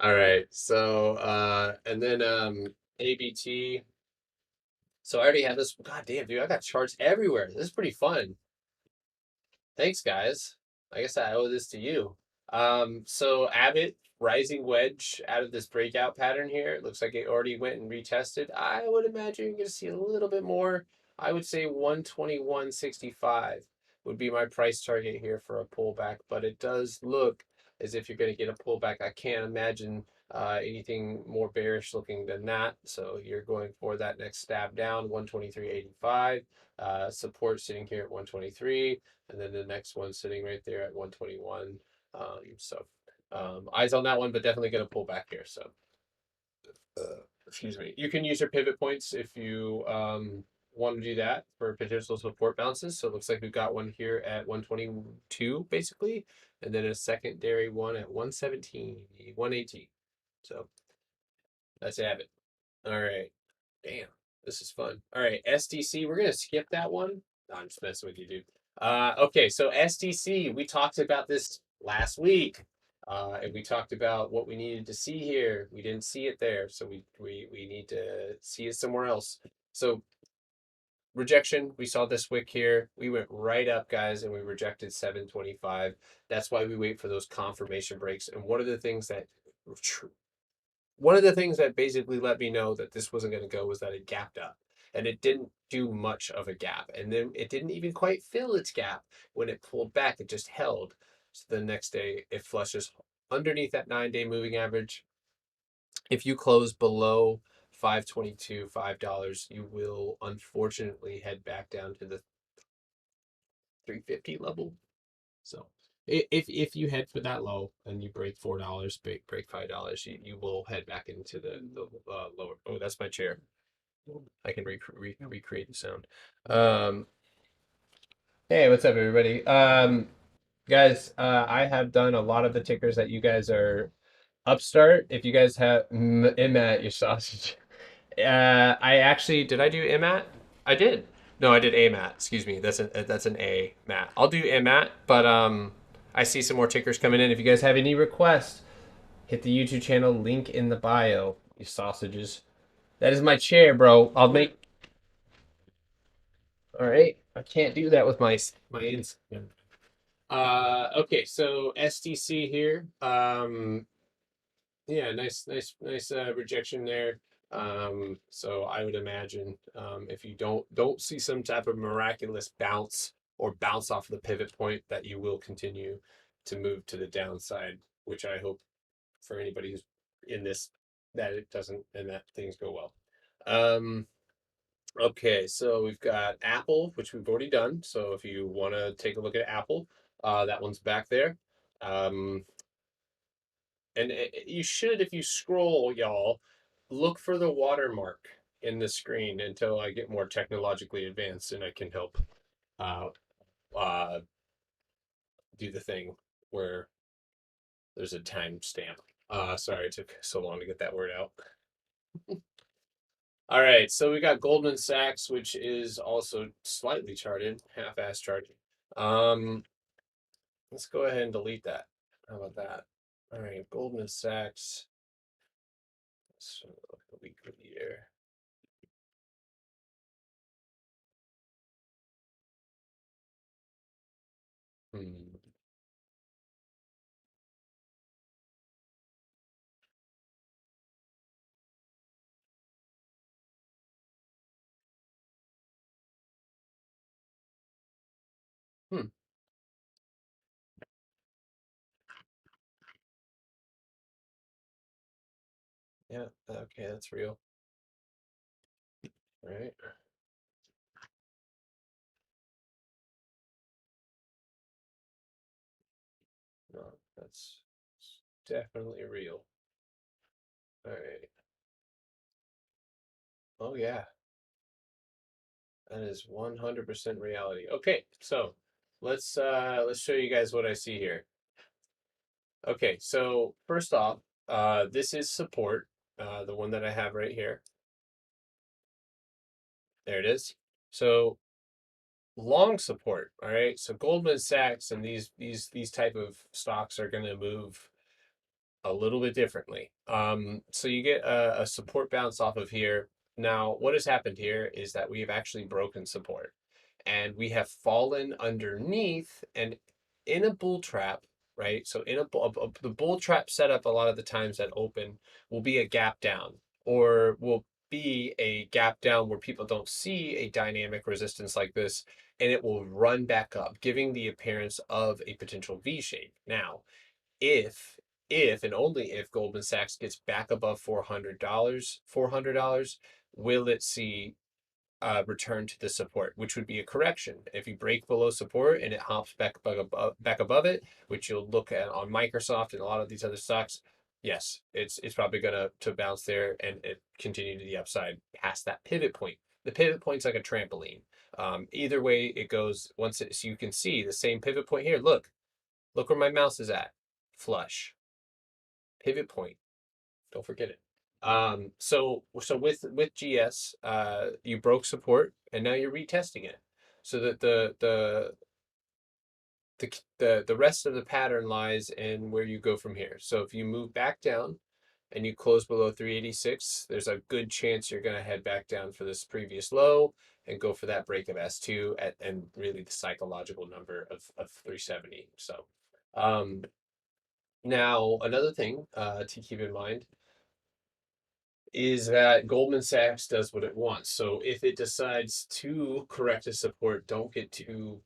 All right. So and then ABT. So I already have this. God damn, dude, I got charts everywhere. This is pretty fun. Thanks, guys. I guess I owe this to you. So Abbott rising wedge out of this breakout pattern here. It looks like it already went and retested. I would imagine you're gonna see a little bit more. I would say 121.65 would be my price target here for a pullback, but it does look as if you're gonna get a pullback. I can't imagine anything more bearish looking than that. So you're going for that next stab down, 123.85. Support sitting here at 123, and then the next one sitting right there at 121. Eyes on that one, but definitely going to pull back here. So, excuse me. You can use your pivot points if you want to do that for potential support bounces. So it looks like we've got one here at 122, basically, and then a secondary one at 117, 118. So that's Abbott. All right. Damn, this is fun. All right, SDC. We're gonna skip that one. No, I'm just messing with you, dude. Okay, so SDC. We talked about this last week, and we talked about what we needed to see here. We didn't see it there, so we need to see it somewhere else. So rejection. We saw this wick here. We went right up, guys, and we rejected 725. That's why we wait for those confirmation breaks. And one of the things that basically let me know that this wasn't going to go was that it gapped up, and it didn't do much of a gap, and then it didn't even quite fill its gap. When it pulled back, it just held. So the next day it flushes underneath that 9-day moving average. If you close below 522, $5, you will unfortunately head back down to the 350 level. So if you head for that low and you break $4, break $5, you will head back into the lower. Oh, that's my chair. I can recreate the sound. Um, hey, what's up, everybody? Guys, I have done a lot of the tickers that you guys are Upstart, if you guys have MAT, your sausage. I actually did I do MAT? I did. No, I did AMAT. Excuse me. That's an A mat. I'll do MAT, but I see some more tickers coming in. If you guys have any requests, hit the YouTube channel link in the bio. You sausages. That is my chair, bro. I'll make. All right. I can't do that with my Instagram. Okay, so STC here. Yeah, nice rejection there. So I would imagine if you don't see some type of miraculous bounce or bounce off the pivot point, that you will continue to move to the downside, which I hope for anybody who's in this, that it doesn't and that things go well. Okay, so we've got Apple, which we've already done. So if you want to take a look at Apple, that one's back there. Um, and you should, if you scroll, y'all, look for the watermark in the screen until I get more technologically advanced and I can help uh, uh, do the thing where there's a timestamp. Sorry, it took so long to get that word out. All right, so we got Goldman Sachs, which is also slightly charted, half-ass charted. Um, let's go ahead and delete that. How about that? All right, Goldman Sachs. Let's look at the weekly here. Hmm. Hmm. Yeah. Okay, that's real. All right. No, that's definitely real. All right. Oh yeah, that is 100% reality. Okay, so let's show you guys what I see here. Okay, so first off, this is support, the one that I have right here. There it is. So long support. All right. So Goldman Sachs and these type of stocks are going to move a little bit differently. So you get a support bounce off of here. Now, what has happened here is that we have actually broken support and we have fallen underneath and in a bull trap, right? So in the bull trap setup, a lot of the times that open will be a gap down or will be a gap down where people don't see a dynamic resistance like this and it will run back up, giving the appearance of a potential V shape. Now, if and only if Goldman Sachs gets back above $400, will it see return to the support, which would be a correction. If you break below support and it hops back above it, which you'll look at on Microsoft and a lot of these other stocks, yes, it's probably gonna to bounce there and it continue to the upside past that pivot point. The pivot point's like a trampoline. Either way it goes, so you can see the same pivot point here. Look where my mouse is at. Flush. Pivot point. Don't forget it. So with GS, you broke support and now you're retesting it. So that the rest of the pattern lies in where you go from here. So if you move back down and you close below 386, there's a good chance you're going to head back down for this previous low and go for that break of S2 and really the psychological number of 370. So now another thing to keep in mind is that Goldman Sachs does what it wants. So if it decides to correct a support, don't get too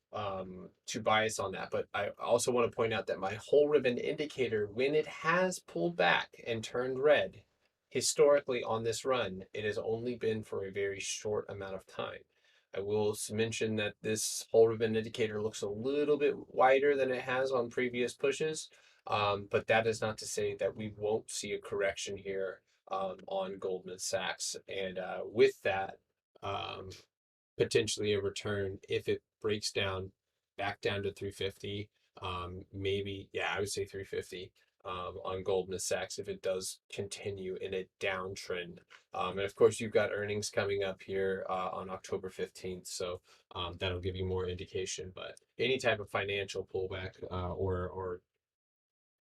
biased on that. But I also want to point out that my whole ribbon indicator, when it has pulled back and turned red, historically on this run, it has only been for a very short amount of time. I will mention that this whole ribbon indicator looks a little bit wider than it has on previous pushes. But that is not to say that we won't see a correction here on Goldman Sachs. And with that, um, potentially a return if it breaks down back down to 350. Maybe, yeah, I would say 350. on Goldman Sachs if it does continue in a downtrend. And of course, you've got earnings coming up here on October 15th, so that'll give you more indication. But any type of financial pullback or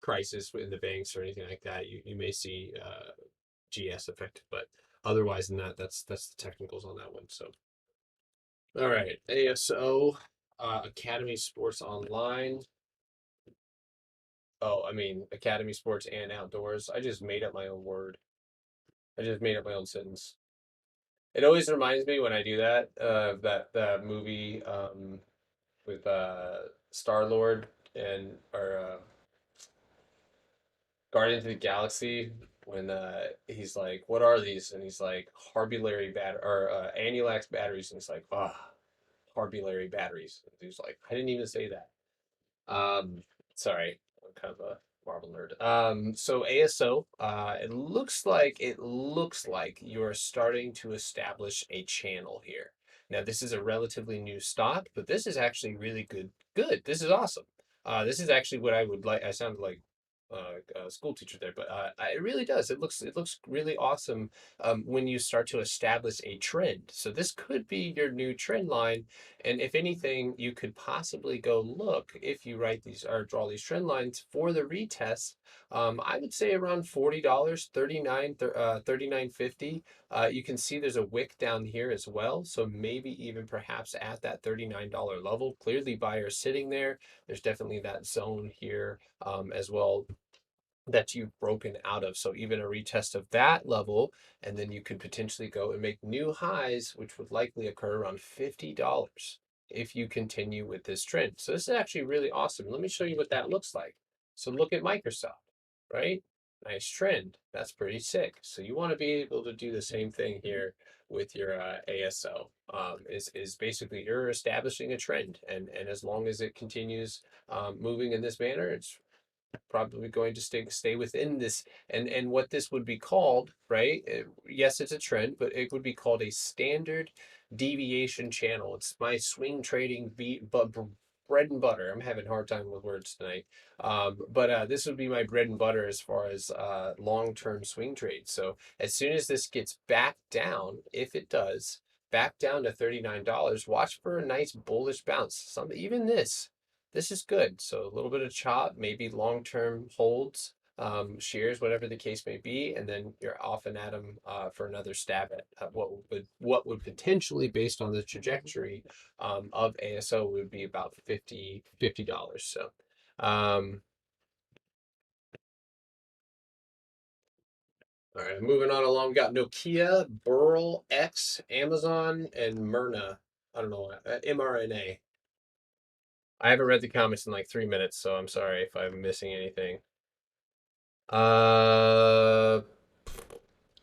crisis in the banks or anything like that, you may see GS affected. But otherwise than that, that's the technicals on that one. So, all right, ASO, Academy Sports Online. Oh, I mean, Academy Sports and Outdoors. I just made up my own word. I just made up my own sentence. It always reminds me when I do that of that movie with Star Lord and or Guardians of the Galaxy when he's like, "What are these?" And he's like, "Harbulary or Anulax batteries." And he's like, "Ah, Harbulary batteries." And he's like, "I didn't even say that." Um, Sorry, I'm kind of a Marvel nerd. So ASO, it looks like you're starting to establish a channel here. Now, this is a relatively new stock, but this is actually really good. Good. This is awesome. This is actually what I would like. I sounded like a school teacher there, but it really does. It looks really awesome when you start to establish a trend. So this could be your new trend line, and if anything, you could possibly go look if you write these or draw these trend lines for the retest. I would say around $40, 39.50. You can see there's a wick down here as well. So maybe even perhaps at that $39 level. Clearly buyers sitting there. There's definitely that zone here as well that you've broken out of. So even a retest of that level, and then you could potentially go and make new highs, which would likely occur around $50 if you continue with this trend. So this is actually really awesome. Let me show you what that looks like. So look at Microsoft, right? Nice trend. That's pretty sick. So you want to be able to do the same thing here with your ASO. Is basically you're establishing a trend, and as long as it continues moving in this manner, it's probably going to stay within this, and what this would be called, right? Yes, it's a trend, but it would be called a standard deviation channel. It's my swing trading bread and butter. I'm having a hard time with words tonight. But this would be my bread and butter as far as long-term swing trades. So as soon as this gets back down, if it does, back down to $39, watch for a nice bullish bounce. Some even this is good. So a little bit of chop, maybe long-term holds, shares, whatever the case may be, and then you're off and at them for another stab at what would potentially, based on the trajectory of ASO, would be about $50. So, all right, moving on along. We got Nokia, Burl, X, Amazon, and Myrna. I don't know, mRNA. I haven't read the comments in like 3 minutes, so I'm sorry if I'm missing anything. Uh,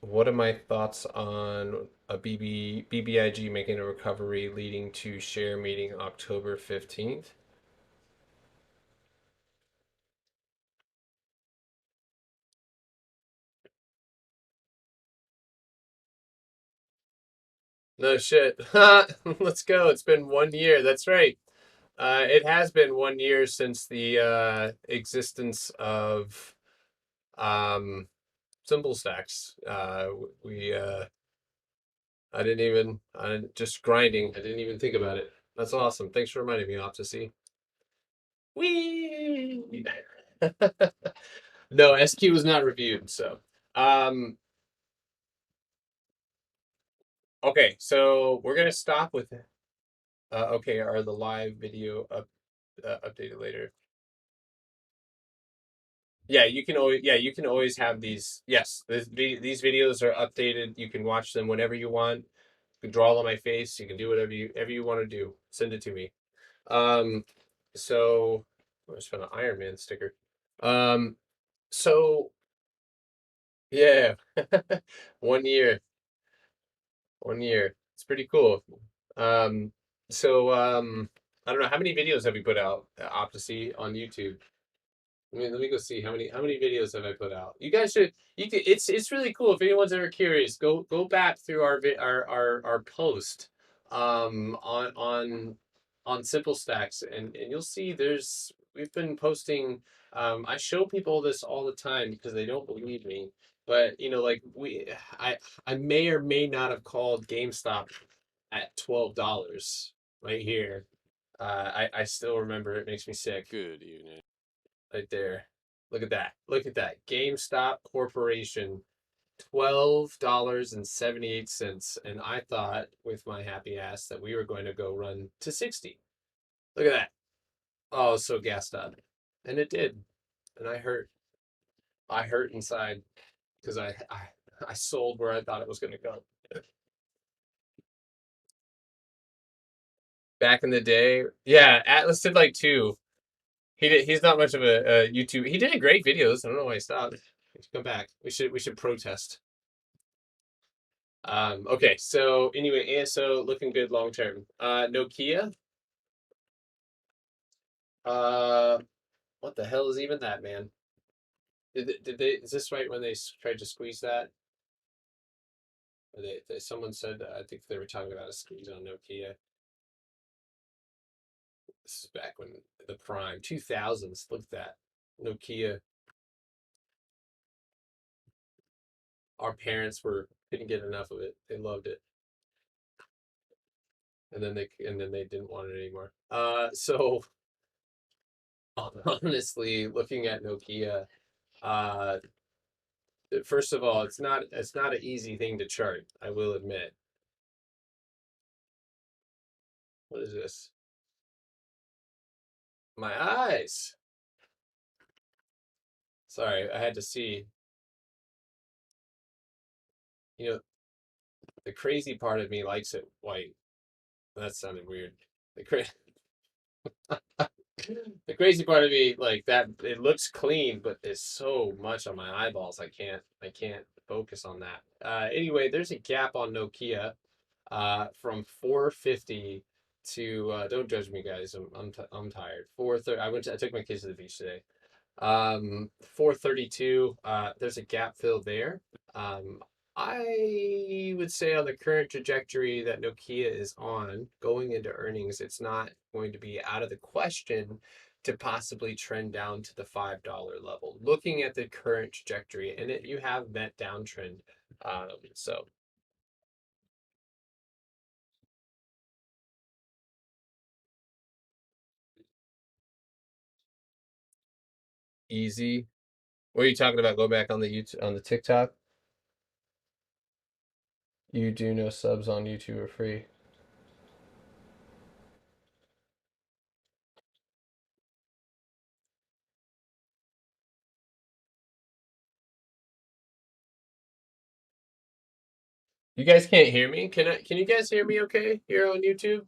what are my thoughts on a BBIG making a recovery leading to share meeting October 15th? No shit. Let's go. It's been 1 year. That's right. It has been 1 year since the existence of um, symbol stacks. We I just grinding. I didn't even think about it. That's awesome. Thanks for reminding me, Opti. Wee. No, SQ was not reviewed. So, um, okay. So we're gonna stop with. Okay, are the live video updated later? Yeah, you can always have these. Yes, these videos are updated. You can watch them whenever you want. You can draw on my face. You can do whatever you want to do. Send it to me. Um, so I just found an Iron Man sticker. Um, so yeah, 1 year, 1 year. It's pretty cool. Um, so I don't know how many videos have you put out, Opti, on YouTube? Let me go see how many videos have I put out. You guys should you can it's really cool if anyone's ever curious. Go back through our post on Simple Stacks, and you'll see we've been posting. I show people this all the time because they don't believe me. But like I may or may not have called GameStop at $12 right here. I still remember it. Makes me sick.
Good evening.
Right there. Look at that. Look at that. GameStop Corporation, $12.78. And I thought with my happy ass that we were going to go run to 60. Look at that. Oh, so gassed up. And it did. And I hurt. I hurt inside because I sold where I thought it was going to go. Back in the day, yeah, Atlas did like two. He's not much of a YouTube. He did great videos. I don't know why he stopped. He should come back. We should protest. Okay, so anyway, ASO looking good long term. Nokia. Uh, what the hell is even that, man? Did they? Is this right when they tried to squeeze that? Or someone said I think they were talking about a squeeze on Nokia. This is back when the prime 2000s. Look at that Nokia. Our parents were couldn't get enough of it. They loved it, and then they didn't want it anymore. So honestly, looking at Nokia, uh, first of all, it's not an easy thing to chart. I will admit. What is this? My eyes. Sorry, I had to see. You know, the crazy part of me likes it white. That sounded weird. The cra- the crazy part of me like that it looks clean, but there's so much on my eyeballs. I can't focus on that. Anyway, there's a gap on Nokia from 450 to don't judge me guys. I'm tired. 430 I took my kids to the beach today. 432, there's a gap fill there. I would say on the current trajectory that Nokia is on going into earnings, it's not going to be out of the question to possibly trend down to the $5 level. Looking at the current trajectory, and you have met downtrend. So easy. What are you talking about? Go back on the YouTube on the TikTok. You do know subs on YouTube are free. You guys can't hear me? Can you guys hear me okay here on YouTube?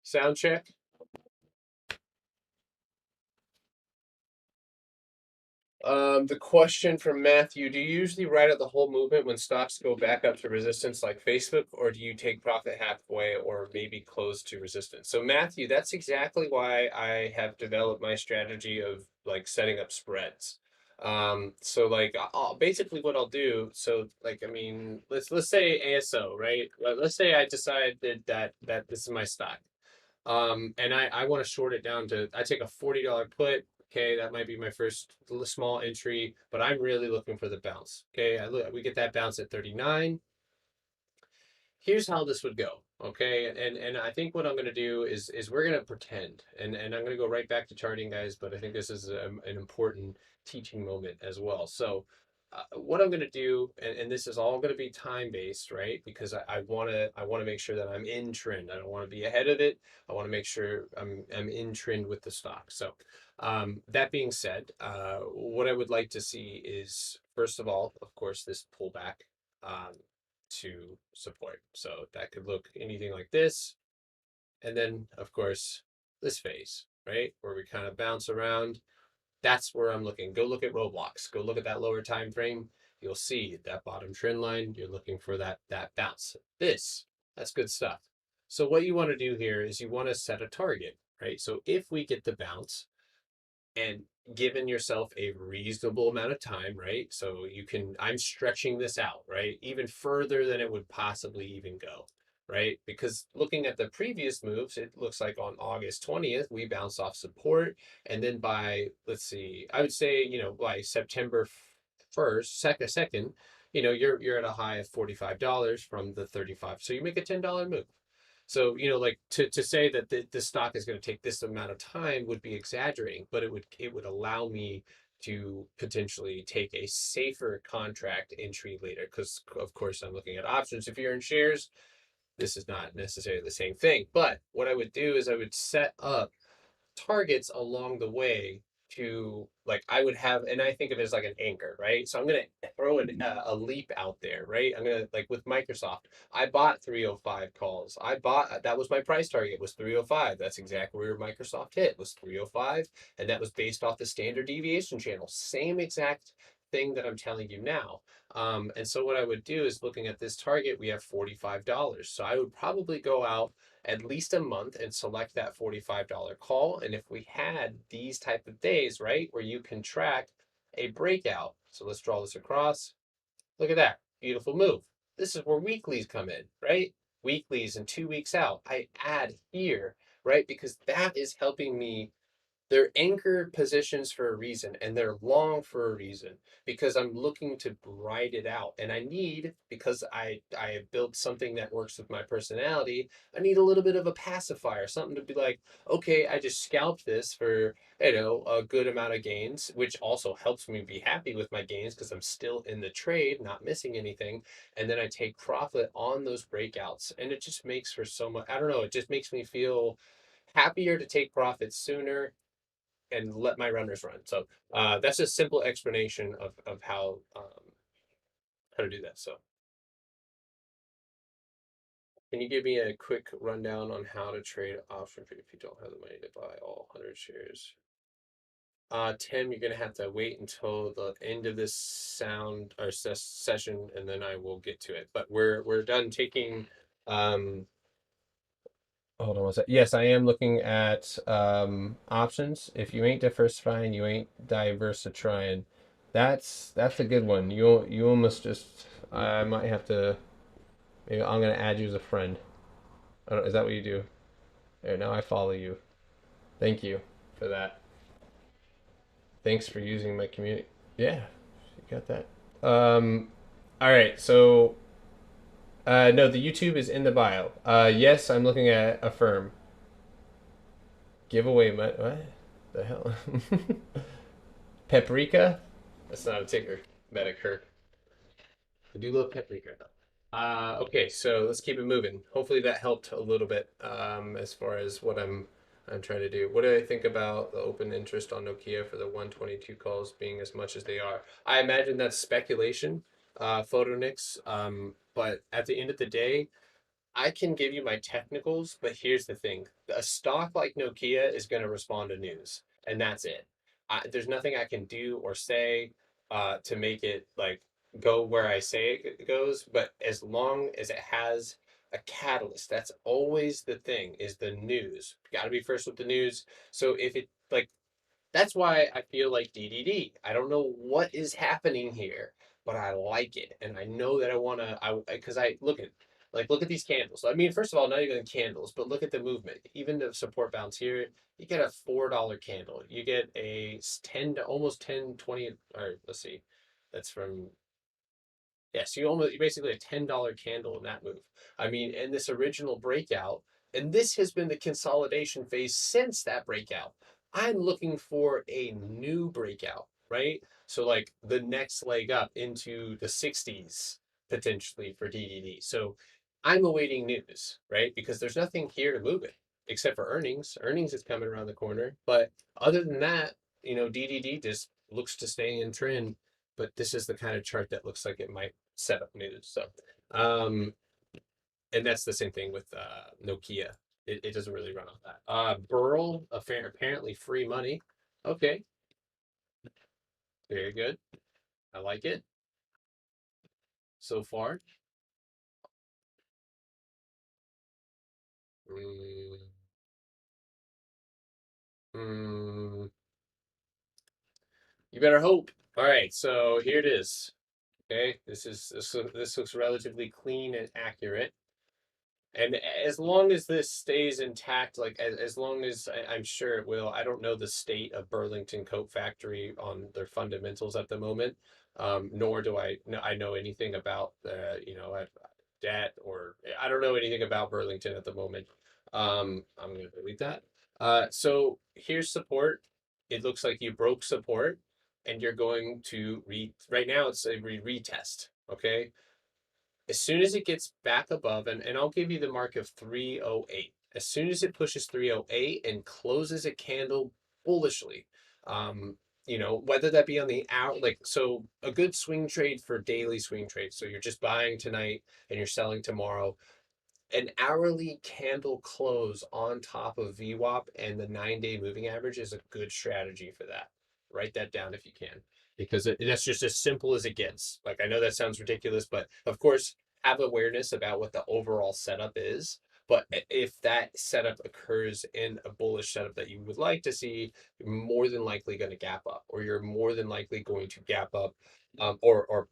Sound check. The question from Matthew, do you usually ride out the whole movement when stocks go back up to resistance like Facebook, or do you take profit halfway or maybe close to resistance? So Matthew, that's exactly why I have developed my strategy of like setting up spreads. So like basically what I'll do, so like I mean, let's say ASO, right? Let's say I decided that this is my stock. And I want to short it down to I take a $40 put. Okay, that might be my first small entry, but I'm really looking for the bounce. Okay, we get that bounce at 39. Here's how this would go. Okay, and I think what I'm gonna do is we're gonna pretend, and I'm gonna go right back to charting, guys. But I think this is an important teaching moment as well. So. What I'm going to do, and this is all going to be time based, right? Because I want to make sure that I'm in trend. I don't want to be ahead of it. I want to make sure I'm in trend with the stock. So that being said, what I would like to see is first of all, of course, this pullback. To support. So that could look anything like this. And then, of course, this phase, right? Where we kind of bounce around. That's where I'm looking. Go look at Roblox. Go look at that lower time frame. You'll see that bottom trend line. You're looking for that bounce. That's good stuff. So what you want to do here is you want to set a target, right? So if we get the bounce, and given yourself a reasonable amount of time, right? So I'm stretching this out, right? Even further than it would possibly even go. right? Because looking at the previous moves, it looks like on August 20th, we bounced off support. And then by, let's see, I would say, by September 1st, second, you're at a high of $45 from the 35. So you make a $10 move. So, like to say that the stock is going to take this amount of time would be exaggerating, but it would allow me to potentially take a safer contract entry later. Because of course I'm looking at options. If you're in shares, this is not necessarily the same thing. But what I would do is I would set up targets along the way to, like, I would have, and I think of it as like an anchor, right? So I'm gonna throw a leap out there, right? I'm gonna, like with Microsoft, I bought 305 calls. That was my price target, was 305. That's exactly where Microsoft hit, was 305, and that was based off the standard deviation channel. Same exact thing that I'm telling you now. And so what I would do is, looking at this target, we have $45. So I would probably go out at least a month and select that $45 call. And if we had these type of days, right, where you can track a breakout. So let's draw this across. Look at that. Beautiful move. This is where weeklies come in, right? Weeklies and 2 weeks out. I add here, right? Because that is helping me. They're anchor positions for a reason, and they're long for a reason, because I'm looking to ride it out. And I need, because I have built something that works with my personality, I need a little bit of a pacifier, something to be like, okay, I just scalped this for, a good amount of gains, which also helps me be happy with my gains because I'm still in the trade, not missing anything. And then I take profit on those breakouts. And it just makes for so much, I don't know, it just makes me feel happier to take profits sooner and let my runners run. So that's a simple explanation of how to do that. So can you give me a quick rundown on how to trade option if you don't have the money to buy all 100 shares? Tim, you're gonna have to wait until the end of this sound or session, and then I will get to it. But we're done taking. Hold on one sec. Yes, I am looking at options. If you ain't diversifying, you ain't diversifying. That's a good one. You almost just, I might have to, maybe I'm gonna add you as a friend. I don't, is that what you do? There, now I follow you. Thank you for that. Thanks for using my community. Yeah, you got that. All right. So no, the YouTube is in the bio. Yes, I'm looking at a firm. Giveaway my what? The hell? Paprika? That's not a ticker. Medicare. I do love paprika though. Okay, so let's keep it moving. Hopefully that helped a little bit as far as what I'm trying to do. What do I think about the open interest on Nokia for the 122 calls being as much as they are? I imagine that's speculation, Photonix. But at the end of the day, I can give you my technicals, but here's the thing. A stock like Nokia is going to respond to news, and that's it. There's nothing I can do or say to make it like go where I say it goes, but as long as it has a catalyst, that's always the thing, is the news. Got to be first with the news. So if it, like, that's why I feel like DDD. I don't know what is happening here, but I like it, and I know that I want to. I because I look at these candles. I mean, first of all, not even candles, but look at the movement. Even the support bounce here, you get a $4 candle. You get a 10 to almost 10, 20. Or let's see, that's from, yeah, so you basically a $10 candle in that move. I mean, in this original breakout, and this has been the consolidation phase since that breakout. I'm looking for a new breakout, right? So like the next leg up into the 60s potentially for DDD. So I'm awaiting news, right? Because there's nothing here to move it except for earnings. Earnings is coming around the corner, but other than that, DDD just looks to stay in trend, but this is the kind of chart that looks like it might set up news. So, um, and that's the same thing with Nokia. It doesn't really run off that. Burl, apparently free money. Okay, very good. I like it so far. Mm, mm, you better hope. All right, so here it is. Okay, this looks relatively clean and accurate. And as long as this stays intact, like as long as I'm sure it will, I don't know the state of Burlington Coat Factory on their fundamentals at the moment, nor do I know anything about the debt, or I don't know anything about Burlington at the moment. I'm going to delete that. So here's support. It looks like you broke support, and you're going to right now it's a retest. Okay, as soon as it gets back above, and I'll give you the mark of 308. As soon as it pushes 308 and closes a candle bullishly, um, whether that be on the hour, like, so a good swing trade for daily swing trades. So you're just buying tonight and you're selling tomorrow. An hourly candle close on top of VWAP and the 9-day moving average is a good strategy for that. Write that down if you can, because that's just as simple as it gets. Like, I know that sounds ridiculous, but of course, have awareness about what the overall setup is. But if that setup occurs in a bullish setup that you would like to see, you're more than likely going to gap up, or you're more than likely going to gap up, or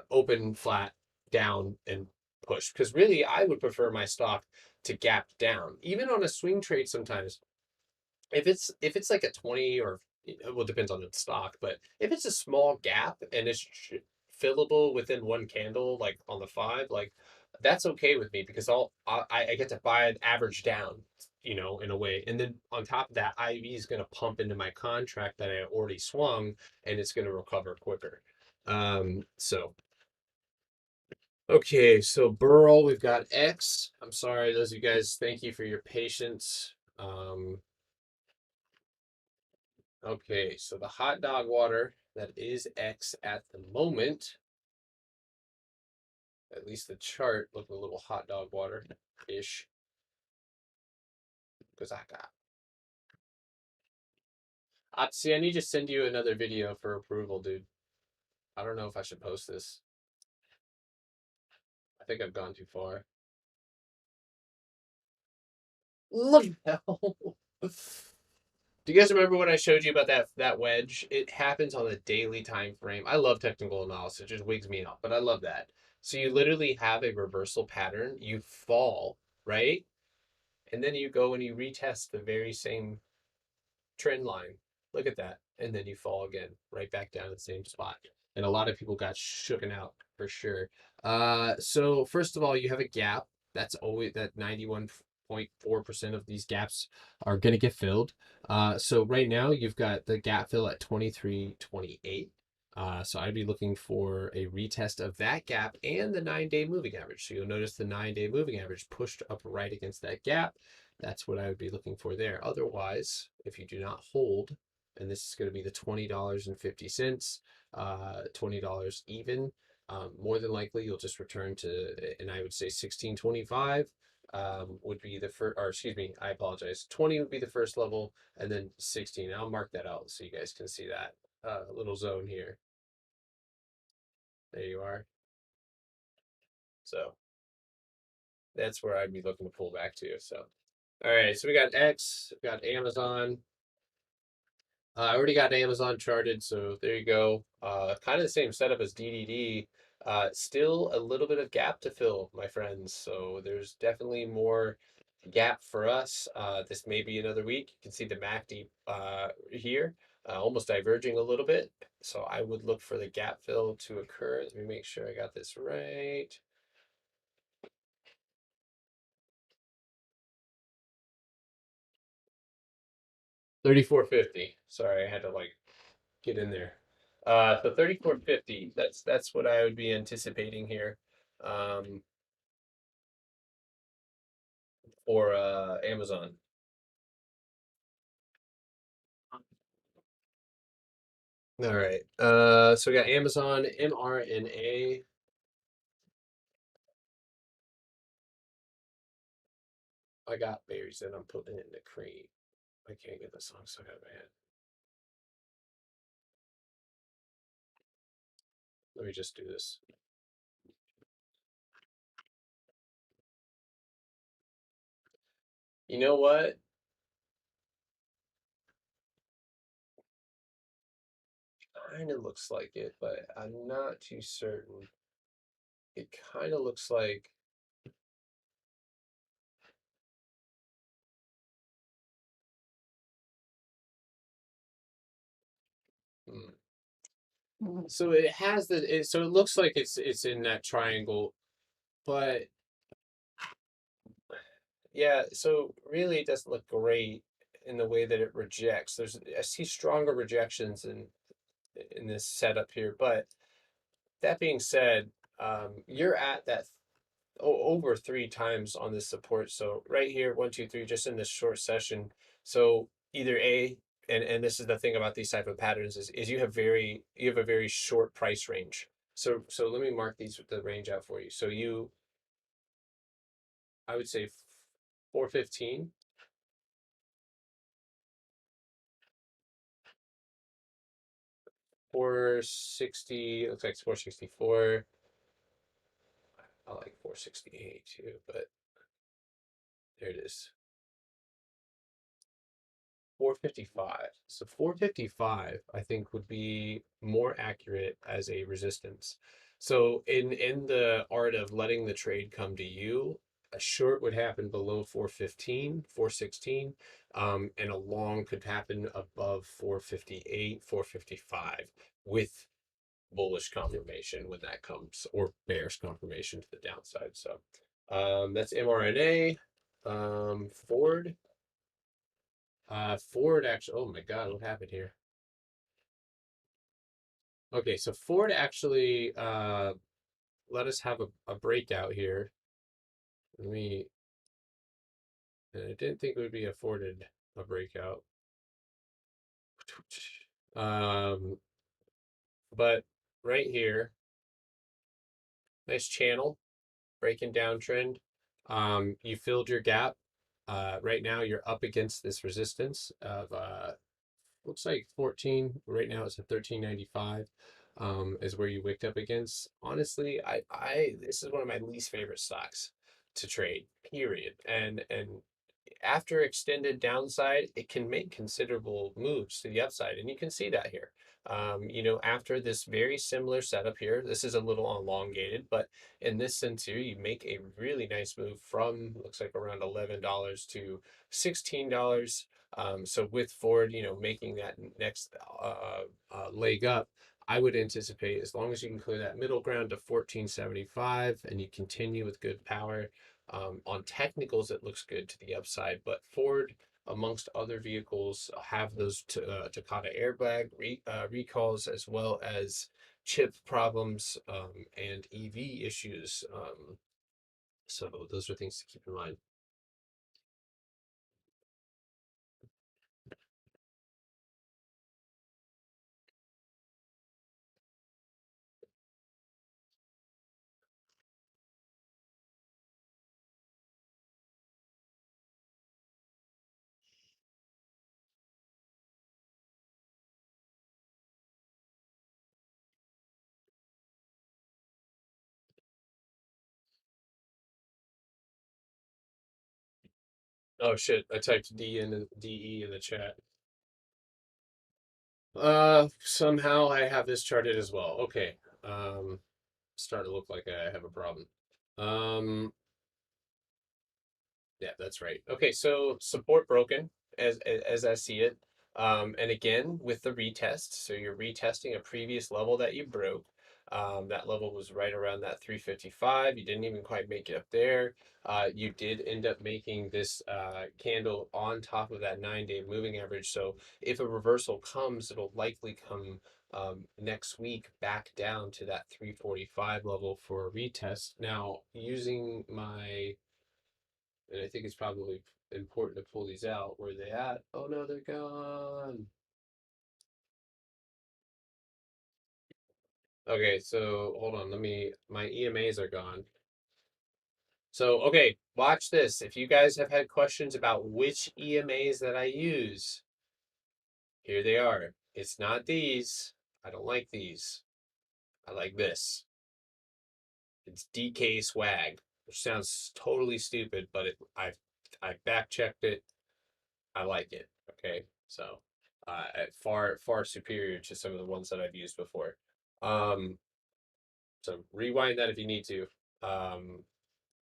open flat down and push, because really I would prefer my stock to gap down even on a swing trade sometimes. If it's like a 20, or well, it depends on the stock, but if it's a small gap and it's fillable within one candle, like on the 5, like, that's okay with me, because I get to buy an average down, in a way, and then on top of that, IV is going to pump into my contract that I already swung, and it's going to recover quicker. So Okay, so Burl, we've got X. I'm sorry, those of you guys, thank you for your patience. Okay, so the hot dog water, that is X at the moment. At least the chart looked a little hot dog water-ish. Because see, I need to send you another video for approval, dude. I don't know if I should post this. I think I've gone too far. Look at Do you guys remember when I showed you about that wedge? It happens on a daily time frame. I love technical analysis; it just wigs me out, but I love that. So you literally have a reversal pattern. You fall, right? And then you go and you retest the very same trend line. Look at that. And then you fall again, right back down to the same spot. And a lot of people got shooken out for sure. So first of all, you have a gap. That's always that 91.4% of these gaps are going to get filled. So right now you've got the gap fill at 23.28. So I'd be looking for a retest of that gap and the 9-day moving average. So you'll notice the 9-day moving average pushed up right against that gap. That's what I would be looking for there. Otherwise, if you do not hold, and this is going to be the $20.50, $20 even, more than likely you'll just return to, and I would say 16.25 would be the first, or excuse me, I apologize. 20 would be the first level, and then 16. I'll mark that out so you guys can see that little zone here. There you are. So that's where I'd be looking to pull back to. So, all right. So we got X, we got Amazon. I already got Amazon charted, so there you go. Kind of the same setup as DDD. Still a little bit of gap to fill, my friends. So there's definitely more gap for us. This may be another week. You can see the MACD here, almost diverging a little bit. So I would look for the gap fill to occur. Let me make sure I got this right. 34.50. Sorry, I had to like get in there. So 34.50. That's what I would be anticipating here, um, for Amazon. All right. So we got Amazon mRNA. I got berries and I'm putting it in the cream. I can't get the song stuck out of my head. Let me just do this. You know what? Kind of looks like it, but I'm not too certain. It kind of looks like So it has so it looks like it's in that triangle, but yeah, so really it doesn't look great in the way that it rejects. I see stronger rejections in this setup here, but that being said, you're at that over three times on this support. So right here, one, two, three, just in this short session. So either A, and this is the thing about these type of patterns is you have a very short price range. So let me mark the range out for you. So I would say 415, 460, looks like it's 464. I like 468 too, but there it is. 455. So 455, I think, would be more accurate as a resistance. So in the art of letting the trade come to you, a short would happen below 415, 416, and a long could happen above 458, 455 with bullish confirmation when that comes, or bearish confirmation to the downside. So that's mRNA. Ford. Ford actually, oh my God, what happened here? Okay, so Ford actually let us have a breakout here. Let me, and I didn't think it would be afforded a breakout. Um, but right here, nice channel, breaking downtrend. You filled your gap. Right now you're up against this resistance of looks like 14 right now. It's at 1395 is where you wicked up against. Honestly, I this is one of my least favorite stocks to trade, period. And after extended downside, it can make considerable moves to the upside, and you can see that here. After this very similar setup here, this is a little elongated, but in this sense here, you make a really nice move from looks like around $11 to $16. So with Ford, making that next leg up, I would anticipate as long as you can clear that middle ground to 1475 and you continue with good power, on technicals, it looks good to the upside, but Ford, amongst other vehicles, have those Takata airbag recalls as well as chip problems and EV issues. So those are things to keep in mind. Oh shit! I typed DE in the chat. Somehow I have this charted as well. Okay. Starting to look like I have a problem. Um, Yeah, that's right. Okay, so support broken as I see it. And again with the retest, so you're retesting a previous level that you broke. That level was right around that 355. You didn't even quite make it up there. You did end up making this candle on top of that 9-day moving average. So if a reversal comes, it'll likely come next week back down to that 345 level for a retest. Now, using my and I think it's probably important to pull these out. Where are they at? Oh no, they're gone. Okay, so hold on. My EMAs are gone. So, okay, watch this. If you guys have had questions about which EMAs that I use, here they are. It's not these. I don't like these. I like this. It's DK swag, which sounds totally stupid, but I back checked it. I like it. Okay, so far superior to some of the ones that I've used before. Um, so rewind that if you need to.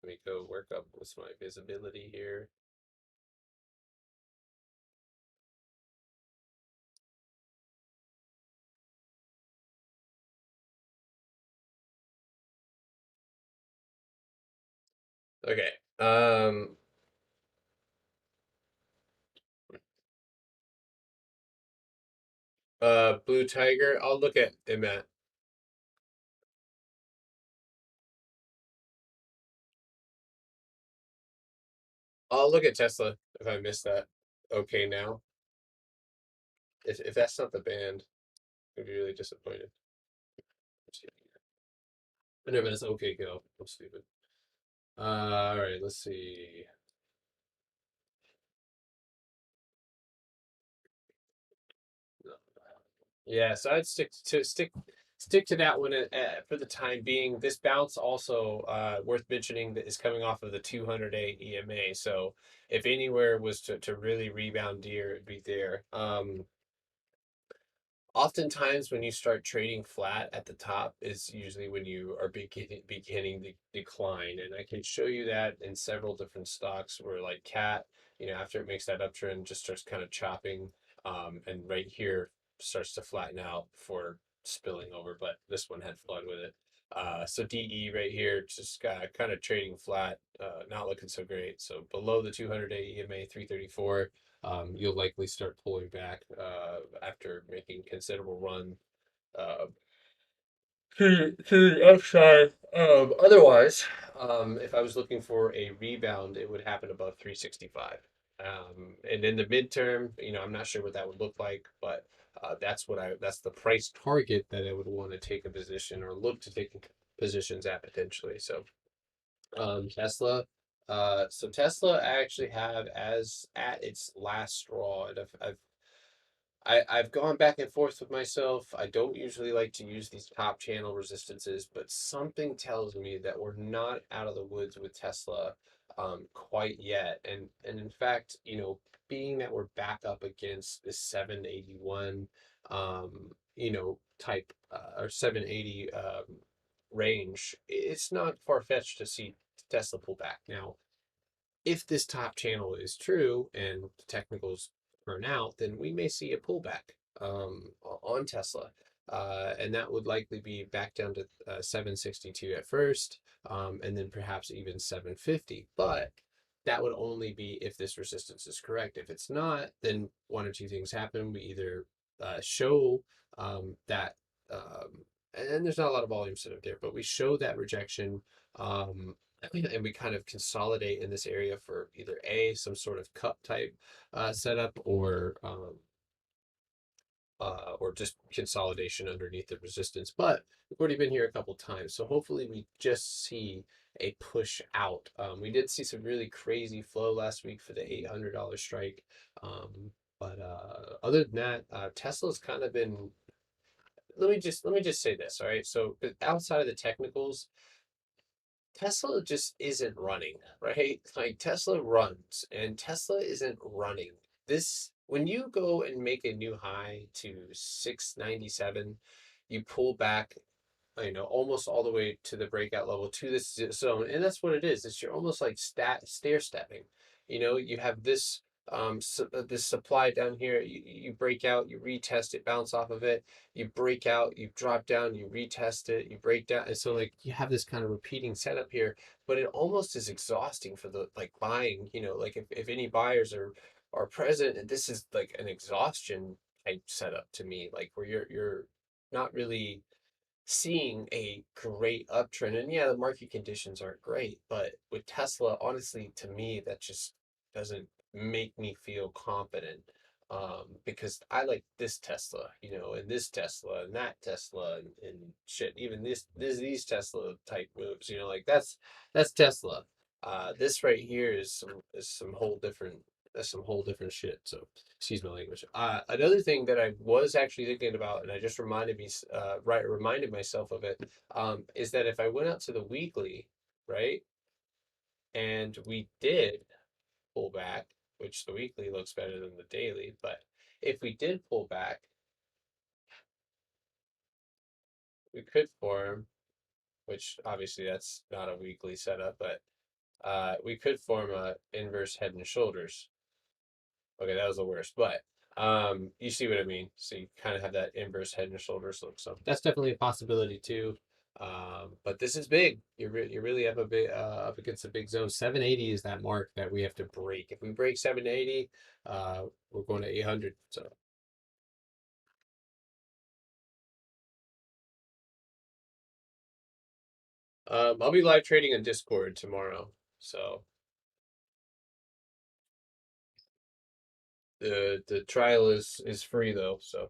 Let me go work up with my visibility here. Okay. Blue Tiger. I'll look at him at. I'll look at Tesla if I missed that. Okay, now if that's not the band, I'd be really disappointed. I never that's okay go. I'm stupid. All right, let's see. Yeah, so I'd stick to that one for the time being. This bounce also worth mentioning that is coming off of the 200-day EMA. So if anywhere was to really rebound deer, it'd be there. Oftentimes when you start trading flat at the top is usually when you are beginning the decline, and I can show you that in several different stocks where like cat, after it makes that uptrend just starts kind of chopping, and right here starts to flatten out before spilling over, but this one had flood with it. So DE right here just got kind of trading flat, not looking so great. So below the 200-day EMA 334, you'll likely start pulling back after making considerable run uh, to the upside. Otherwise, if I was looking for a rebound, it would happen above 365. And in the midterm, I'm not sure what that would look like, but that's the price target that I would want to take a position or look to take positions at potentially. So Tesla. So Tesla I actually have as at its last straw, and I've gone back and forth with myself. I don't usually like to use these top channel resistances, but something tells me that we're not out of the woods with Tesla quite yet. And in fact, being that we're back up against this 781 type or 780 range, it's not far fetched to see Tesla pull back. Now, if this top channel is true and the technicals burn out, then we may see a pullback on Tesla. And that would likely be back down to 762 at first, and then perhaps even 750. But that would only be if this resistance is correct. If it's not, then one or two things happen. We either show that, and there's not a lot of volume set up there, but we show that rejection. And we kind of consolidate in this area for either some sort of cup type setup, or just consolidation underneath the resistance. But we've already been here a couple times, so hopefully we just see a push out. We did see some really crazy flow last week for the $800 strike, but other than that, Tesla's kind of been. Let me just say this, all right? So outside of the technicals, Tesla just isn't running, right? Like Tesla runs and Tesla isn't running. This when you go and make a new high to 697, you pull back, almost all the way to the breakout level to this zone, and that's what it is. It's you're almost like stair stepping. You have this supply down here. You break out, you retest it, bounce off of it. You break out, you drop down, you retest it, you break down, and so like you have this kind of repeating setup here. But it almost is exhausting for the like buying. Like if any buyers are present, and this is like an exhaustion type setup to me, like where you're not really seeing a great uptrend. And yeah, the market conditions aren't great, but with Tesla, honestly, to me, that just doesn't make me feel confident. Because I like this Tesla, and this Tesla and that Tesla and shit. Even these Tesla type moves, like that's Tesla. This right here is some whole different shit. So excuse my language. Another thing that I was actually thinking about, and I just reminded myself of it, is that if I went out to the weekly, right, and we did pull back, which the weekly looks better than the daily, but if we did pull back, we could form, which obviously that's not a weekly setup, but we could form a inverse head and shoulders. Okay, that was the worst, but you see what I mean. So you kind of have that inverse head and shoulders look. So that's definitely a possibility too. But this is big. You really have a bit up against a big zone. 780 is that mark that we have to break. If we break 780, we're going to 800. So I'll be live trading on Discord tomorrow. So the trial is free though. So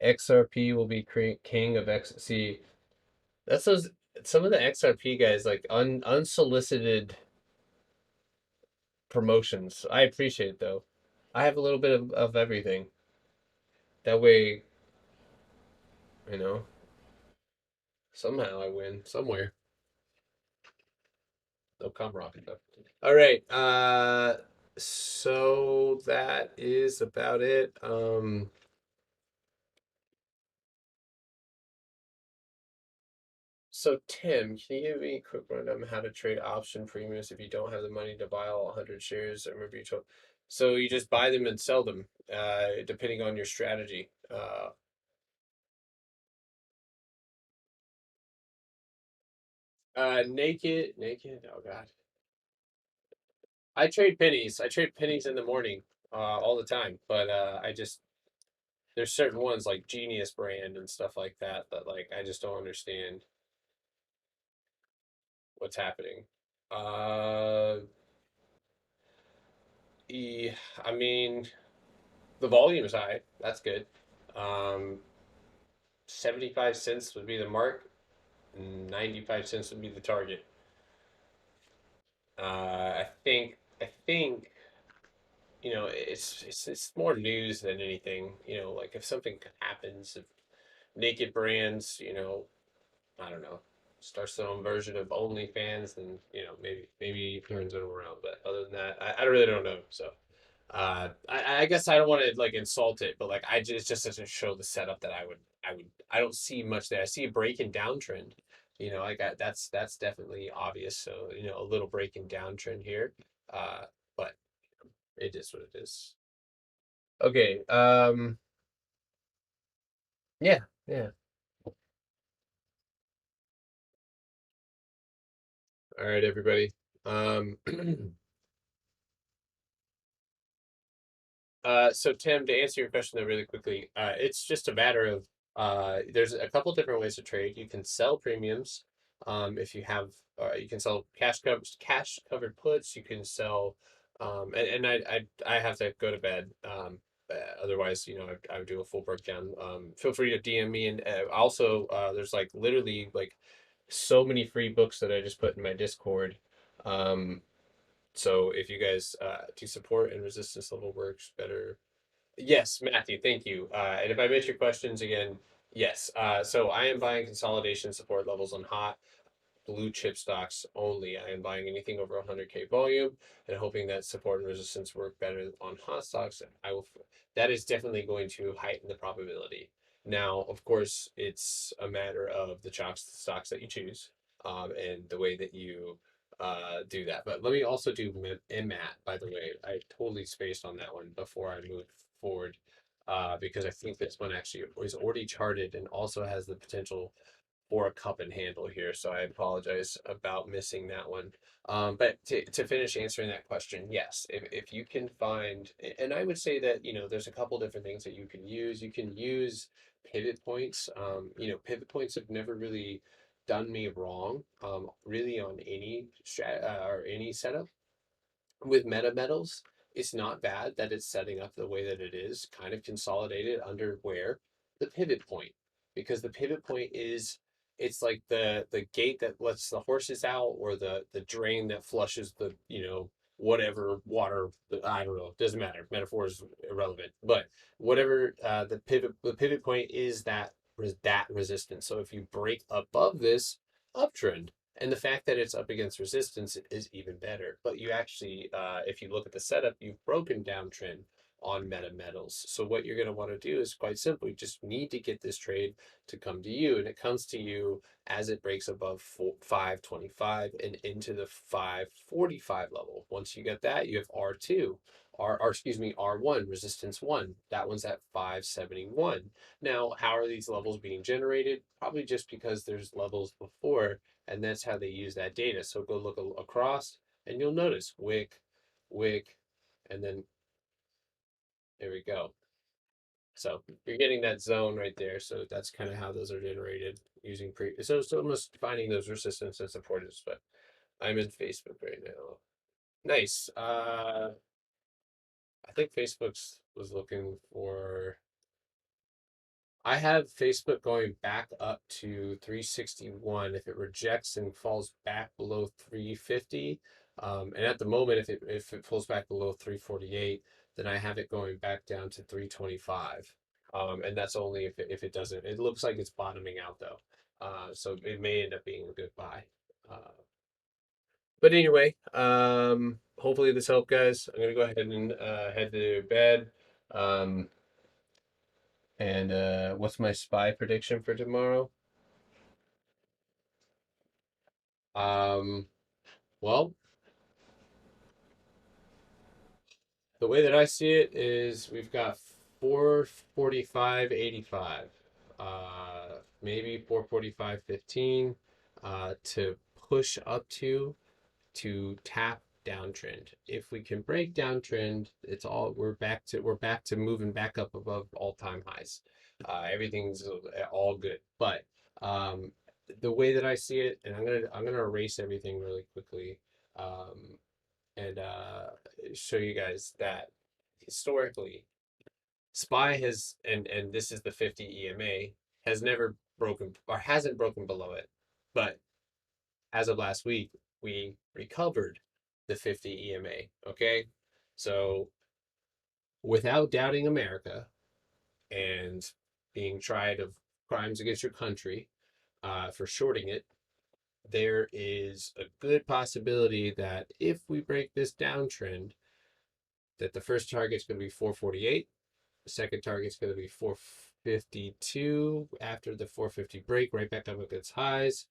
XRP will be king of X. See, that's those some of the XRP guys like unsolicited promotions. I appreciate though. I have a little bit of everything. That way, you know, somehow I win somewhere. They'll come rocket though. All right. So that is about it. So Tim, can you give me a quick rundown on how to trade option premiums if you don't have the money to buy all 100 shares? I remember you told. So you just buy them and sell them, depending on your strategy. Naked. Oh God, I trade pennies. I trade pennies in the morning, all the time. But I just there's certain ones like Genius Brand and stuff like that that like I just don't understand what's happening. Uh, e, I mean the volume is high. That's good. 75 cents would be the mark. 95 cents would be the target. I think it's more news than anything. Like if something happens, if Naked Brands, I don't know, starts their own version of OnlyFans, then maybe turns it around. But other than that, I really don't know. So I guess I don't want to like insult it, but like it just doesn't show the setup that I don't see much there. I see a break in downtrend. That's definitely obvious. So a little break in downtrend here, but it is what it is. Okay. Yeah. Yeah. All right, everybody. Um, so Tim, to answer your question though really quickly, it's just a matter of there's a couple different ways to trade. You can sell premiums, if you have, you can sell cash covered puts. You can sell, and I have to go to bed. Otherwise, I would do a full breakdown. Feel free to DM me, and also there's like literally like so many free books that I just put in my Discord. Um, so if you guys do support and resistance level works better. Yes, Matthew, thank you. And if I missed your questions again, yes. So I am buying consolidation support levels on hot blue chip stocks only. I am buying anything over 100K volume and hoping that support and resistance work better on hot stocks. That is definitely going to heighten the probability. Now, of course, it's a matter of the stocks that you choose, and the way that you do that. But let me also do MAT, by the way. I totally spaced on that one before I moved forward, because I think this one actually is already charted and also has the potential for a cup and handle here, so I apologize about missing that one. But to finish answering that question, yes, if you can find, and I would say that there's a couple different things that you can use. You can use pivot points. Pivot points have never really done me wrong, really on any or any setup with meta metals. It's not bad that it's setting up the way that it is, kind of consolidated under where the pivot point, because the pivot point is it's like the gate that lets the horses out, or the drain that flushes the whatever water. I don't know. Doesn't matter. Metaphor is irrelevant. But whatever the pivot point is that resistance. So if you break above this uptrend, and the fact that it's up against resistance is even better. But you actually, if you look at the setup, you've broken downtrend on meta metals. So what you're going to want to do is quite simply just need to get this trade to come to you. And it comes to you as it breaks above 525 and into the 545 level. Once you get that, you have R2. or excuse me, R1, resistance 1. That one's at 571. Now, how are these levels being generated? Probably just because there's levels before, and that's how they use that data. So go look across, and you'll notice wick, wick, and then there we go. So you're getting that zone right there. So that's kind of how those are generated using So it's almost finding those resistance and supporters. But I'm in Facebook right now. Nice. I think Facebook's was looking for. I have Facebook going back up to 361. If it rejects and falls back below 350, and at the moment, if it falls back below 348, then I have it going back down to 325. And that's only if it doesn't. It looks like it's bottoming out though, so it may end up being a good buy. But anyway, hopefully this helped, guys. I'm gonna go ahead and head to bed. Um, and what's my spy prediction for tomorrow? Um, well, the way that I see it is we've got 445.85, maybe 445.15, to push up to tap downtrend. If we can break downtrend, it's all we're back to moving back up above all-time highs. Everything's all good. But um, the way that I see it, and I'm gonna erase everything really quickly, and show you guys that historically, SPY has and this is the 50 EMA has never broken or hasn't broken below it, but as of last week, we recovered the 50 EMA. Okay. So without doubting America and being tried of crimes against your country for shorting it, there is a good possibility that if we break this downtrend, that the first target is going to be 448. The second target is going to be 452 after the 450 break, right back up against highs.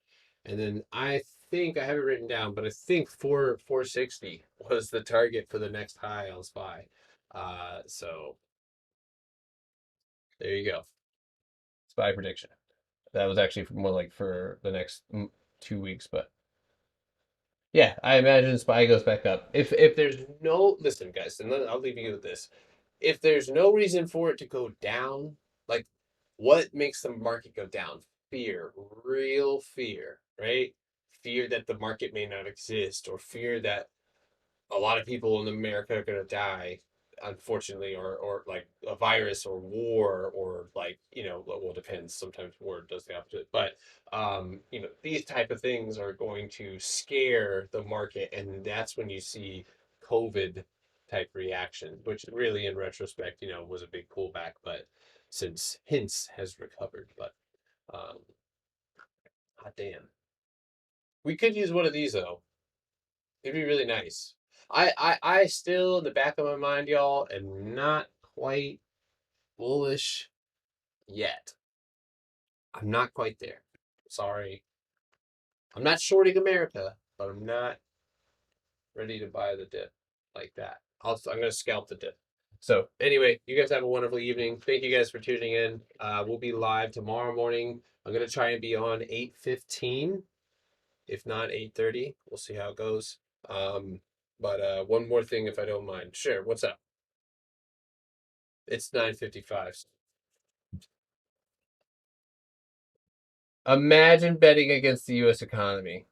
And then I think I have it written down, but I think 460 was the target for the next high on SPY. So there you go. SPY prediction. That was actually more like for the next 2 weeks, but yeah, I imagine SPY goes back up. If there's no listen, guys, and then I'll leave you with this. If there's no reason for it to go down, like what makes the market go down? Fear, real fear, right? Fear that the market may not exist, or fear that a lot of people in America are going to die, unfortunately, or like a virus or war, or like, well, it depends. Sometimes war does the opposite, but these type of things are going to scare the market, and that's when you see COVID type reaction, which really, in retrospect, was a big pullback, but since hints has recovered, but um, hot damn, we could use one of these though. It'd be really nice. I still, in the back of my mind, y'all, am not quite bullish yet. I'm not quite there. Sorry. I'm not shorting America, but I'm not ready to buy the dip like that. I'm going to scalp the dip. So, anyway, you guys have a wonderful evening. Thank you guys for tuning in. We'll be live tomorrow morning. I'm going to try and be on 8:15, if not 8:30. We'll see how it goes. But one more thing, if I don't mind. Sure. What's up? It's 9:55. Imagine betting against the U.S. economy.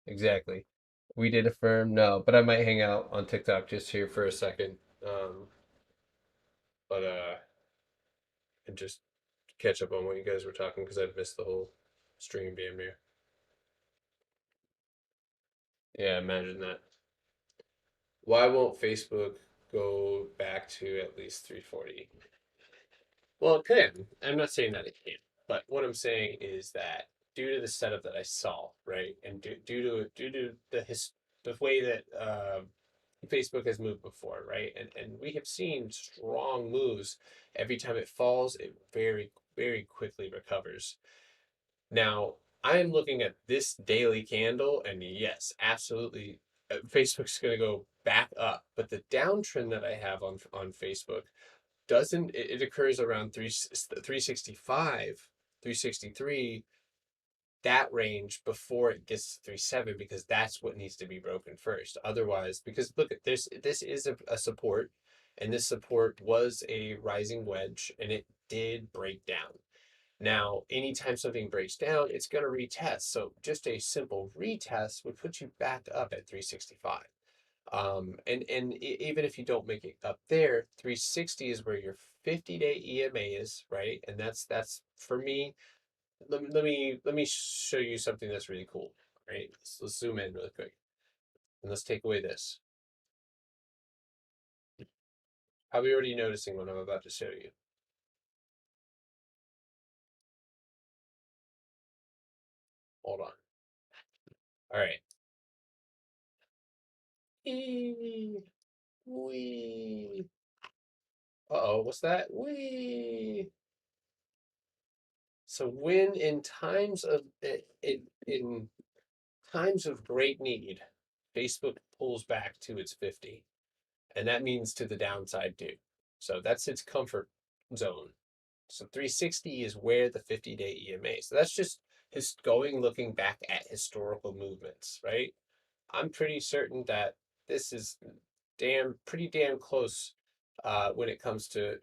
Exactly. We did affirm no, but I might hang out on TikTok just here for a second. But and just catch up on what you guys were talking because I've missed the whole stream damn near. Yeah, imagine that. Why won't Facebook go back to at least 340? Well, it can. I'm not saying that it can't, but what I'm saying is that due to the setup that I saw, right, and due to the way that Facebook has moved before, right, and we have seen strong moves every time it falls, it very very quickly recovers. Now, I am looking at this daily candle, and yes, absolutely, Facebook's going to go back up. But the downtrend that I have on Facebook doesn't, it occurs around 365, 363, that range before it gets to 37, because that's what needs to be broken first. Otherwise, because look at this is a support, and this support was a rising wedge, and it did break down. Now, anytime something breaks down, it's going to retest. So just a simple retest would put you back up at 365. And even if you don't make it up there, 360 is where your 50-day EMA is, right? And that's for me. Let me show you something that's really cool, right? Let's zoom in really quick, and let's take away this. Probably already noticing what I'm about to show you. Hold on. All right. Wee. Uh-oh, what's that? Wee. So when in times of in times of great need, Facebook pulls back to its 50, and that means to the downside too. So that's its comfort zone. So 360 is where the 50-day EMA. So that's just his looking back at historical movements, right? I'm pretty certain that this is pretty damn close when it comes to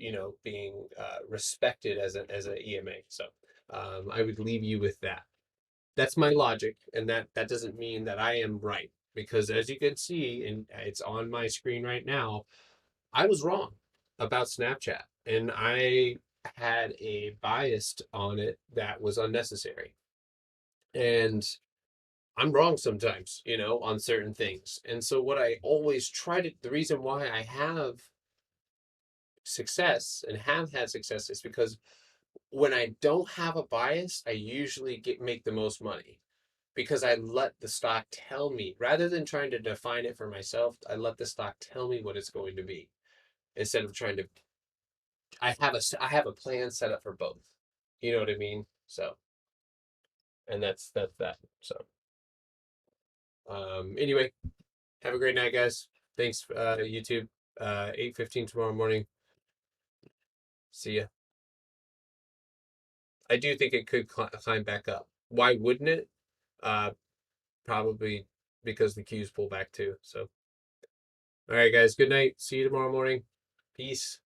being respected as a EMA. So I would leave you with that. That's my logic, and that doesn't mean that I am right, because as you can see, and it's on my screen right now, I was wrong about Snapchat, and I had a bias on it that was unnecessary. And I'm wrong sometimes, on certain things. And so what I always try to, the reason why I have success and have had success is because when I don't have a bias, I usually make the most money, because I let the stock tell me, rather than trying to define it for myself. I let the stock tell me what it's going to be, instead of trying to. I have a plan set up for both. You know what I mean? So, and that's that. So, anyway, have a great night, guys. Thanks, YouTube. 8:15 tomorrow morning. See ya. I do think it could climb back up. Why wouldn't it? Uh, Probably because the Qs pull back too. So, all right, guys. Good night. See you tomorrow morning. Peace.